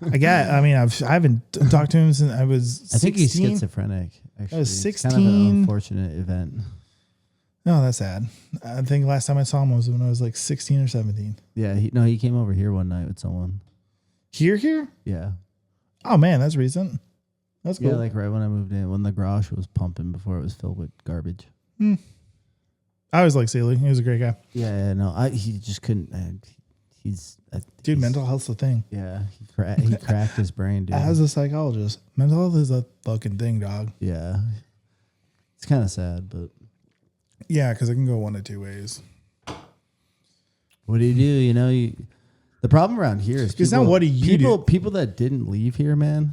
I haven't talked to him since I was 16. I think he's schizophrenic. Actually, I was It's kind of 16. an unfortunate event. No, that's sad. I think last time I saw him was when I was like 16 or 17. Yeah, he came over here one night with someone. Here? Yeah. Oh man, that's recent. That's cool. Yeah, like right when I moved in, when the garage was pumping before it was filled with garbage. I always like Seeley. He was a great guy. Yeah, no, he just couldn't. Dude, mental health's a thing. Yeah, he cracked his brain, dude. As a psychologist, mental health is a fucking thing, dog. Yeah, it's kind of sad, but Yeah, because it can go one of two ways. what do? You know, the problem around here is It's not what do you do. People that didn't leave here, man,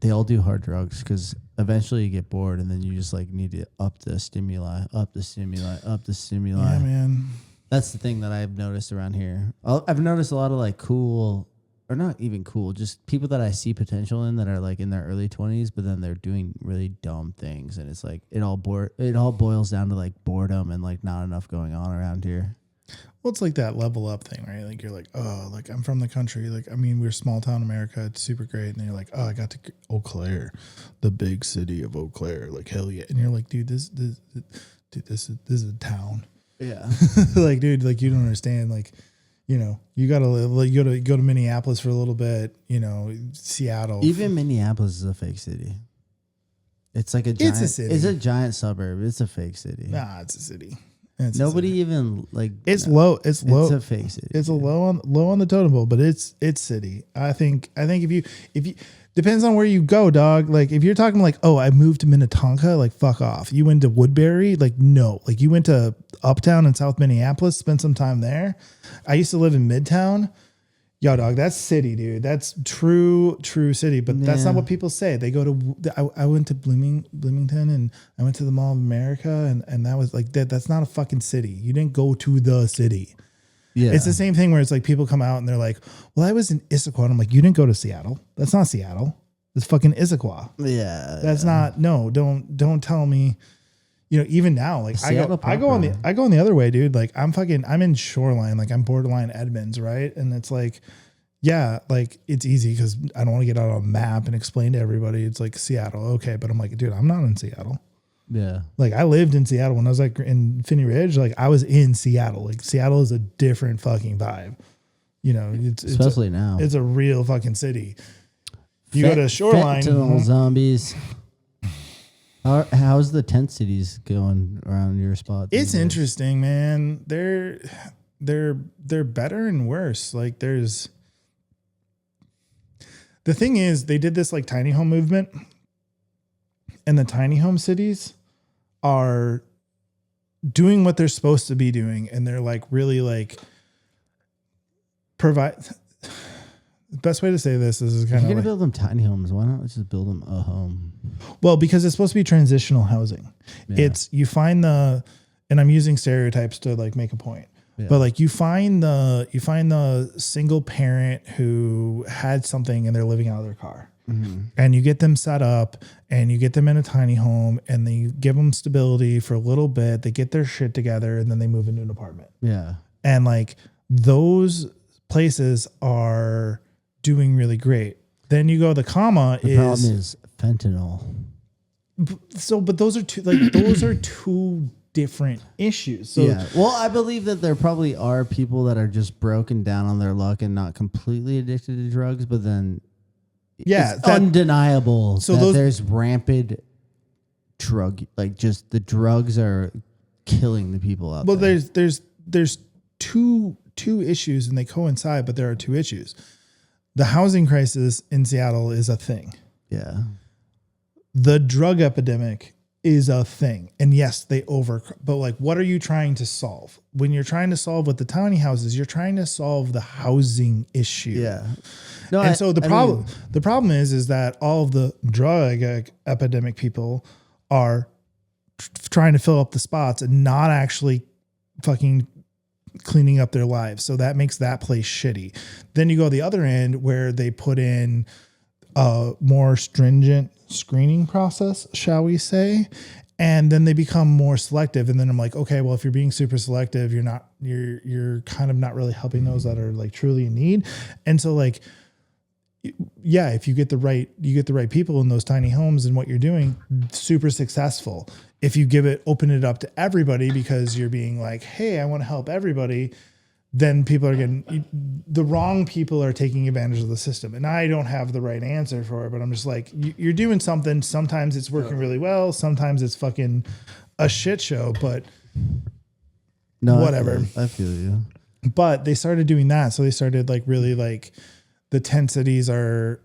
they all do hard drugs because eventually you get bored and then you just like need to up the stimuli. Yeah, man. That's the thing that I've noticed around here. I've noticed a lot of like cool, or not even cool, just people that I see potential in that are like in their early 20s, but then they're doing really dumb things, and it's like it all boils down to like boredom and like not enough going on around here. Well, it's like that level up thing, right? Like you're like, oh, like I'm from the country. Like, I mean, we're small town America. It's super great. And then you're like, oh, I got to Eau Claire, the big city of Eau Claire. Like, hell yeah. And you're like, dude, this is a town. Yeah. Like, dude, like you don't understand. Like, you know, you gotta like go to Minneapolis for a little bit. You know, Seattle. Even Minneapolis is a fake city. It's like a giant. It's a city. It's a giant suburb. It's a fake city. Nah, it's a city. It's Nobody a city. even like. It's low. It's low. It's a fake city. It's a low on the totem pole, but it's city. I think if you depends on where you go, dog. Like if you're talking like, oh, I moved to Minnetonka, like fuck off. You went to Woodbury, like no. Like you went to Uptown in South Minneapolis, spent some time there. I used to live in Midtown. Yo, dog, that's city, dude. That's true city. But that's not what people say. They go to. I went to Bloomington, and I went to the Mall of America, and that was like that. That's not a fucking city. You didn't go to the city. Yeah. It's the same thing where it's like people come out and they're like, well, I was in Issaquah. And I'm like, you didn't go to Seattle. That's not Seattle. It's fucking Issaquah. Yeah. That's not, no, don't tell me, you know, even now, like I go on the other way, dude. Like I'm in Shoreline, like I'm borderline Edmonds, right? And it's like, yeah, like it's easy because I don't want to get out on a map and explain to everybody it's like Seattle. Okay. But I'm like, dude, I'm not in Seattle. Yeah. Like I lived in Seattle when I was like in Finney Ridge. Like I was in Seattle. Like Seattle is a different fucking vibe. You know, especially now. It's a real fucking city. You go to Shoreline. Fentanyl zombies. How's the tent cities going around your spot? It's interesting, man. They're better and worse. Like the thing is, they did this like tiny home movement. And the tiny home cities are doing what they're supposed to be doing. And they're like really like provide. The best way to say this is kind of. If you're going to build them tiny homes, why not just build them a home? Well, because it's supposed to be transitional housing. Yeah. You find and I'm using stereotypes to like make a point. Yeah. But like you find the single parent who had something and they're living out of their car. Mm-hmm. And you get them set up and you get them in a tiny home and then you give them stability for a little bit. They get their shit together and then they move into an apartment. Yeah. And like those places are doing really great. Then you go, the problem is fentanyl. So, but those are two different issues. So, yeah. Well, I believe that there probably are people that are just broken down on their luck and not completely addicted to drugs, but then it's undeniable that there's rampant drug, like just the drugs are killing the people out there. Well, there's two two issues and they coincide, but there are two issues. The housing crisis in Seattle is a thing. Yeah. The drug epidemic is a thing. And yes, but like, what are you trying to solve? When you're trying to solve with the tiny houses, you're trying to solve the housing issue. Yeah. No, And so the problem is that all of the drug epidemic people are trying to fill up the spots and not actually fucking cleaning up their lives. So that makes that place shitty. Then you go the other end where they put in a more stringent screening process, shall we say, and then they become more selective. And then I'm like, okay, well, if you're being super selective, you're kind of not really helping those that are like truly in need. And so like, yeah, if you get the right people in those tiny homes and what you're doing, super successful. If you open it up to everybody because you're being like, hey, I want to help everybody, then the wrong people are taking advantage of the system. And I don't have the right answer for it, but I'm just like, you're doing something. Sometimes it's working really well. Sometimes it's fucking a shit show, but whatever. I feel you. But they started doing that. So they started like really like the tent cities are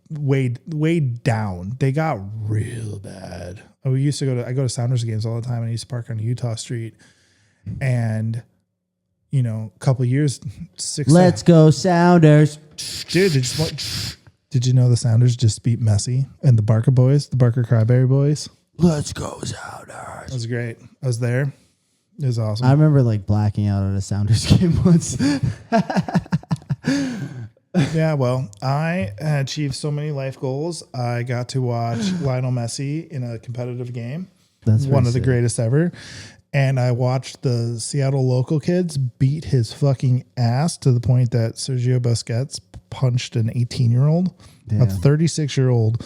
way down. They got real bad. I go to Sounders games all the time, and I used to park on Utah Street, and a couple of years, Let's go Sounders. Dude, did you know the Sounders just beat Messi and the Barker boys, the Barker Cryberry boys? Let's go Sounders. It was great. I was there. It was awesome. I remember like blacking out at a Sounders game once. Yeah, well, I achieved so many life goals. I got to watch Lionel Messi in a competitive game. That's one of the sick. greatest ever. And I watched the Seattle local kids beat his fucking ass to the point that Sergio Busquets punched an 18-year-old, a 36-year-old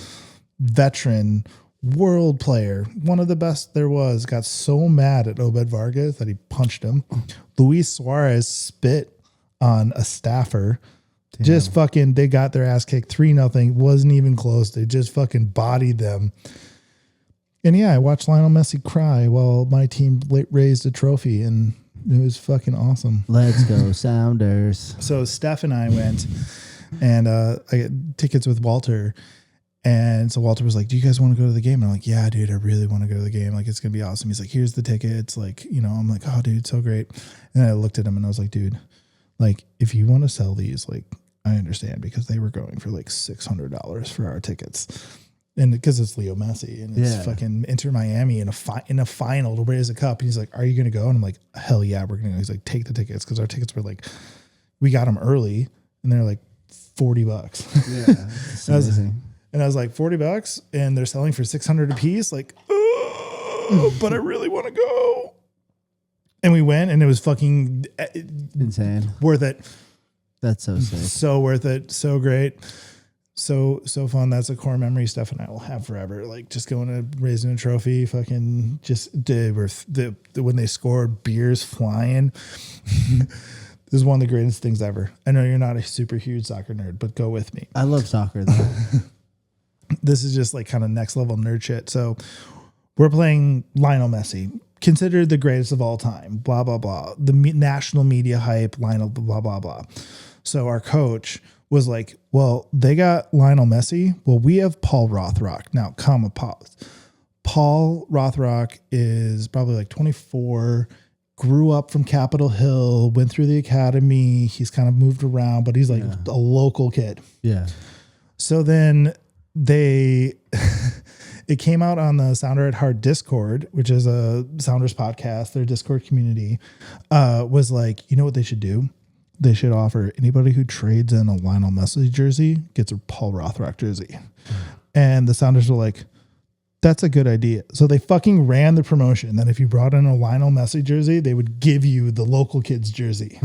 veteran world player, one of the best there was, got so mad at Obed Vargas that he punched him. Luis Suarez spit on a staffer. Damn. Just fucking, they got their ass kicked 3-0. Wasn't even close. They just fucking bodied them. And yeah, I watched Lionel Messi cry while my team raised a trophy, and it was fucking awesome. Let's go Sounders. So Steph and I went, and I got tickets with Walter. And so Walter was like, do you guys want to go to the game? And I'm like, yeah, dude, I really want to go to the game. Like, it's going to be awesome. He's like, here's the tickets. Like, I'm like, oh, dude, so great. And I looked at him and I was like, dude, like, if you want to sell these, like, I understand, because they were going for like $600 for our tickets. And because it's Leo Messi and it's fucking Inter Miami in a final to raise a cup. And he's like, are you going to go? And I'm like, hell yeah, we're going to go. He's like, take the tickets. Because our tickets were like, we got them early and they're like $40. Yeah. And I was like, $40, and they're selling for $600 a piece. Like, but I really want to go. And we went, and it was fucking insane. Worth it. That's so sick. So worth it. So great. So fun. That's a core memory Steph and I will have forever. Like, just going to raising a trophy, fucking when they scored, beers flying. This is one of the greatest things ever. I know you're not a super huge soccer nerd, but go with me. I love soccer though. This is just like kind of next level nerd shit. So we're playing Lionel Messi, considered the greatest of all time, blah, blah, blah. The national media hype, Lionel, blah, blah, blah. So our coach was like, well, they got Lionel Messi. Well, we have Paul Rothrock. Now, pause. Paul Rothrock is probably like 24, grew up from Capitol Hill, went through the academy. He's kind of moved around, but he's like a local kid. Yeah. So then it came out on the Sounder at Heart Discord, which is a Sounders podcast, their Discord community, was like, you know what they should do? They should offer anybody who trades in a Lionel Messi jersey gets a Paul Rothrock jersey. And the Sounders were like, that's a good idea. So they fucking ran the promotion that if you brought in a Lionel Messi jersey, they would give you the local kid's jersey.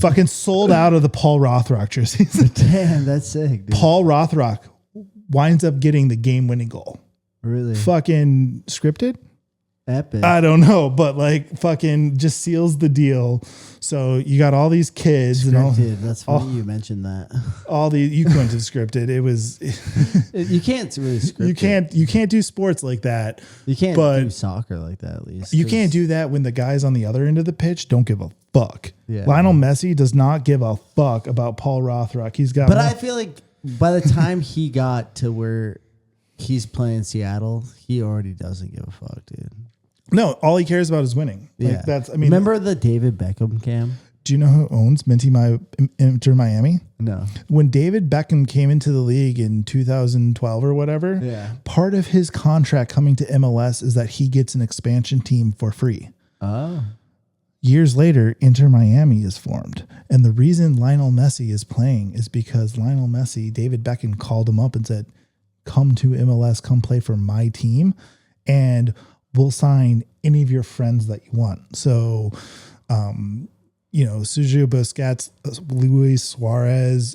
Fucking sold out of the Paul Rothrock jerseys. Damn, that's sick, dude. Paul Rothrock winds up getting the game-winning goal. Really? Fucking scripted. Epic. I don't know, but like fucking just seals the deal. So you got all these kids and all, Scripted. That's funny you mentioned that. all the you couldn't have scripted. It was You can't really script you can't do sports like that. You can't but do soccer like that, at least. You can't do that when the guys on the other end of the pitch don't give a fuck. Yeah. Lionel Messi does not give a fuck about Paul Rothrock. He's got But I feel like by the time he got to where he's playing Seattle, he already doesn't give a fuck, dude. no, all he cares about is winning. Like Yeah. that's I mean Remember the David Beckham cam? do you know who owns Inter Miami? No. When David Beckham came into the league in 2012 or whatever, Yeah. part of his contract coming to MLS is that he gets an expansion team for free. Oh. Years later, Inter Miami is formed. And the reason Lionel Messi is playing is because Lionel Messi, David Beckham called him up and said, come to MLS, come play for my team, and we'll sign any of your friends that you want. So, Sergio Busquets, Luis Suarez,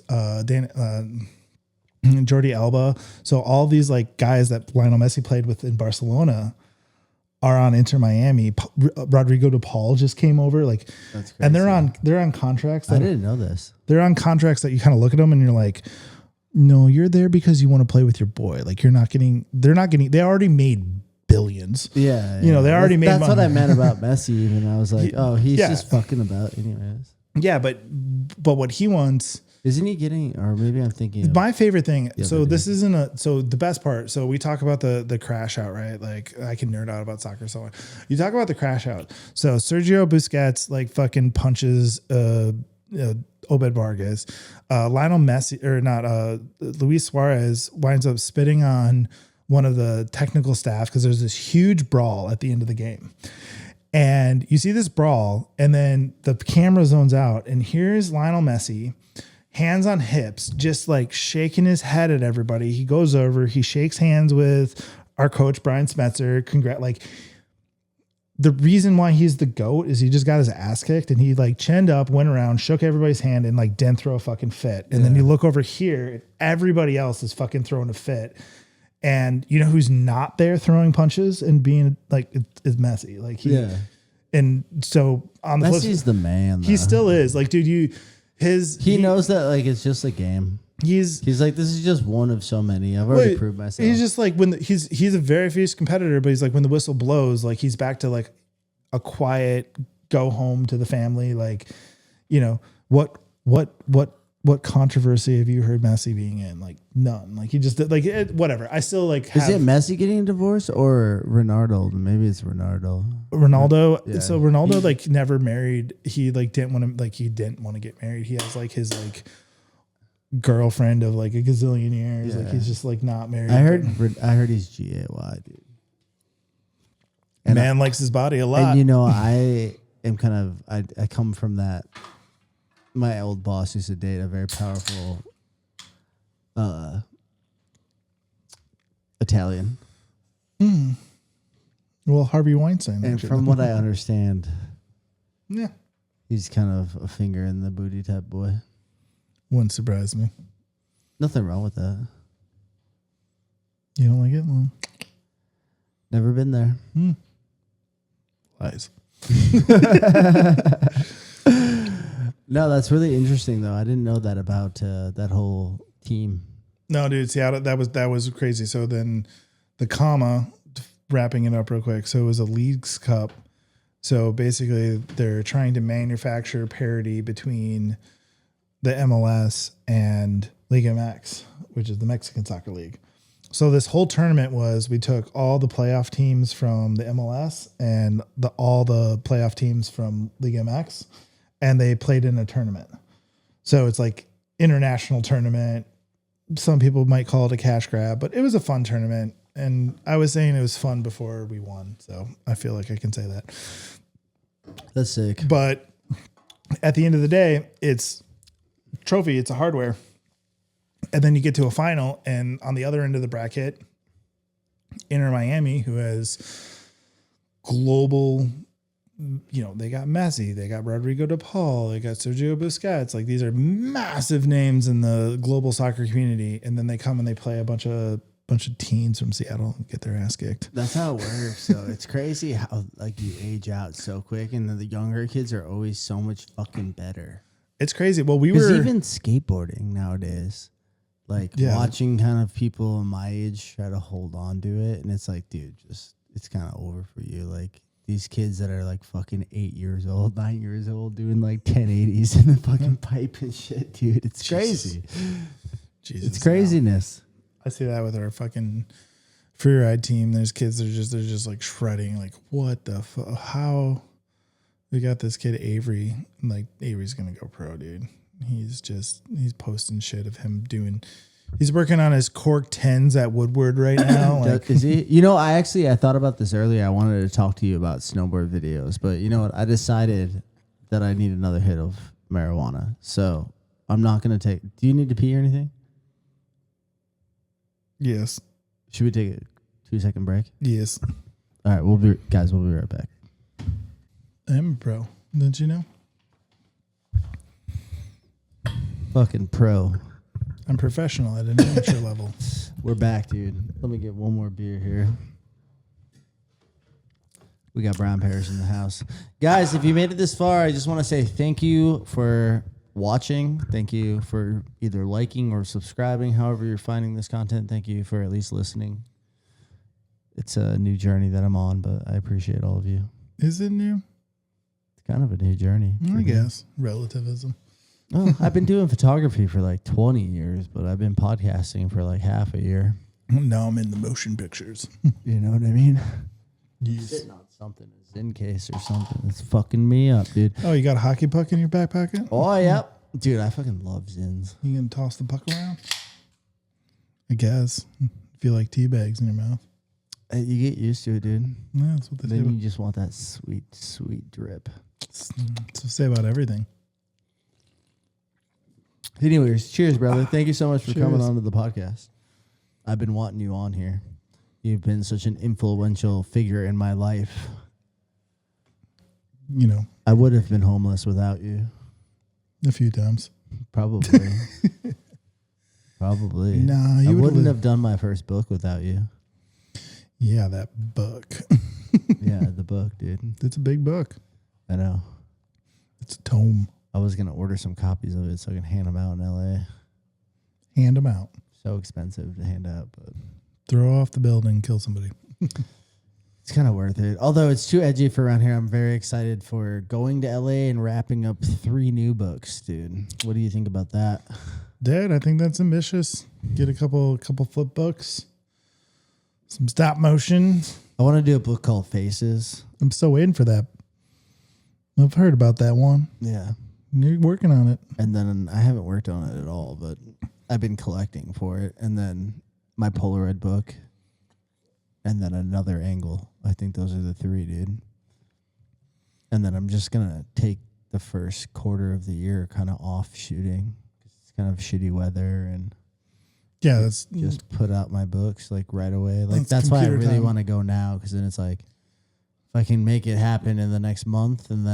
Jordi Alba. So all these like guys that Lionel Messi played with in Barcelona are on Inter Miami. Rodrigo de Paul just came over, like, That's crazy. and they're on contracts. I That, didn't know this. they're on contracts that you kind of look at them and you're like, no, you're there because you want to play with your boy. Like they already made billions. Yeah. You know, they already made That's money. what I meant about Messi. Even I was like, oh, he's Yeah. just fucking about anyways. Yeah, but what he wants. Isn't he getting, or maybe I'm thinking of, My favorite thing. Yeah, So but this isn't so the best part. So we talk about the crash out, right? Like I can nerd out about soccer so much. You talk about the crash out. So Sergio Busquets like fucking punches Obed Vargas. Lionel Messi or not Luis Suarez winds up spitting on one of the technical staff because there's this huge brawl at the end of the game. And you see this brawl, and then the camera zones out, and here's Lionel Messi, hands on hips, just like shaking his head at everybody. He goes over, he shakes hands with our coach, Brian Smetzer. Like the reason why he's the GOAT is he just got his ass kicked and he like chinned up, went around, shook everybody's hand and like didn't throw a fucking fit. And then you look over here and everybody else is fucking throwing a fit. And you know who's not there throwing punches and being like is Messi. Like and so on the Messi's the man. he though. still is. Like, dude, he knows that like it's just a game. He's like, this is just one of so many. I've already proved myself. He's just like he's a very fierce competitor, but he's like when the whistle blows, like he's back to like a quiet go home to the family. Like, you know, what controversy have you heard Messi being in? Like none. Like he just like whatever. I still like. Is it Messi getting a divorce or Ronaldo? Maybe it's Ronaldo. Ronaldo. So Ronaldo like never married. He like didn't want to get married. He has like his like girlfriend of like a gazillion years. Like he's just like not married. I heard he's GAY, dude. And man likes his body a lot. And you know, I am kind of I come from that. My old boss used to date a very powerful Italian. Well, Harvey Weinstein. And from what I understand, yeah, he's kind of a finger in the booty type boy. Wouldn't surprise me. Nothing wrong with that. You don't like it? Well, Never been there. lies. No, that's really interesting though. I didn't know that about that whole team. No, dude. See, that was crazy. So then the comma, wrapping it up real quick. So it was a Leagues Cup. So basically, they're trying to manufacture parity between the MLS and Liga MX, which is the Mexican Soccer League. So this whole tournament we took all the playoff teams from the MLS and all the playoff teams from Liga MX, and they played in a tournament. So it's like international tournament. Some people might call it a cash grab, but it was a fun tournament. And I was saying it was fun before we won. So I feel like I can say that. That's sick. But at the end of the day, it's trophy. It's a hardware. And then you get to a final, and on the other end of the bracket, Inter Miami, who has global, you know, they got Messi, they got Rodrigo de Paul, they got Sergio Busquets. Like these are massive names in the global soccer community. And then they come and they play a bunch of bunch of teens from Seattle get their ass kicked. That's how it works. So it's crazy how like you age out so quick, and then the younger kids are always so much fucking better. It's crazy. Well, we Because were even skateboarding nowadays, like watching kind of people my age try to hold on to it, and it's like, dude, just it's kind of over for you. Like these kids that are like fucking 8 years old, 9 years old, doing like 1080s in the fucking pipe and shit, dude. It's crazy. Jesus, it's craziness. I see that with our fucking free ride team. There's kids that are just like shredding. Like, what the fuck? How? We got this kid Avery. Like Avery's gonna go pro, dude. He's posting shit of him doing. He's working on his cork 10s at Woodward right now. Like, is he? You know, I thought about this earlier. I wanted to talk to you about snowboard videos, but you know what? I decided that I need another hit of marijuana, so I'm not gonna take. Do you need to pee or anything? yes. Should we take a 2-second break? Yes. All right, we'll be right back. I'm a pro. Didn't you know? Fucking pro. I'm professional at an amateur level. We're back, dude. Let me get one more beer here. We got Bryan Parish in the house. Guys, if you made it this far, I just want to say thank you for watching. Thank you for either liking or subscribing, however you're finding this content. Thank you for at least listening. It's a new journey that I'm on, but I appreciate all of you. Is it new? It's kind of a new journey. I guess. Relativism. Oh, I've been doing photography for like 20 years, but I've been podcasting for like half a year. Now I'm in the motion pictures. You know what I mean? Yes. Sitting on something, a Zen case or something. It's fucking me up, dude. Oh, you got a hockey puck in your back pocket? Oh, yep. Dude, I fucking love Zins. You gonna toss the puck around? I guess. If you like tea bags in your mouth. You get used to it, dude. Yeah, that's what they Then say. you just want that sweet, sweet drip. That's what they say about everything. Anyways, cheers, brother. Thank you so much for coming Cheers. on to the podcast. I've been wanting you on here. You've been such an influential figure in my life. You know, I would have been homeless without you. a few times. Probably. Probably. Nah, you I would've wouldn't lived- have done my first book without you. Yeah, that book. Yeah, the book, dude. It's a big book. I know. It's a tome. I was going to order some copies of it so I can hand them out in LA. Hand them out. So expensive to hand out, but Throw off the building, kill somebody. it's kind of worth it. Although it's too edgy for around here, I'm very excited for going to LA and wrapping up 3 new books, dude. What do you think about that? Dad, I think that's ambitious. Get a couple flip books. Some stop motion. I want to do a book called Faces. I'm still waiting for that. I've heard about that one. Yeah. You're working on it. And then I haven't worked on it at all, but I've been collecting for it. And then my Polaroid book. And then another angle. I think those are the 3, dude. And then I'm just going to take the first quarter of the year kind of off shooting. It's kind of shitty weather and Yeah, that's just put out my books like right away. Like That's that's why I computer really time. want to go now, because then it's like if I can make it happen in the next month, and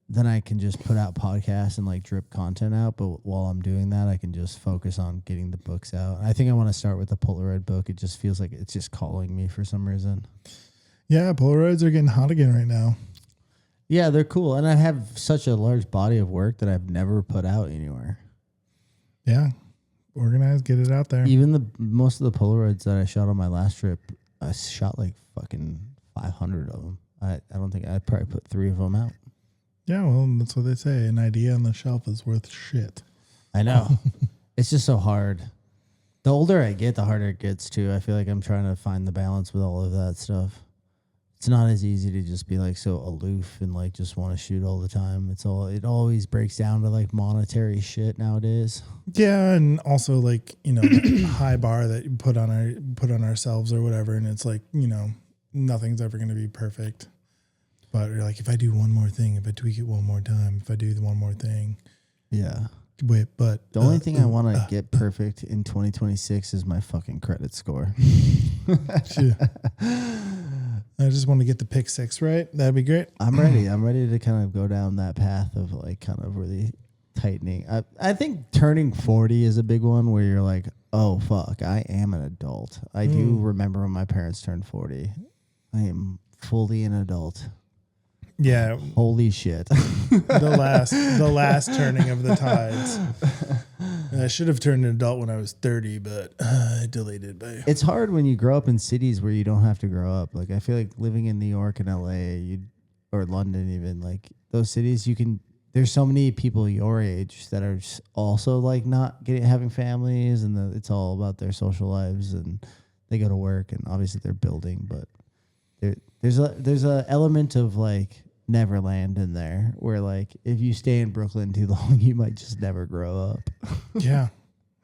then I can just put out podcasts and like drip content out. But while I'm doing that, I can just focus on getting the books out. I think I want to start with the Polaroid book. It just feels like it's just calling me for some reason. yeah. Polaroids are getting hot again right now. Yeah, they're cool, and I have such a large body of work that I've never put out anywhere. Yeah, organize, get it out there. Even the most of the Polaroids that I shot on my last trip, I shot like fucking 500 of them. I don't think I'd probably put 3 of them out. Yeah, well, that's what they say. An idea on the shelf is worth shit. I know. It's just so hard. The older I get, the harder it gets too. I feel like I'm trying to find the balance with all of that stuff. It's not as easy to just be like so aloof and like just want to shoot all the time. It always breaks down to like monetary shit nowadays. Yeah, and also like, you know, that high bar that you put on ourselves or whatever, and it's like, you know, nothing's ever going to be perfect. But you're like, if I do one more thing, if I tweak it one more time, if I do the one more thing, Yeah. wait, but The only thing I want to get perfect in 2026 is my fucking credit score. shit. I just want to get the pick 6 right. That'd be great. I'm ready. I'm ready to kind of go down that path of like kind of really tightening. I think turning 40 is a big one where you're like, Oh, fuck. I am an adult. I do remember when my parents turned 40. I am fully an adult. Yeah. Holy shit. The last turning of the tides. I should have turned an adult when I was 30, but I delayed it by. It's hard when you grow up in cities where you don't have to grow up. Like, I feel like living in New York and LA, or London even, like those cities, there's so many people your age that are also like not having families, and it's all about their social lives, and they go to work, and obviously they're building, but there's a element of like Neverland in there where like if you stay in Brooklyn too long, you might just never grow up. Yeah.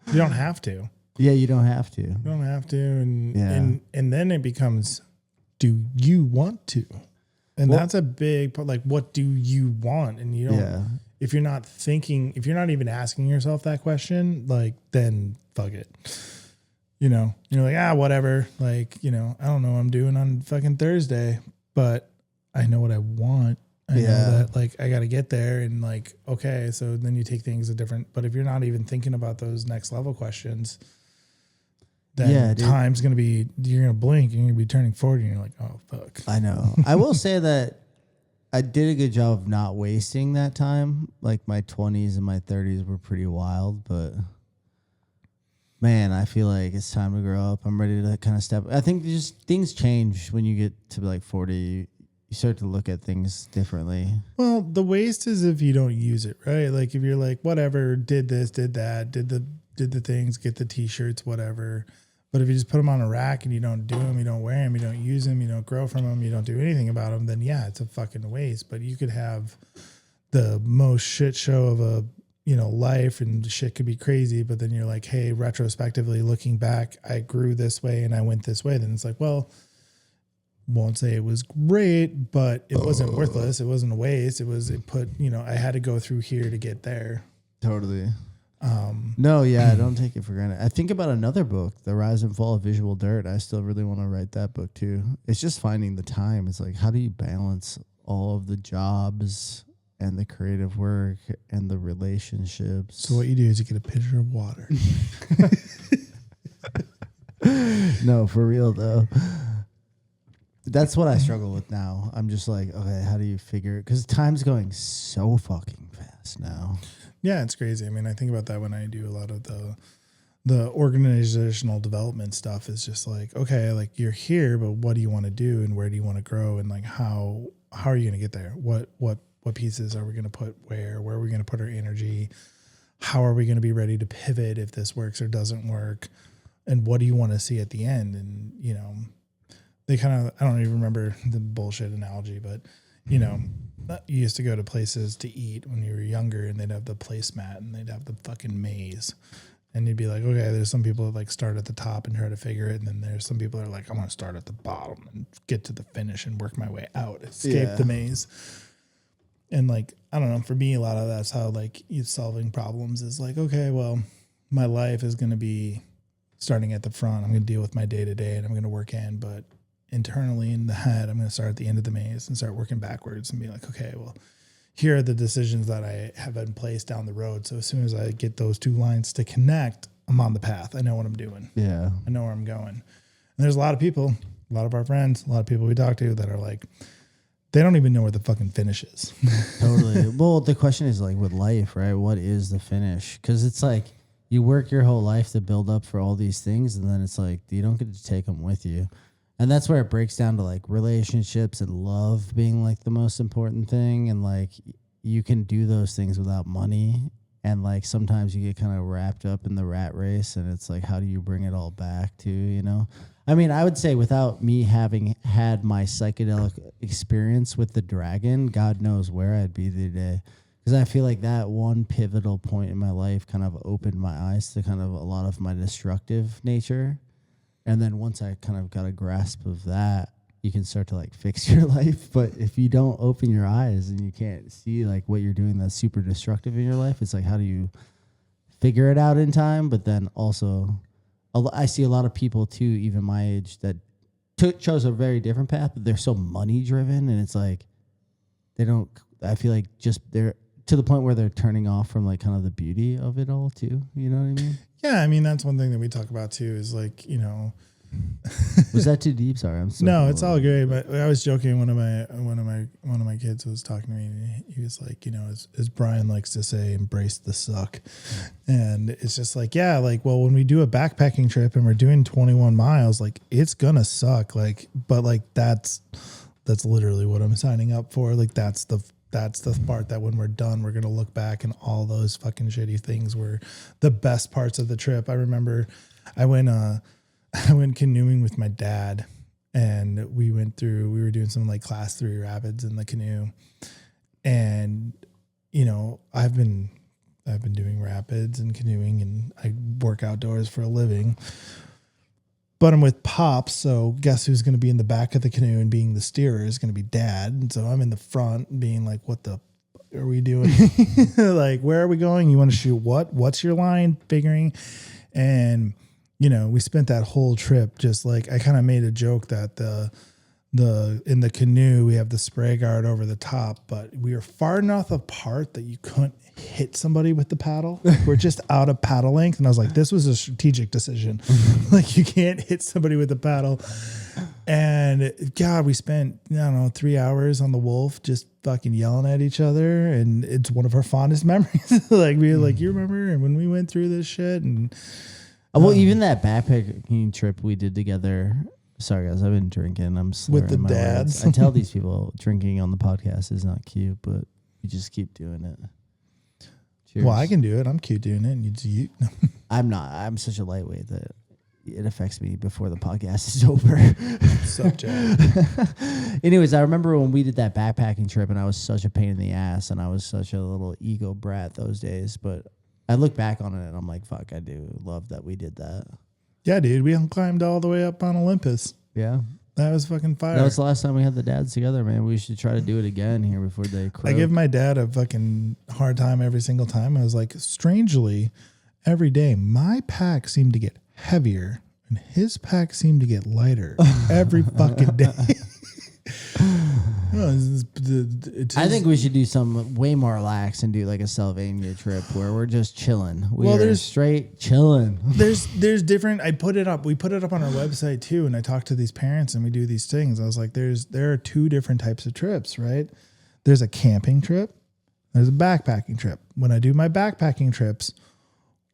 You don't have to. Yeah, you don't have to. You don't have to. And then it becomes, do you want to? And that's a big part. Like, what do you want? And you don't, if you're not thinking, if you're not even asking yourself that question, like, then fuck it. You know, you're like, whatever. Like, you know, I don't know what I'm doing on fucking Thursday, but I know what I want. I know that, like, I got to get there, and like, okay, so then you take things a different, but if you're not even thinking about those next level questions, then time's going to be, you're going to blink, you're going to be turning 40, and you're like, oh, fuck. I know. I will say that I did a good job of not wasting that time. Like, my 20s and my 30s were pretty wild, but man, I feel like it's time to grow up. I'm ready to kind of step. I think just things change when you get to like 40. You start to look at things differently. Well, the waste is if you don't use it, right? Like if you're like, whatever, did this, did that, did the things, get the t-shirts, whatever. But if you just put them on a rack and you don't do them, you don't wear them, you don't use them, you don't grow from them, you don't do anything about them, then yeah, it's a fucking waste. But you could have the most shit show of a, you know, life, and shit could be crazy. But then you're like, hey, retrospectively looking back, I grew this way and I went this way. Then it's like, well, won't say it was great, but it wasn't worthless. It wasn't a waste. I had to go through here to get there. Totally. No, yeah, I don't take it for granted. I think about another book, The Rise and Fall of Visual Dirt. I still really want to write that book too. It's just finding the time. It's like, how do you balance all of the jobs and the creative work and the relationships? So what you do is you get a pitcher of water. No, for real though. That's what I struggle with now. I'm just like, okay, how do you figure it? Because time's going so fucking fast now. Yeah, it's crazy. I mean, I think about that when I do a lot of the organizational development stuff. Is just like, okay, like you're here, but what do you want to do, and where do you want to grow, and like how are you going to get there? What pieces are we going to put where are we going to put our energy? How are we going to be ready to pivot if this works or doesn't work? And what do you want to see at the end? And, you know, they kind of, I don't even remember the bullshit analogy, but, you know, you used to go to places to eat when you were younger, and they'd have the placemat and they'd have the fucking maze. And you'd be like, okay, there's some people that like start at the top and try to figure it. And then there's some people that are like, I want to start at the bottom and get to the finish and work my way out, escape the maze. And like, I don't know, for me, a lot of that's how like you solving problems is like, okay, well, my life is going to be starting at the front. I'm going to deal with my day to day and I'm going to work in, but internally in the head, I'm going to start at the end of the maze and start working backwards and be like, okay, well, here are the decisions that I have in place down the road. So as soon as I get those two lines to connect, I'm on the path. I know what I'm doing. Yeah. I know where I'm going. And there's a lot of people, a lot of our friends, a lot of people we talk to that are like, they don't even know where the fucking finish is. Totally. Well, the question is like with life, right? What is the finish? Because it's like you work your whole life to build up for all these things, and then it's like you don't get to take them with you. And that's where it breaks down to like relationships and love being like the most important thing. And like you can do those things without money. And like sometimes you get kind of wrapped up in the rat race, and it's like, how do you bring it all back to, you know? I mean, I would say without me having had my psychedelic experience with the dragon, God knows where I'd be today. Because I feel like that one pivotal point in my life kind of opened my eyes to kind of a lot of my destructive nature. And then once I kind of got a grasp of that, you can start to like fix your life. But if you don't open your eyes and you can't see like what you're doing that's super destructive in your life, it's like, how do you figure it out in time? But then also, I see a lot of people too, even my age, that chose a very different path, but they're so money driven, and it's like they don't. I feel like just they're to the point where they're turning off from like kind of the beauty of it all too. You know what I mean? Yeah, I mean that's one thing that we talk about too. Is like Was that too deep? Sorry, I'm so no, it's all great. But I was joking. One of my kids was talking to me, and he was like, as Brian likes to say, embrace the suck. And it's just like, yeah, like, well, when we do a backpacking trip and we're doing 21 miles, like it's gonna suck. Like, but like that's literally what I'm signing up for. Like that's the part that when we're done, we're going to look back and all those fucking shitty things were the best parts of the trip. I remember I went canoeing with my dad, and we were doing some like class 3 rapids in the canoe. And, I've been doing rapids and canoeing, and I work outdoors for a living. But I'm with Pops, so guess who's going to be in the back of the canoe and being the steerer is going to be Dad. And so I'm in the front being like, what the are we doing? Like, where are we going? You want to shoot what? What's your line? Figuring. And, we spent that whole trip just like, I kind of made a joke that in the canoe, we have the spray guard over the top, but we were far enough apart that you couldn't hit somebody with the paddle. We're just out of paddle length. And I was like, this was a strategic decision. Like, you can't hit somebody with the paddle. And God, we spent, 3 hours on the Wolf just fucking yelling at each other. And it's one of our fondest memories. Like, we were like, you remember? And when we went through this shit and. Well, even that backpacking trip we did together. Sorry, guys, I've been drinking. I'm slurring with the my dads. words. I tell these people drinking on the podcast is not cute, but you just keep doing it. Cheers. Well, I can do it. I'm cute doing it. And you I'm not. I'm such a lightweight that it affects me before the podcast is over. Subject. Anyways, I remember when we did that backpacking trip, and I was such a pain in the ass, and I was such a little ego brat those days. But I look back on it, and I'm like, fuck, I do love that we did that. Yeah, dude. We climbed all the way up on Olympus. Yeah. That was fucking fire. That was the last time we had the dads together, man. We should try to do it again here before they croak. I give my dad a fucking hard time every single time. I was like, strangely, every day, my pack seemed to get heavier and his pack seemed to get lighter every fucking day. No, I think we should do some way more lax and do like a Sylvania trip where we're just chilling. There's straight chilling. There's different. We put it up on our website too. And I talk to these parents and we do these things. I was like, there are 2 different types of trips, right? There's a camping trip. There's a backpacking trip. When I do my backpacking trips,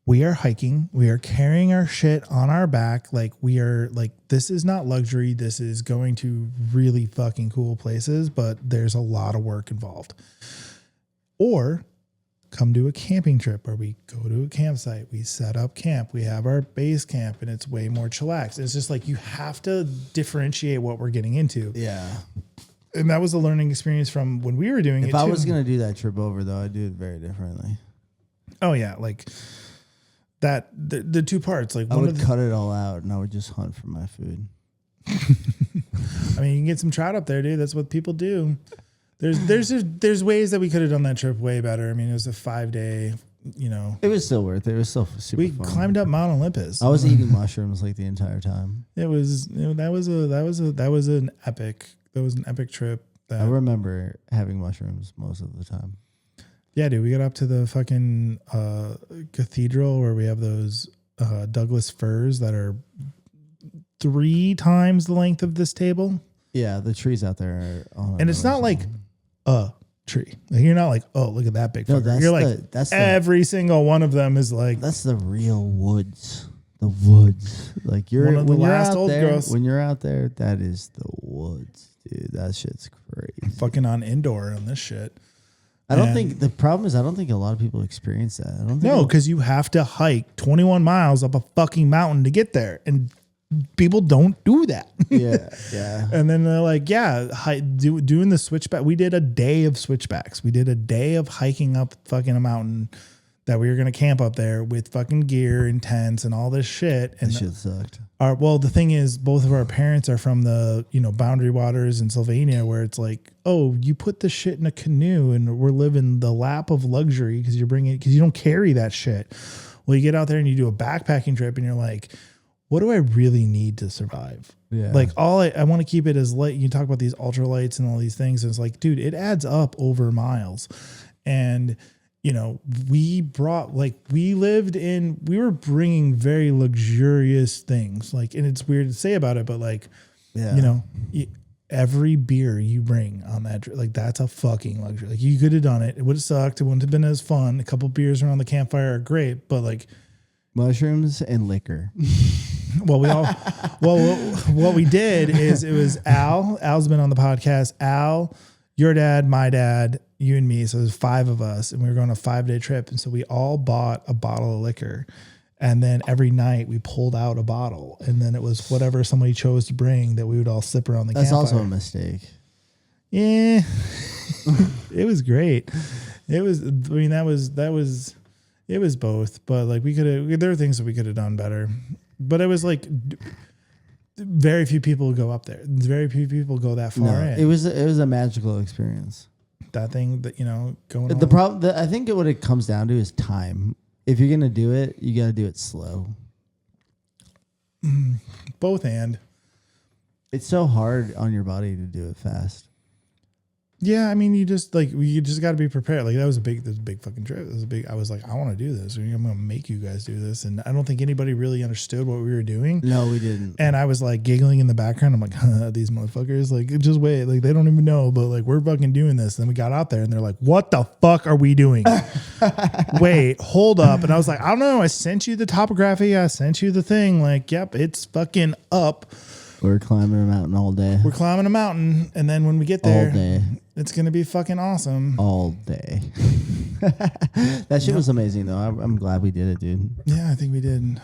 we are hiking. We are carrying our shit on our back. Like this is not luxury. This is going to really fucking cool places, but there's a lot of work involved. Or come to a camping trip where we go to a campsite. We set up camp. We have our base camp and it's way more chillaxed. It's just like, you have to differentiate what we're getting into. Yeah. And that was a learning experience from when we were doing it. If I was going to do that trip over though, I'd do it very differently. Oh yeah. Like, that the 2 parts, like I would cut it all out and I would just hunt for my food. I mean, you can get some trout up there, dude. That's what people do. There's ways that we could have done that trip way better. I mean, it was a 5-day, It was still worth it. It was still super we fun. climbed up Mount Olympus. I was eating mushrooms like the entire time. That was an epic trip. I remember having mushrooms most of the time. Yeah, dude, we got up to the fucking cathedral where we have those Douglas firs that are 3 times the length of this table. Yeah, the trees out there are and it's not like a tree. Like, you're not like, oh, look at that big fucker. No, you're like, every single one of them is like. That's the real woods. The woods. Like when you're out there, that is the woods, dude. That shit's crazy. I'm fucking on indoor on this shit. I don't think the problem is I don't think a lot of people experience that. I don't think no, because you have to hike 21 miles up a fucking mountain to get there, and people don't do that. Yeah, yeah. And then they're like, yeah, doing the switchback. We did a day of switchbacks. We did a day of hiking up fucking a mountain that we were gonna camp up there with fucking gear and tents and all this shit. And that shit sucked. The thing is, both of our parents are from the Boundary Waters in Sylvania, where it's like, oh, you put the shit in a canoe and we're living the lap of luxury because you don't carry that shit. Well, you get out there and you do a backpacking trip and you're like, what do I really need to survive? Yeah. Like I want to keep it as light. You talk about these ultralights and all these things. And it's like, dude, it adds up over miles. And you know, we were bringing very luxurious things. Like, and it's weird to say about it, but like, Yeah. you know, every beer you bring on that trip, like that's a fucking luxury. Like you could have done it. It would have sucked. It wouldn't have been as fun. A couple beers around the campfire are great, but like mushrooms and liquor. well, what we did is it was Al's been on the podcast. Al, your dad, my dad, you and me. So there's 5 of us and we were going on a 5-day trip. And so we all bought a bottle of liquor. And then every night we pulled out a bottle and then it was whatever somebody chose to bring that we would all sip around the That's campfire. also a mistake. Yeah, it was great. It was, I mean, it was both, but like there were things that we could have done better, but it was like very few people go up there. Very few people go that far in. It was a magical experience. That thing that, you know, going The problem, I think what it comes down to is time. If you're going to do it, you got to do it slow. both and. It's so hard on your body to do it fast. Yeah, I mean, you just got to be prepared. Like that was a big fucking trip. I was like, I want to do this. I'm going to make you guys do this. And I don't think anybody really understood what we were doing. No, we didn't. And I was like giggling in the background. I'm like, these motherfuckers, like, just wait. Like, they don't even know, but like, we're fucking doing this. And then we got out there and they're like, what the fuck are we doing? Wait, hold up. And I was like, I don't know. I sent you the topography. I sent you the thing. Like, yep, it's fucking up. We're climbing a mountain all day. We're climbing a mountain. And then when we get there, all day. It's going to be fucking awesome. All day. That shit was amazing, though. I'm glad we did it, dude. Yeah, I think we did.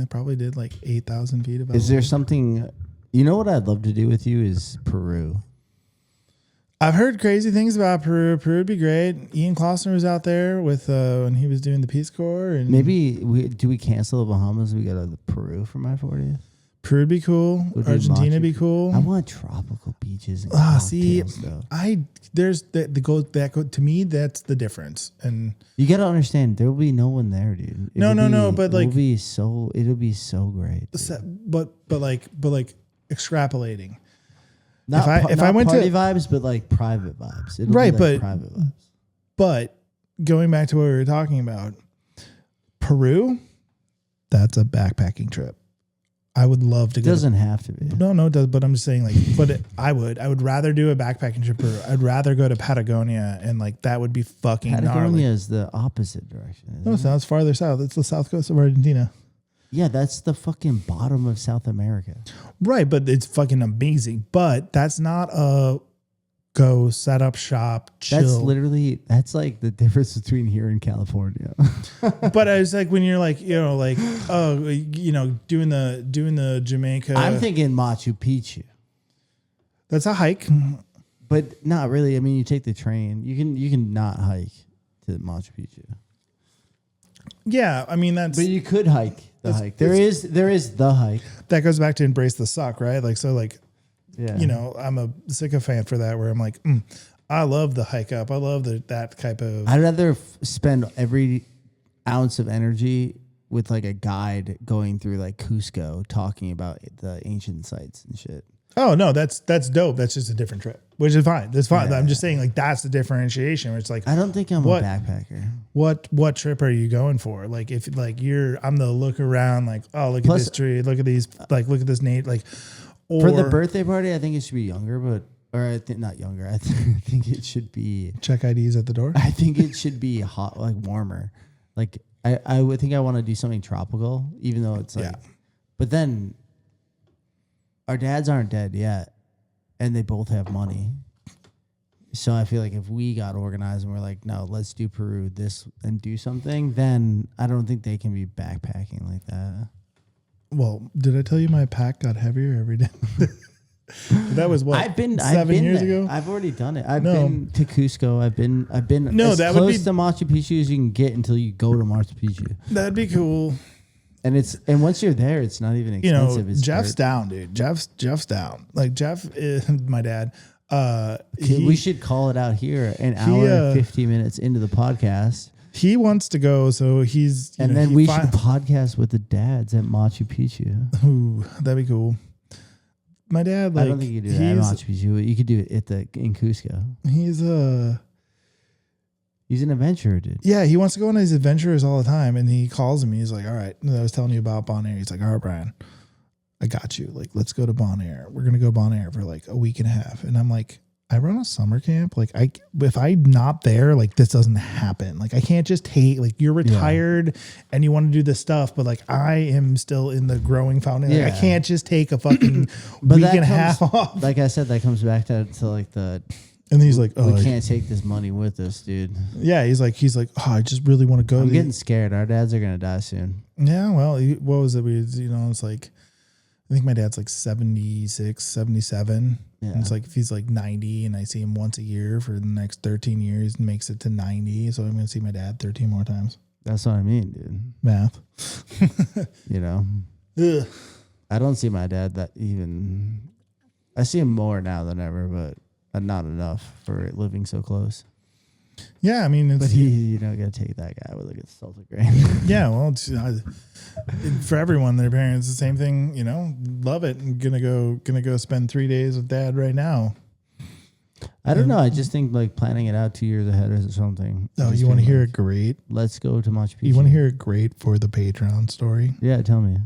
Probably did like 8,000 feet. Is there something, you know what I'd love to do with you is Peru. I've heard crazy things about Peru. Peru would be great. Ian Klossner was out there with when he was doing the Peace Corps. And maybe we cancel the Bahamas? We go to Peru for my 40th. Peru would be cool. Argentina would be cool. I want tropical beaches. And See, though. there's that to me. That's the difference. And you got to understand, there will be no one there, dude. No. But like, it'll be so great. But like extrapolating. Not if I went party to vibes, but like private vibes. It'll right, be like private vibes. But going back to what we were talking about, Peru, that's a backpacking trip. I would love to go. It doesn't have to be. No, it does. But I'm just saying, like, I would rather do a backpacking trip. I'd rather go to Patagonia, and like that would be fucking gnarly. Patagonia is the opposite direction. No, it's farther south. It's the south coast of Argentina. Yeah, that's the fucking bottom of South America. Right, but it's fucking amazing. But that's not a go set up shop chill. That's like the difference between here and California. But I was like, when you're like, you know, like, oh, you know, doing the Jamaica. I'm thinking Machu Picchu. That's a hike, but not really. I mean, you take the train. You can not hike to Machu Picchu. Yeah, I mean that's. But you could hike the hike. There is the hike. That goes back to embrace the suck, right? Like so, like. Yeah. You know, I'm a sycophant for that. Where I'm like, I love the hike up. I love that type of. I'd rather spend every ounce of energy with like a guide going through like Cusco, talking about the ancient sites and shit. Oh no, that's dope. That's just a different trip, which is fine. That's fine. Yeah. I'm just saying, like, that's the differentiation. Where it's like, I don't think I'm a backpacker. What trip are you going for? Like, if like I'm the look around, like, oh, look at this tree, look at these, like, look at this Nate, like. For the birthday party, I think it should be younger, not younger. I think it should be check IDs at the door. I think it should be hot, like warmer. Like I would think I want to do something tropical, even though it's like. Yeah. But then, our dads aren't dead yet, and they both have money. So I feel like if we got organized and we're like, no, let's do Peru this and do something, then I don't think they can be backpacking like that. Well, did I tell you my pack got heavier every day? That was what? I've been 7 years there. ago. I've already done it. I've been to Cusco. I've been no, as that close would be to Machu Picchu as you can get until you go to Machu Picchu. That'd be cool. And once you're there, it's not even expensive. You know, Jeff's down, dude. Jeff's down. Like Jeff is my dad. We should call it out here. An hour and 50 minutes into the podcast. He wants to go, so he's. And then we should podcast with the dads at Machu Picchu. Ooh, that'd be cool. My dad, like, I don't think you could do that at Machu Picchu. You could do it in Cusco. He's You He's an adventurer, dude. Yeah, he wants to go on these adventures all the time, and he calls me. He's like, "All right," I was telling you about Bon Air. He's like, "All right, Brian, I got you. Like, let's go to Bon Air. We're gonna go Bon Air for like a week and a half." And I'm like, I run a summer camp. Like, if I'm not there, like this doesn't happen. Like, I can't just take. Like, you're retired and you want to do this stuff, but like I am still in the growing fountain. Like, I can't just take a fucking week and a half off. Like I said, that comes back to like the. And he's like, "Oh, we can't take this money with us, dude." Yeah, he's like, "Oh, I just really want to go." I'm getting scared. Our dads are gonna die soon. Yeah, well, what was it? It's like, I think my dad's like 76, 77. Yeah. And it's like, if he's like 90 and I see him once a year for the next 13 years and makes it to 90. So I'm going to see my dad 13 more times. That's what I mean, dude. Math. Ugh. I don't see my dad that even. I see him more now than ever, but not enough for living so close. Yeah, I mean, but you don't got to take that guy with a salted grain. Yeah, well, it's, for everyone, their parents, the same thing. Love it. I'm gonna go spend 3 days with dad right now. I don't know. I just think like planning it out 2 years ahead or something. Oh, you want to hear it great? Let's go to Machu Picchu. You want to hear it great for the Patreon story? Yeah, tell me.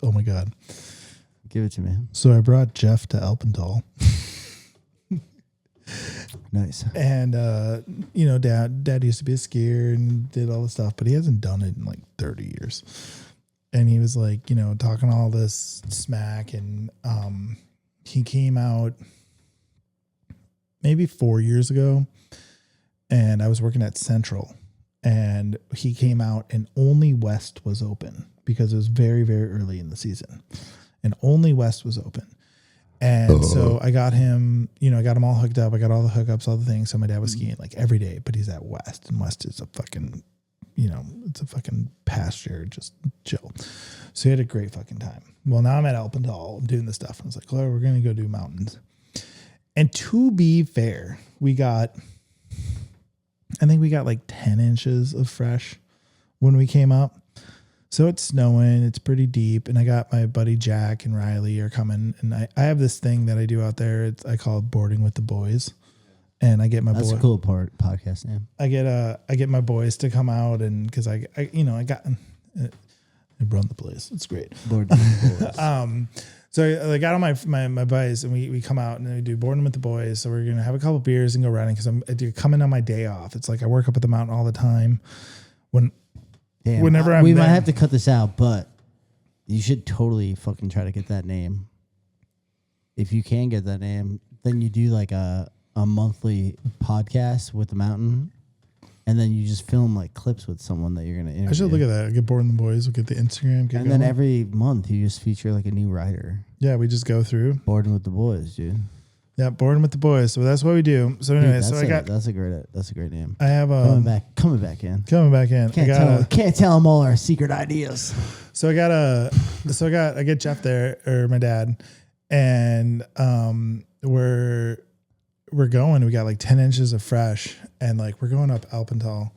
Oh my God. Give it to me. So I brought Jeff to Alpental. Nice. And dad used to be a skier and did all this stuff, but he hasn't done it in like 30 years. And he was like, talking all this smack, and he came out maybe 4 years ago, and I was working at Central, and he came out and only West was open because it was very, very early in the season, and only West was open. And so I got him, I got him all hooked up. I got all the hookups, all the things. So my dad was skiing like every day, but he's at West, and West is a fucking, it's a fucking pasture, just chill. So he had a great fucking time. Well, now I'm at Alpental. I'm doing this stuff. And I was like, "Oh, we're going to go do mountains." And to be fair, I think we got like 10 inches of fresh when we came up. So it's snowing, it's pretty deep, and I got my buddy Jack and Riley are coming, and I have this thing that I do out there. I call it boarding with the boys, and I get my That's a cool podcast name. I get my boys to come out, and because I run the place. It's great. Boarding with the boys. So I got on my buddies, and we come out and we do boarding with the boys. So we're gonna have a couple beers and go riding because I do coming on my day off. It's like I work up at the mountain all the time. Whenever we might have to cut this out, but you should totally fucking try to get that name. If you can get that name, then you do like a monthly podcast with the mountain, and then you just film like clips with someone that you're gonna interview. I should look at that. Get bored in the boys. We'll get the Instagram. And then every month you just feature like a new writer. Yeah, we just go through. Boarding with the boys, dude. Yeah, boarding with the boys. So that's what we do. So anyway, dude, that's a great name. I have coming back in. Can't tell them all our secret ideas. So I get Jeff there, or my dad, and we're going. We got like 10 inches of fresh, and like we're going up Alpental,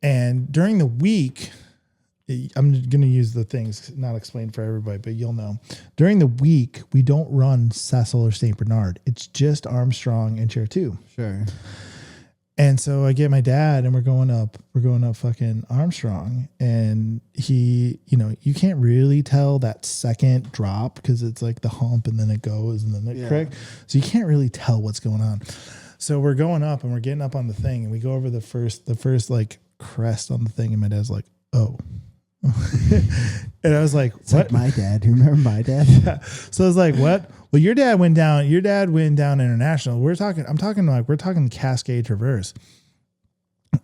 and during the week, I'm going to use the things not explained for everybody, but you'll know. During the week, we don't run Cecil or St. Bernard. It's just Armstrong and Chair 2. Sure. And so I get my dad, and we're going up fucking Armstrong, and he, you can't really tell that second drop because it's like the hump and then it goes and then it correct. So you can't really tell what's going on. So we're going up and we're getting up on the thing, and we go over the first like crest on the thing, and my dad's like, "Oh." And I was like, it's what? Like my dad. Do you remember my dad? Yeah. So I was like, what? Well, your dad went down international. We're talking Cascade Traverse.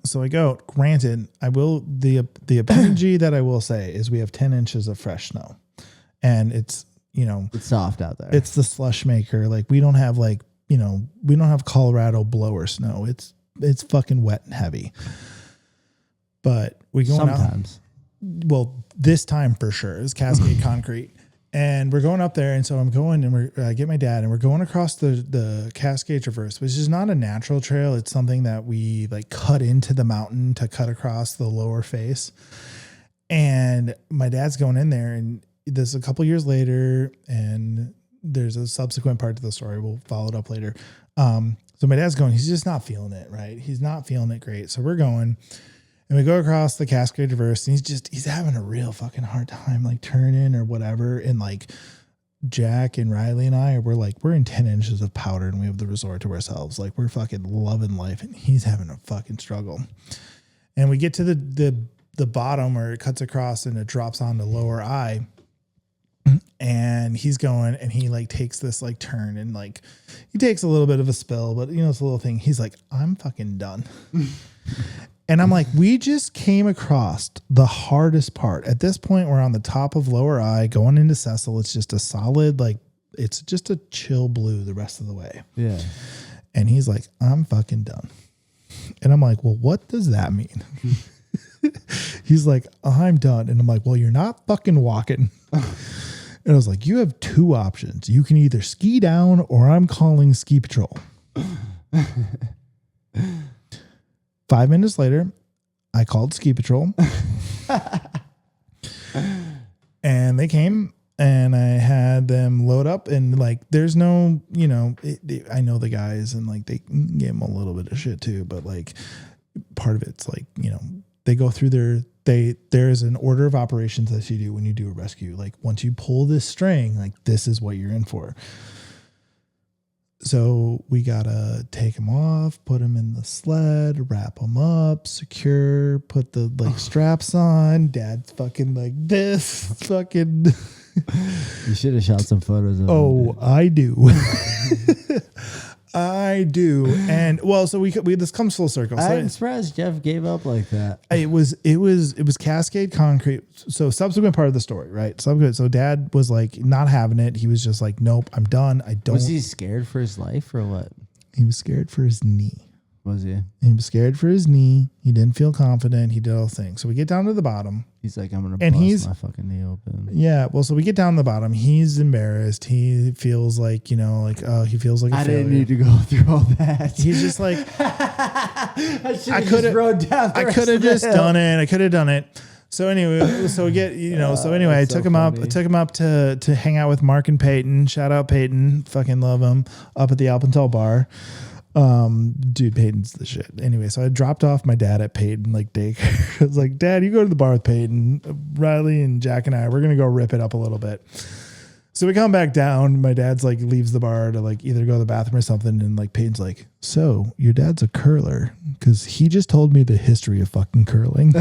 So I go, granted, the apology that I will say is we have 10 inches of fresh snow, and it's soft out there. It's the slush maker. Like we don't have we don't have Colorado blower snow. It's fucking wet and heavy, but we go sometimes. Well, this time for sure is Cascade Concrete, and we're going up there. And so I'm going, and I get my dad, and we're going across the Cascade Traverse, which is not a natural trail. It's something that we like cut into the mountain to cut across the lower face. And my dad's going in there, and this is a couple years later, and there's a subsequent part to the story. We'll follow it up later. So my dad's going, he's just not feeling it, right? He's not feeling it great. So we're going and we go across the Cascade Reverse and he's having a real fucking hard time, like turning or whatever. And like Jack and Riley and I we're in 10 inches of powder and we have the resort to ourselves. Like we're fucking loving life and he's having a fucking struggle. And we get to the bottom where it cuts across and it drops on the lower eye. And he's going and he like takes this like turn and like he takes a little bit of a spill, but you know, it's a little thing. He's like, I'm fucking done. And I'm like, we just came across the hardest part. At this point, we're on the top of lower eye going into Cecil. It's just a solid, like, it's just a chill blue the rest of the way. Yeah. And he's like, I'm fucking done. And I'm like, well, what does that mean? He's like, I'm done. And I'm like, well, you're not fucking walking. And I was like, you have two options. You can either ski down or I'm calling ski patrol. 5 minutes later, I called ski patrol. And they came and I had them load up and like, there's no, you know, I know the guys and like they gave them a little bit of shit too, but like part of it's like, you know, they go through there's an order of operations that you do when you do a rescue. Like once you pull this string, like this is what you're in for. So we gotta take them off, put them in the sled, wrap them up, secure, put the like straps on. Dad's fucking like this, fucking. You should have shot some photos of Oh, I do. I do. And well, so we this comes full circle. So I'm surprised Jeff gave up like that. it was Cascade Concrete. So subsequent part of the story, right? So Dad was like not having it. He was just like, nope, I'm done. I don't. Was he scared for his life or what? He was scared for his knee. Was he? He was scared for his knee. He didn't feel confident. He did all things. So we get down to the bottom. He's like, I'm gonna And bust my fucking knee open. Yeah. Well, so we get down to the bottom. He's embarrassed. He feels like, you know, like he feels like a failure. Didn't need to go through all that. He's just like I could have rode down. I could have just done it. I could have done it. So anyway, so we get, you know, so anyway, I took him up to hang out with Mark and Peyton. Shout out Peyton. Fucking love him. Up at the Alpental bar. Dude, Peyton's the shit. Anyway, so I dropped off my dad at Peyton, like daycare. I was like, Dad, you go to the bar with Peyton. Riley and Jack and I, we're going to go rip it up a little bit. So we come back down. My dad's like leaves the bar to like either go to the bathroom or something. And like Peyton's like, so your dad's a curler? Because he just told me the history of fucking curling.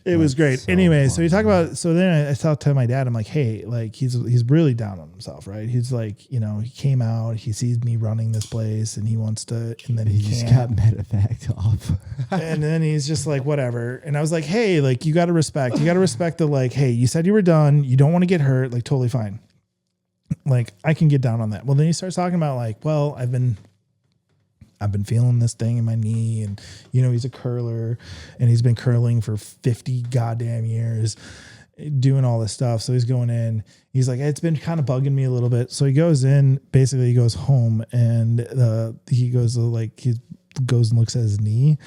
It was great. So anyway, so we talk about, so then I talked to my dad. I'm like, hey, like he's really down on himself, right? He's like, you know, he came out, he sees me running this place and he wants to, and then he just got medevaced off. And then he's just like, whatever. And I was like, hey, like you got to respect the like, hey, you said you were done. You don't want to get hurt. Like totally fine. Like I can get down on that. Well, then he starts talking about like, well, I've been feeling this thing in my knee and, you know, he's a curler and he's been curling for 50 goddamn years doing all this stuff. So he's going in, he's like, it's been kind of bugging me a little bit. So he goes in, basically he goes home and he goes like, he goes and looks at his knee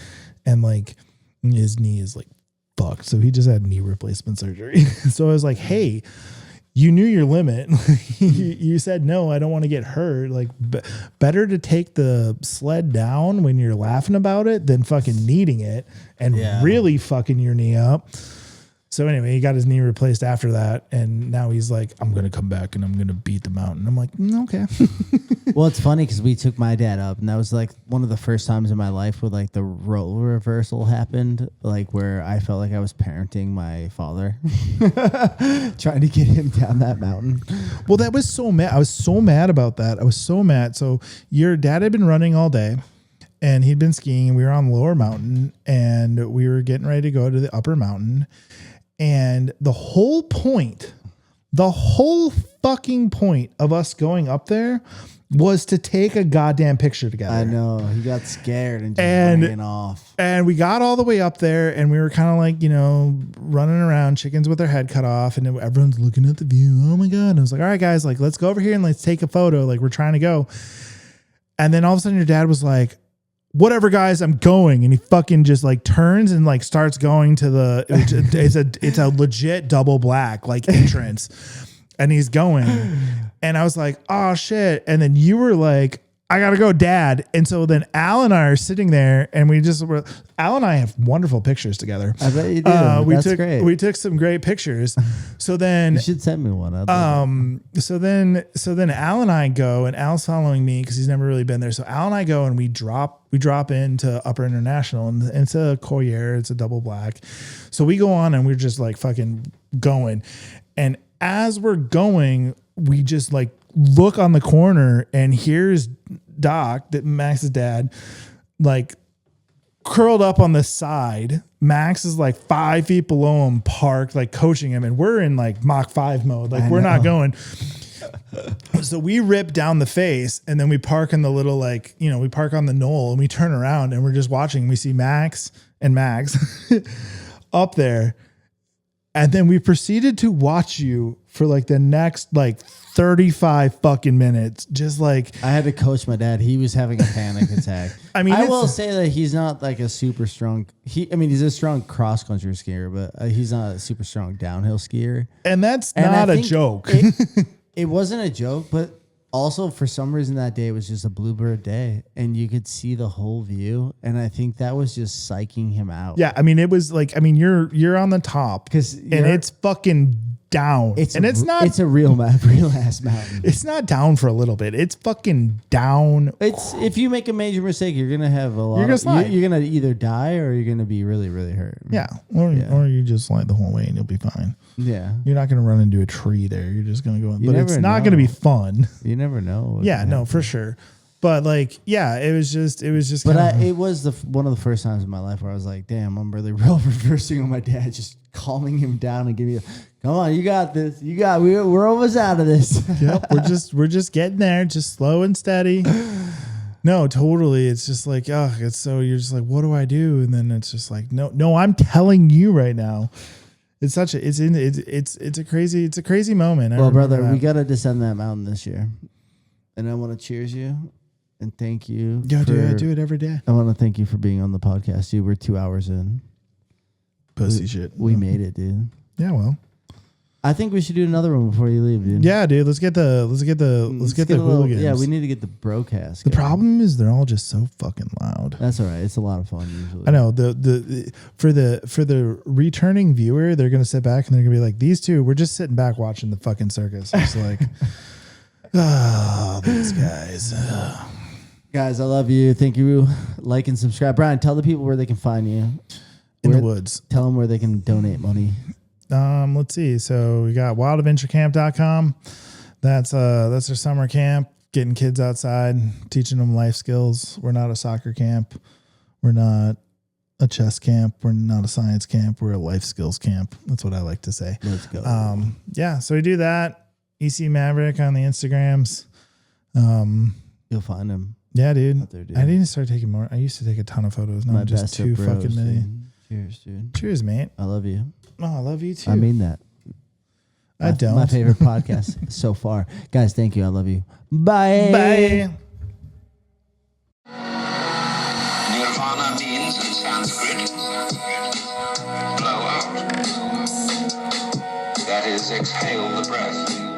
and like his knee is like fucked. So he just had knee replacement surgery. So I was like, hey, you knew your limit. You said, no, I don't want to get hurt. Like better to take the sled down when you're laughing about it than fucking needing it and really fucking your knee up. So anyway, he got his knee replaced after that. And now he's like, I'm going to come back and I'm going to beat the mountain. I'm like, okay. Well, it's funny because we took my dad up and that was like one of the first times in my life where like the role reversal happened, like where I felt like I was parenting my father, trying to get him down that mountain. Well, that was so mad. I was so mad about that. I was so mad. So your dad had been running all day and he'd been skiing and we were on the lower mountain and we were getting ready to go to the upper mountain. And the whole fucking point of us going up there was to take a goddamn picture together. I know. He got scared and just ran off. And we got all the way up there and we were kind of like, you know, running around, chickens with their head cut off. And everyone's looking at the view. Oh my God. And I was like, all right, guys, like, let's go over here and let's take a photo. Like we're trying to go. And then all of a sudden your dad was like, whatever, guys, I'm going. And he fucking just like turns and like starts going to the, it's a legit double black like entrance and he's going. And I was like, oh shit. And then you were like, I gotta go, Dad. And so then Al and I are sitting there, and Al and I have wonderful pictures together. I bet you do. That's great. We took some great pictures. So then You should send me one. I'd love it. so then Al and I go, and Al's following me because he's never really been there. So Al and I go, and we drop into Upper International, and it's a Coyer, it's a double black. So we go on, and we're just like fucking going. And as we're going, we just like look on the corner, and here's Doc, that Max's dad, like curled up on the side. Max is like 5 feet below him, parked, like coaching him, and we're in like Mach 5 mode. Like we're not going. So we rip down the face, and then we park in the little, like, you know, we park on the knoll, and we turn around, and we're just watching. And we see Max and Max up there. And then we proceeded to watch you for like the next like 35 fucking minutes. Just like, I had to coach my dad. He was having a panic attack. I mean, I will say that he's not like a super strong. He's a strong cross country skier, but he's not a super strong downhill skier. And that's And not I a think joke. It wasn't a joke, but also for some reason that day it was just a bluebird day, and you could see the whole view. And I think that was just psyching him out. Yeah, I mean, it was like, I mean, you're on the top, and it's fucking down. It's a real ass mountain. It's not down for a little bit. It's fucking down. It's, if you make a major mistake, you're gonna have a lot. You're gonna either die or you're gonna be really, really hurt. Yeah, or you just slide the whole way and you'll be fine. Yeah, you're not gonna run into a tree there. You're just gonna go in, but it's not know. gonna be fun. You never know. Yeah, no, for sure. But like, yeah, it was just. But it was one of the first times in my life where I was like, damn, I'm really real reversing on my dad, just calming him down and giving come on, you got this. We're almost out of this. Yep, we're just getting there, just slow and steady. No, totally. It's just like, oh, it's so you're just like, what do I do? And then it's just like, no, I'm telling you right now. It's a crazy moment. Well, brother, we got to descend that mountain this year. And I want to cheers you and thank you. Yo, dude, I do it every day. I want to thank you for being on the podcast, dude. We're 2 hours in. Pussy shit. We made it, dude. Yeah, well. I think we should do another one before you leave, dude. Yeah, dude. Let's get the hooligans. Yeah, we need to get the broadcast. The problem is they're all just so fucking loud. That's all right. It's a lot of fun usually. I know for the returning viewer, they're gonna sit back and they're gonna be like, these two, we're just sitting back watching the fucking circus. It's like, oh, these guys. Guys, I love you. Thank you. Like and subscribe. Bryan, tell the people where they can find you. In the woods. Tell them where they can donate money. Let's see. So we got wildadventurecamp.com. That's our summer camp, getting kids outside, teaching them life skills. We're not a soccer camp. We're not a chess camp. We're not a science camp. We're a life skills camp. That's what I like to say. Let's go. Yeah. So we do that. EC Maverick on the Instagrams. You'll find him. Yeah, dude. There, dude. I need to start taking more. I used to take a ton of photos. Not just too fucking many. Dude. Cheers, dude. Cheers, mate. I love you. Oh, I love you too. I mean that. I don't. My favorite podcast so far. Guys, thank you. I love you. Bye. Bye. Nirvana means in Sanskrit, blow out. That is, exhale the breath.